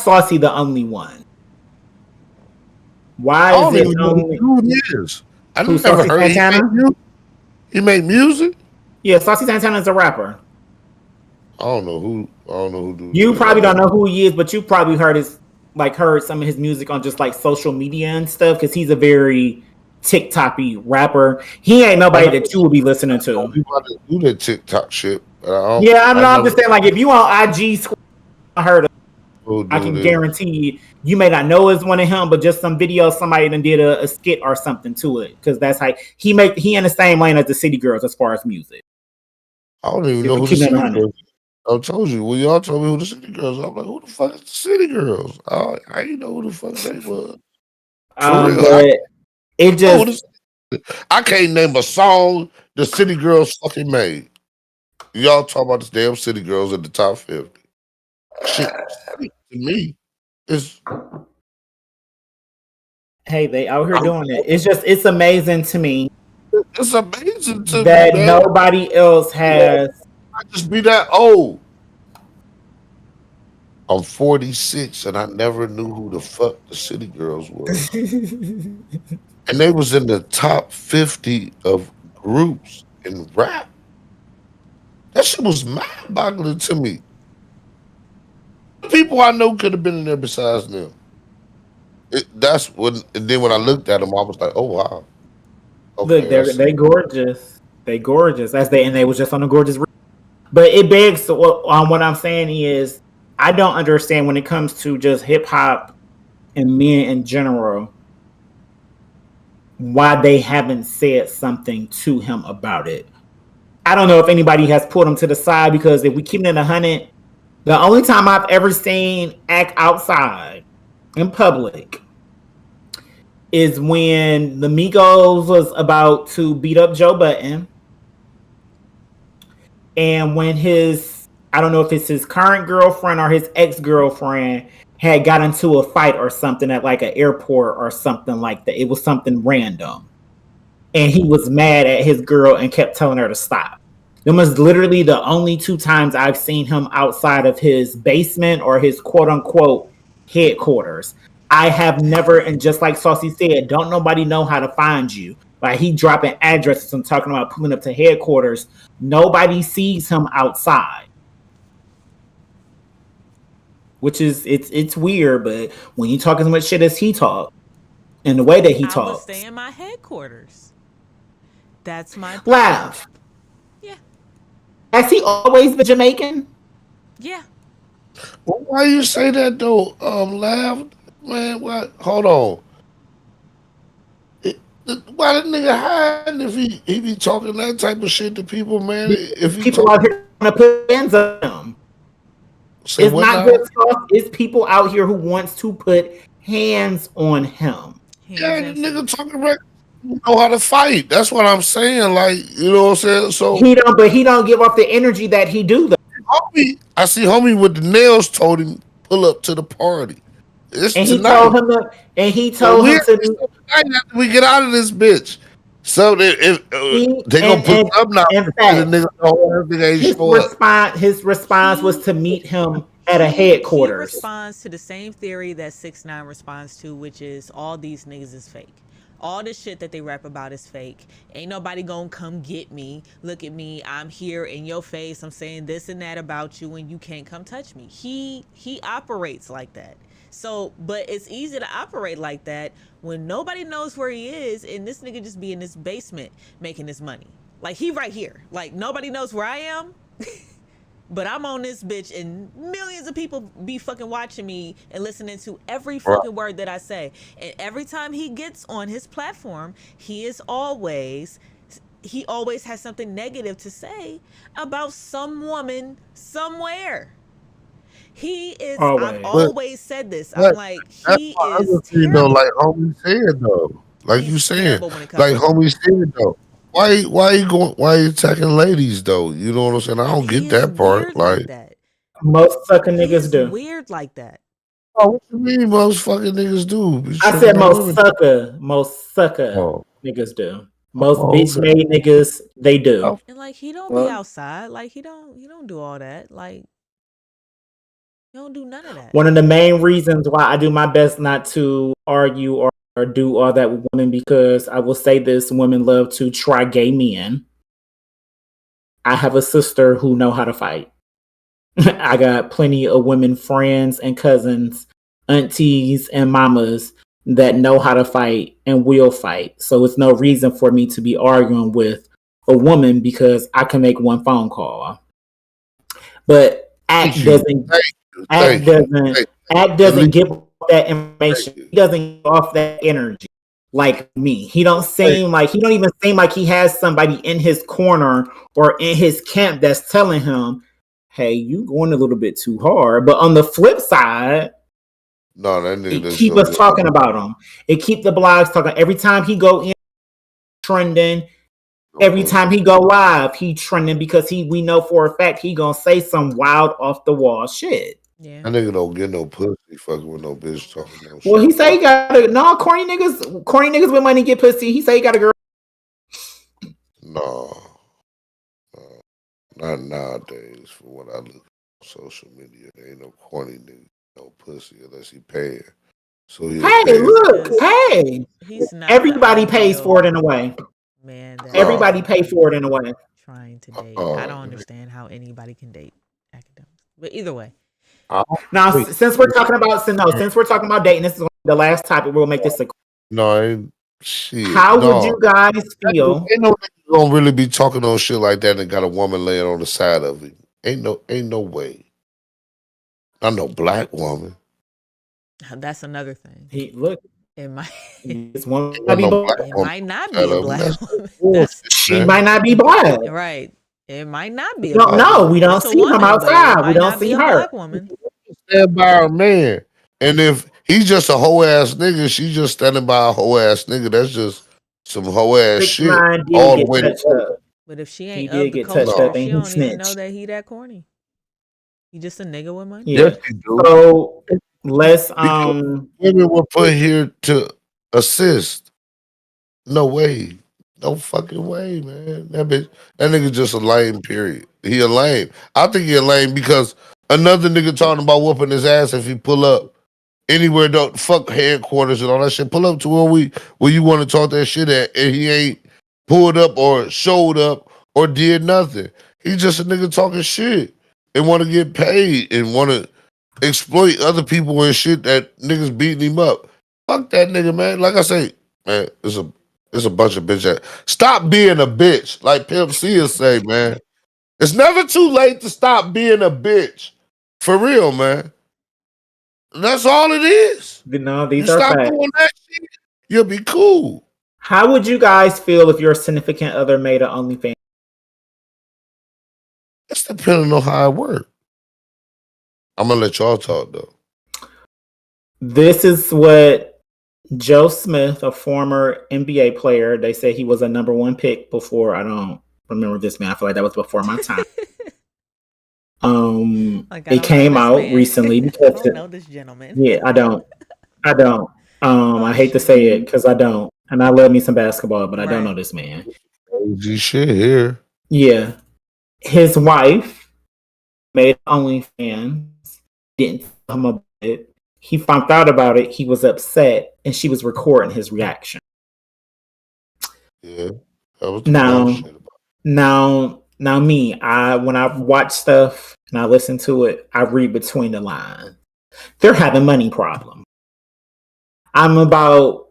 Saucy the only one? Why I is don't it even know only who he is. I Who's never Saucy heard Santana? he make music. Yeah, Saucy Santana is a rapper. I don't know who do. You probably don't know who he is, but you probably heard some of his music on just like social media and stuff because he's a very TikTok-y rapper. He ain't nobody that you will be listening to. We about to do that TikTok shit. Yeah, I know. I'm just saying, like, if you on IG, I heard of. I can this. guarantee you may not know it's one of him, but just some video somebody done did a skit or something to it because that's how he in the same lane as the City Girls as far as music. I don't even know who the City Girls. I told you when y'all told me who the City Girls. I'm like, who the fuck is the City Girls? I didn't know who the fuck they was. But it just I can't name a song the City Girls fucking made. Y'all talk about this damn City Girls in the top 50. Shit, to me, is hey, they out here doing it. It's amazing to me. It's amazing to that me, nobody else has. I just be that old. I'm 46 and I never knew who the fuck the City Girls were. And they was in the top 50 of groups in rap. That shit was mind-boggling to me. People I know could have been in there besides them. And then when I looked at them, I was like, oh wow. Okay, look, they gorgeous. They gorgeous. They was just on a gorgeous. But it begs what I'm saying is I don't understand when it comes to just hip hop and men in general why they haven't said something to him about it. I don't know if anybody has pulled him to the side because if we keep it in 100, the only time I've ever seen Act outside in public is when the Migos was about to beat up Joe Budden. And when I don't know if it's his current girlfriend or his ex-girlfriend had got into a fight or something at like an airport or something like that. It was something random. And he was mad at his girl and kept telling her to stop. It was literally the only 2 times I've seen him outside of his basement or his quote-unquote headquarters. I have never, and just like Saucy said, don't nobody know how to find you. Like he dropping addresses and talking about pulling up to headquarters. Nobody sees him outside. Which is, it's weird, but when you talk as much shit as he talk, and the way that he talks. I will stay in my headquarters. That's my plan. Laugh. Yeah. Has he always been Jamaican? Yeah. Well, why you say that though? Laugh, man. What? Hold on. Why the nigga hiding if he be talking that type of shit to people, man? If he people out here want to put hands on him. It's not good stuff. It's people out here who wants to put hands on him. Yeah, the nigga talking right. Know how to fight. That's what I'm saying. Like, you know what I'm saying? So he don't give up the energy that he do though. I see homie with the nails told him pull up to the party. It's and tonight. he told him to after we get out of this bitch. So they gonna put up now. In fact, his response was to meet him at a headquarters. He responds to the same theory that 6ix9ine responds to, which is all these niggas is fake. All the shit that they rap about is fake. Ain't nobody gonna come get me. Look at me. I'm here in your face. I'm saying this and that about you and you can't come touch me. He operates like that. So, but it's easy to operate like that when nobody knows where he is and this nigga just be in this basement making his money. Like he right here. Like nobody knows where I am. But I'm on this bitch and millions of people be fucking watching me and listening to every fucking word that I say. And every time he gets on his platform, he always has something negative to say about some woman somewhere. He is. Always. I've always said this. I'm But like, that's he my is other thing though, terrible. like homie said though. Like you He's saying, terrible when it comes like to homie said though. Why you attacking ladies though? You know what I'm saying? I don't he get is that part. weird like Like, that. Most sucker He niggas is do. weird like that. oh, what you mean most fucking niggas do? Be I tricking said on women. most sucker Oh, niggas do. Most oh, bitch okay. made niggas, they do. Oh, And like he don't be well, outside. Like he don't do all that. Like he don't do none of that. One of the main reasons why I do my best not to argue or do all that with women, because I will say this: women love to try gay men. I have a sister who know how to fight. I got plenty of women friends and cousins, aunties and mamas that know how to fight and will fight. So it's no reason for me to be arguing with a woman because I can make one phone call. But thank Act you. doesn't Thank you. Act Thank you. doesn't Thank Act At doesn't least give off that thank information. you. He doesn't give off that energy like me. He don't even seem like he has somebody in his corner or in his camp that's telling him, hey, you going a little bit too hard. But on the flip side, No, that nigga it just keep don't us get talking about him. It keep the blogs talking. Every time he go in trending, no every pussy. time he go live, he trending because we know for a fact he gonna say some wild off the wall shit. Yeah. That nigga don't get no pussy fucking with no bitch talking no Well, shit. he say he got corny niggas with money get pussy. He say he got a girl. No, no, not nowadays. From what I look on social media, there ain't no corny nigga, no pussy unless he paying. So he'll Hey, pay. look, Because hey. he's not the Everybody pays for it in ideal a way. man that Everybody No, pay for it in a way. trying to date. I don't uh, understand how anybody can date academics. But either way, I don't Now, think since we're talking about dating, this is the last topic. We'll make this a. no, ain't shit. How would you No, guys feel? ain't no nigga gonna really be talking on shit like that and got a woman laying on the side of him. Ain't no way. Not no black woman. that's another thing. Look, It might this one Ain't might got be no black. black it woman might not on be the a side of him. black That's woman. bullshit, That's She man. might not be black. right. It might not be We a don't black know. woman. We don't It's a see him woman, but it outside. We might don't not be see a her. black woman. Stand by her man. And if he's just a hoe ass nigga, she's just standing by a hoe ass nigga. That's just some hoe ass 6 shit 9 did all the get way touched together. up. But if she He ain't did of the get touched culture, up she and he don't even know snitched. that he that corny. He just a nigga with money. Yeah. Yes, you do. So let's Because women were put here to assist. No way. No fucking way, man. That nigga just a lame, period. He a lame. I think he a lame because another nigga talking about whooping his ass if he pull up anywhere, don't fuck headquarters and all that shit. Pull up to where you want to talk that shit at, and he ain't pulled up or showed up or did nothing. He just a nigga talking shit and want to get paid and want to exploit other people and shit that niggas beating him up. Fuck that nigga, man. Like I say, man, it's a bunch of bitch ass. Stop being a bitch, like Pimp C will say, man. It's never too late to stop being a bitch. For real, man. That's all it is. no, You these are stop facts. doing that shit, you'll be cool. How would you guys feel if your significant other made an OnlyFans? It's depending on how it works. I'm gonna let y'all talk though. This is what Joe Smith, a former NBA player, they say he was a number 1 pick before. I don't remember this man. I feel like that was before my time. Like I It don't know came this out man. recently I because don't know this gentleman. yeah, I don't. Oh, I hate to shit. say it because I don't, and I love me some basketball, but I don't know Right. this man. Crazy shit here. Yeah, his wife made OnlyFans. Didn't tell him about it. He found out about it. He was upset, and she was recording his reaction. Yeah. That was the dumb shit about Now, me. When I watch stuff and I listen to it, I read between the lines. They're having money problems. I'm about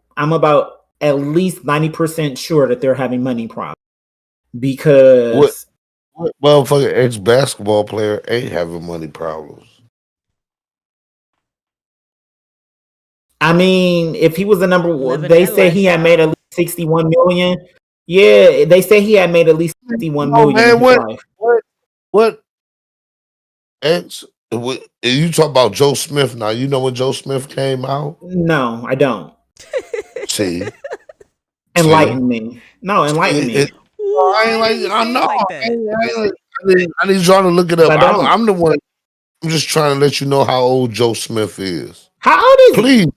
at least 90% sure that they're having money problems because what motherfucking ex-basketball player ain't having money problems. I mean, if he was the number one, Living they that say he had made at lifestyle. least 61 million. Yeah, they say he had made at least 61 Oh million in man, his life. what ex You talk about Joe Smith now. You know when Joe Smith came out? No, I don't. See, Enlighten me. No, enlighten me. I ain't Why did he like I say it know. like that? I need y'all to look it up. I don't. I'm the one. I'm just trying to let you know how old Joe Smith is. How old is he? Please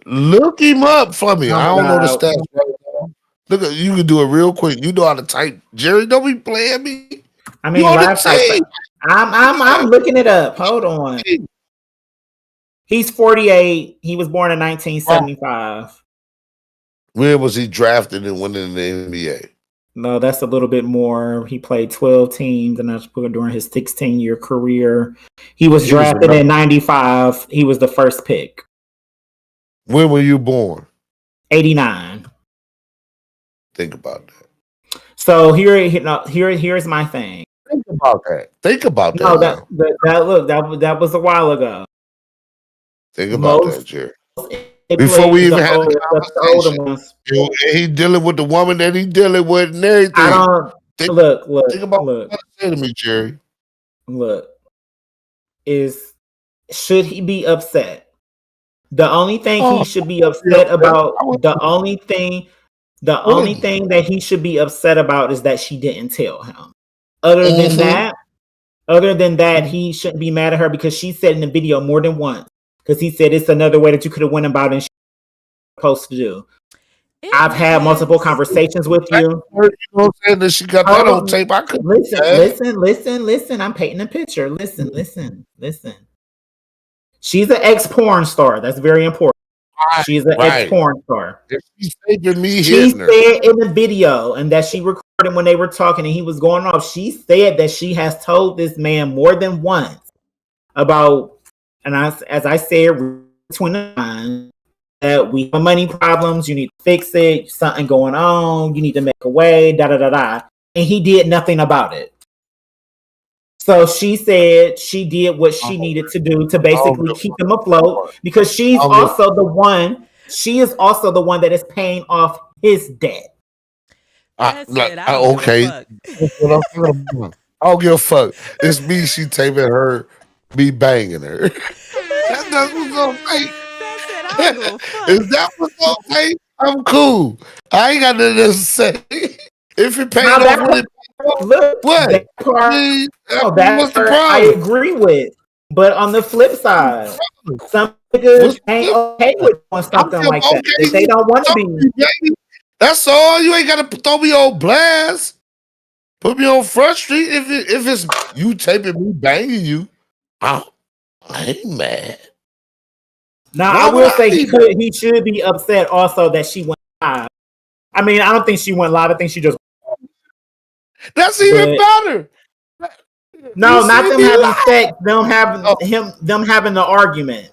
look him up for me. Oh I my don't know the God. stats right now. Look, you can do it real quick. You know how to type. Jerry, don't be playing me. I mean, You on the last I team. I'm looking it up. Hold on. He's 48. He was born in 1975. When was he drafted and went in the NBA? No, that's a little bit more. He played 12 teams, and that's during his 16-year career. He was drafted in 95. He was the first pick. When were you born? 89. Think about that. So here's my thing. Think about that. Think about that. No, now. that was a while ago. Think about Most- that, Jerry. They Before we played even the had the older ones. He dealing with the woman that he dealing with and everything. I don't Think about look. what you say to me, Jerry. Look, should he be upset? The only thing he should be upset about, the only thing that he should be upset about is that she didn't tell him. Other than that, he shouldn't be mad at her because she said in the video more than once. Because he said it's another way that you could have went about it and she was supposed to do. I've had multiple conversations with you. You know what I'm saying? That she got that on tape. I couldn't Listen. I'm painting a picture. Listen. She's an ex-porn star. That's very important. She's an ex-porn star. If she's taking me, She hitting her. said in the video, and that she recorded when they were talking and he was going off, she said that she has told this man more than once about, and as I said, between the lines, that we have money problems, you need to fix it, something going on, you need to make a way, da. And he did nothing about it. So she said she did what she needed to do to basically keep him afloat because she is also the one that is paying off his debt. Okay. I don't give a fuck. It's me. She taping her, me banging her. That's what's on tape. Is that what's on tape? I'm cool. I ain't got nothing to say. If it paid off, will it? Look, What? that part, What's the problem? I agree with. But on the flip side, some niggas ain't okay with doing something like that. If they don't want to be. That's all. You ain't got to throw me on blast. Put me on Front Street. If it's you taping me banging you, I ain't mad. Now, I will say he should be upset also that she went live. I mean, I don't think she went live. I think she just. That's even better. No, not them having sex. Them having the argument.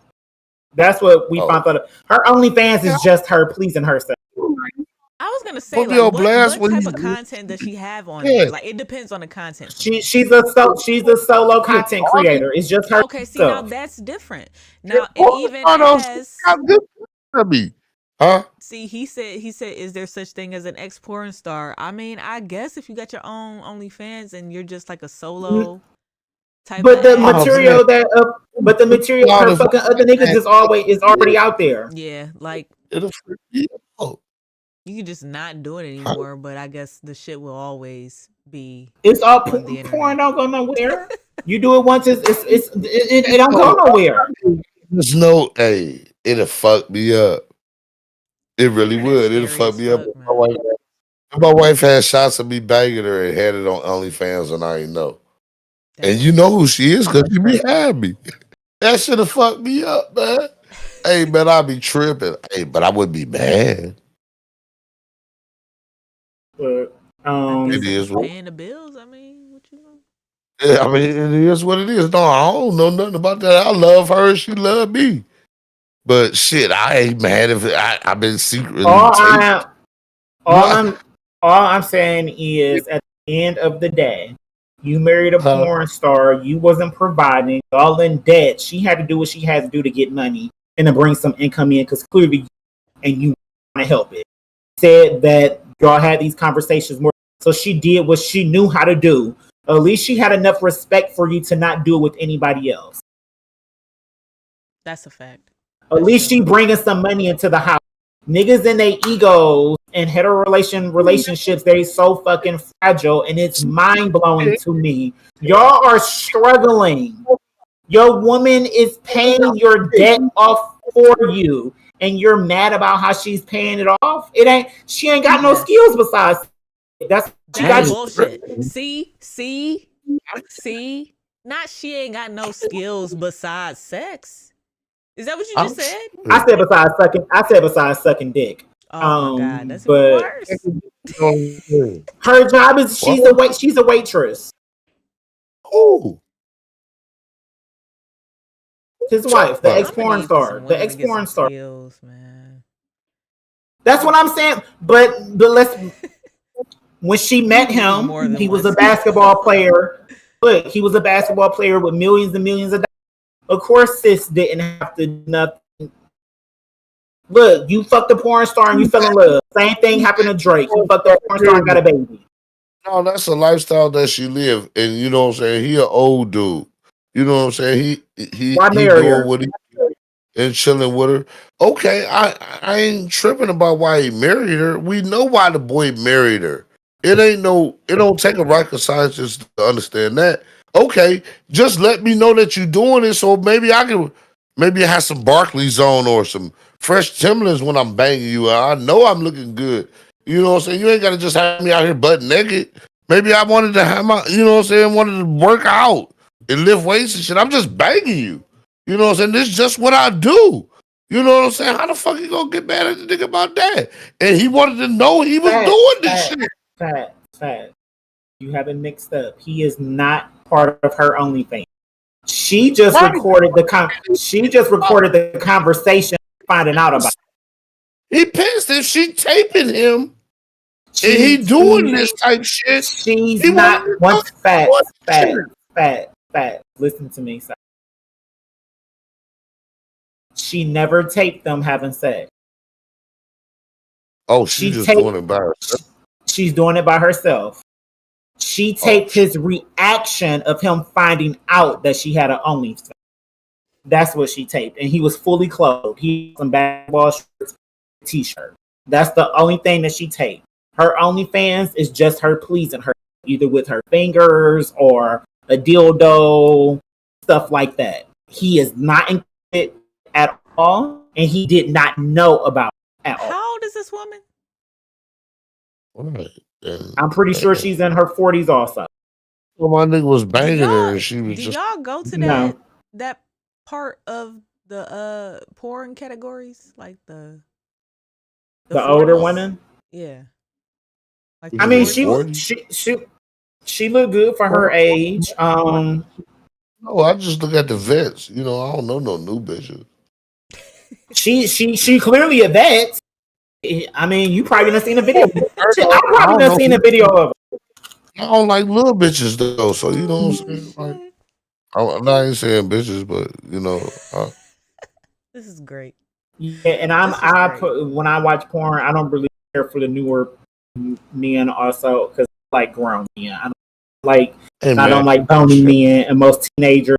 That's what we found out. Her OnlyFans is just her pleasing herself. I was gonna say, like, what type of content does she have on there? Like, it depends on the content. She's a solo content creator. It's just her. Okay, see, now that's different. Now it even has. Huh? See, he said, is there such thing as an ex-porn star? I mean, I guess if you got your own OnlyFans and you're just like a solo type. But the material her fucking other niggas is already out there. Yeah, like it'll freak me out. You can just not do it anymore, but I guess the shit will always be. It's all porn. Don't go nowhere. You do it once, it don't go nowhere. There's no, hey, it'll fuck me up. It really would. It'll fuck me up. My wife had shots of me banging her and had it on OnlyFans, and I didn't know. And you know who she is because she behind me. That should have fucked me up, man. Hey, man, I'd be tripping. Hey, but I wouldn't be mad. But it is paying the bills. I mean, what you know? Yeah, I mean, it is what it is. No, I don't know nothing about that. I love her. She love me. But shit, I ain't mad if I've been secretly. All I'm saying is, at the end of the day, you married a porn star. You wasn't providing. All in debt. She had to do what she had to do to get money and to bring some income in because clearly, and you want to help it. Said that y'all had these conversations more. So she did what she knew how to do At least she had enough respect for you to not do it with anybody else. That's a fact. At least she bringing some money into the house. Niggas and their egos and relationships, they so fucking fragile, and it's mind blowing to me. Y'all are struggling. Your woman is paying your debt off for you, and you're mad about how she's paying it off. She ain't got no skills besides. That's bullshit. See. Not she ain't got no skills besides sex. Is that what you just said? I said besides sucking dick. Oh my god, that's but worse. Her job is she's a waitress. Ooh. His wife, the ex-porn star. The ex-porn star. Skills, man. That's what I'm saying. But let's when she met him, he was a basketball player. Look, he was a basketball player with millions and millions of dollars. Of course, sis didn't have to do nothing. Look, you fucked a porn star and you fell in love. Same thing happened to Drake. He fucked a porn star and got a baby. No, that's a lifestyle that she lived, and you know what I'm saying. He an old dude. You know what I'm saying. He doing what he and chilling with her. Okay, I ain't tripping about why he married her. We know why the boy married her. It don't take a rocket scientist to understand that. Okay, just let me know that you're doing it, so maybe I have some Barclays on or some fresh Timberlands when I'm banging you. I know I'm looking good. You know what I'm saying? You ain't got to just have me out here butt naked. Maybe I wanted to have wanted to work out and lift weights and shit. I'm just banging you. You know what I'm saying? This is just what I do. You know what I'm saying? How the fuck you gonna get mad at the nigga about that? And he wanted to know he was doing this shit. Fact. You have it mixed up. He is not part of her OnlyFans. She just recorded the conversation finding out about it. He pissed if she taping him and he doing this type shit. She's not once fat. Listen to me, son. She never taped them having sex. Oh, she's doing it by herself. She's doing it by herself. She taped his reaction of him finding out that she had an OnlyFans. That's what she taped. And he was fully clothed. He had some basketball shorts, t-shirt. That's the only thing that she taped. Her OnlyFans is just her pleasing her, either with her fingers or a dildo, stuff like that. He is not in it at all, and he did not know about it at all. How old is this woman? Right. I'm pretty sure she's in her 40s also. Well, my nigga was banging her and she was Do just... y'all go to that part of the porn categories? Like the older women? Yeah. Like I mean, she looked good for her age. No, I just look at the vets. You know, I don't know no new bitches. She clearly a vet. I mean, you probably done seen a video. I probably done seen a video of it. I don't like little bitches though, so you know what I'm saying? Like, I'm not even saying bitches, but you know. This is great. Yeah, and when I watch porn, I don't really care for the newer men also because I like grown men. I don't like bony men, and most teenagers.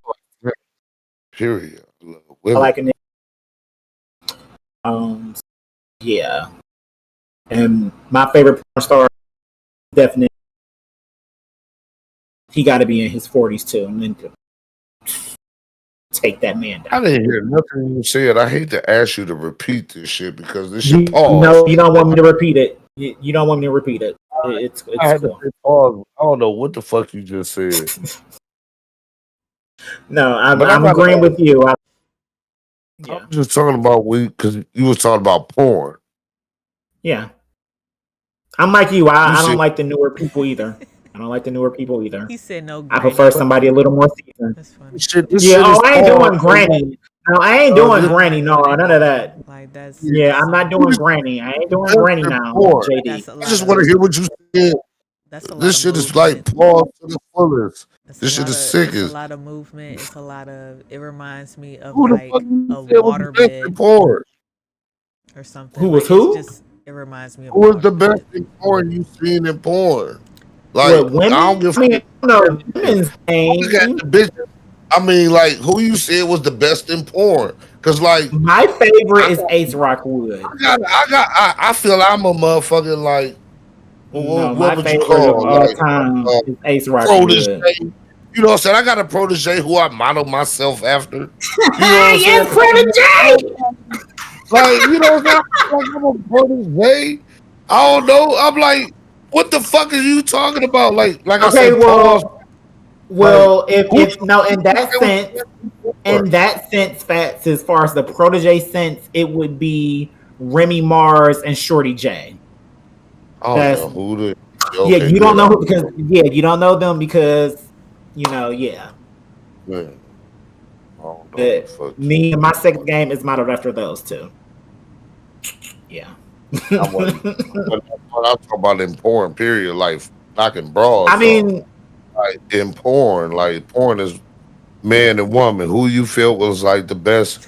Period. I like a yeah. And my favorite porn star, definitely, he got to be in his 40s too. And then take that man down. I didn't hear nothing you said. I hate to ask you to repeat this shit because this shit pause. No, you don't want me to repeat it. You don't want me to repeat it. It's cool. I don't know what the fuck you just said. No, I'm agreeing with you. I'm just talking about because you was talking about porn. Yeah. I'm like you. I don't like the newer people either. He said no. I prefer somebody a little more seasoned. That's funny. I ain't doing granny. No, I ain't doing granny. No, none of that. Like that's. Yeah, I'm not doing granny. I ain't doing granny now, JD. I just want to hear what you said. This shit is like pause to the fullest. This shit is sick. It's a lot of movement. It's a lot of. It reminds me of like a waterbed or something. Who was who? It reminds me of. Who was the best in porn you've seen in porn? Like, What, women? I don't give I mean, no, women's look at name. the bitches. I mean, like, who you said was the best in porn? Because, like, My favorite is Ace Rockwood. I feel I'm a motherfucking, like, No, what my would you favorite call, of all like, time is Ace protege? Rockwood. You know what I'm saying? I got a protege who I model myself after. You know what I'm saying? Yes, protege. Like, you know what I'm saying? Like, I'm a protege. I don't know. I'm like, what the fuck are you talking about? Like I Okay, said, pause. well, Like, if no, in that sense, Fats, as far as the protege sense, it would be Remy Mars and Shorty J. I don't know who the. Yeah, Okay, you don't good. know who because you don't know them because yeah. Yeah. I don't know But the fuck. me and my second game is modeled after those two. Yeah. I'm talking about in porn, period. Like, knocking bras. I mean, like in porn, like porn is man and woman. Who you felt was like the best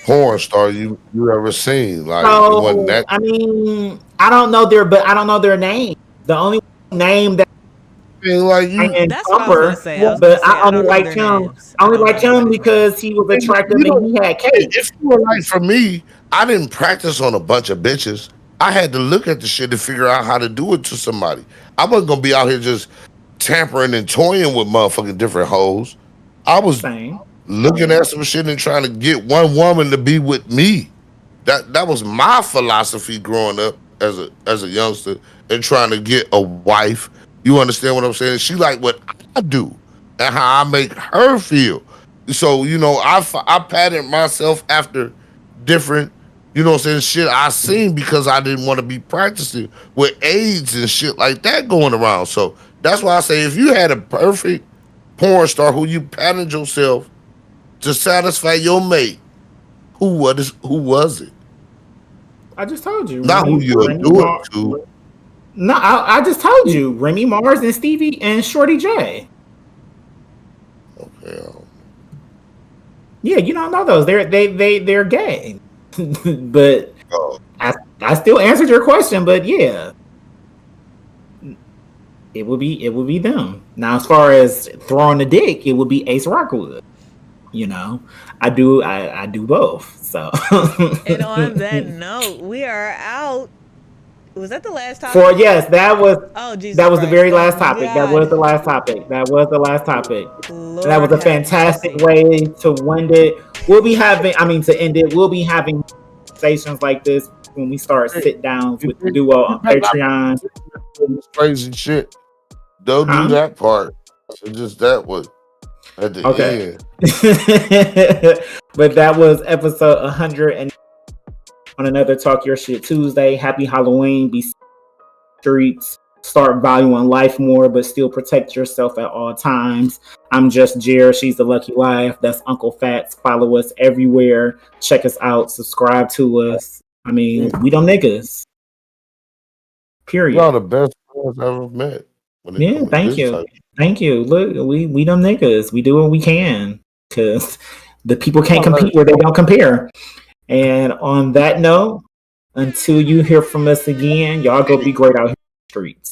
porn star you ever seen? Like, it wasn't that. I mean, I don't know their name. The only name that Like you, That's what I was gonna say. I was but gonna say, I only don't know liked their him. names. I only don't liked know him anybody's because he was attractive and he had cake. if you were like for me, I didn't practice on a bunch of bitches. I had to look at the shit to figure out how to do it to somebody. I wasn't gonna be out here just tampering and toying with motherfucking different hoes. I was Same. looking at some shit and trying to get one woman to be with me. That was my philosophy growing up as a youngster and trying to get a wife. You understand what I'm saying? She like what I do and how I make her feel. So, you know, I patterned myself after different, you know what I'm saying, shit I seen because I didn't want to be practicing with AIDS and shit like that going around. So that's why I say if you had a perfect porn star who you patterned yourself to satisfy your mate, who was it? I just told you. Not who you would do it to. No, I just told you. Remy Mars and Stevie and Shorty J. Okay. Yeah, you don't know those. They're gay. But I still answered your question, but yeah. It would be them. Now as far as throwing the dick, it would be Ace Rockwood. You know. I do both. So And on that note, we are out. Was that the last topic? that was Jesus that was the Christ. very Oh last my topic. God. That was the last topic. That was the last topic. Lord That was a have fantastic mercy. way to end it. To end it. We'll be having conversations like this when we start sit downs with the duo on Patreon. Crazy shit. Don't do that part. So just that one at the end. But that was episode 100 and on another Talk Your Shit Tuesday. Happy Halloween. Be streets. Start valuing life more, but still protect yourself at all times. I'm just Jer. She's the Lucky Wife. That's Uncle Fats. Follow us everywhere. Check us out. Subscribe to us. I mean, we them niggas. Period. Y'all the best friends I ever met. Yeah, thank you. Thank you. Look, we them niggas. We do what we can because the people can't compete where they don't compare. And on that note, until you hear from us again, y'all go be great out here in the streets.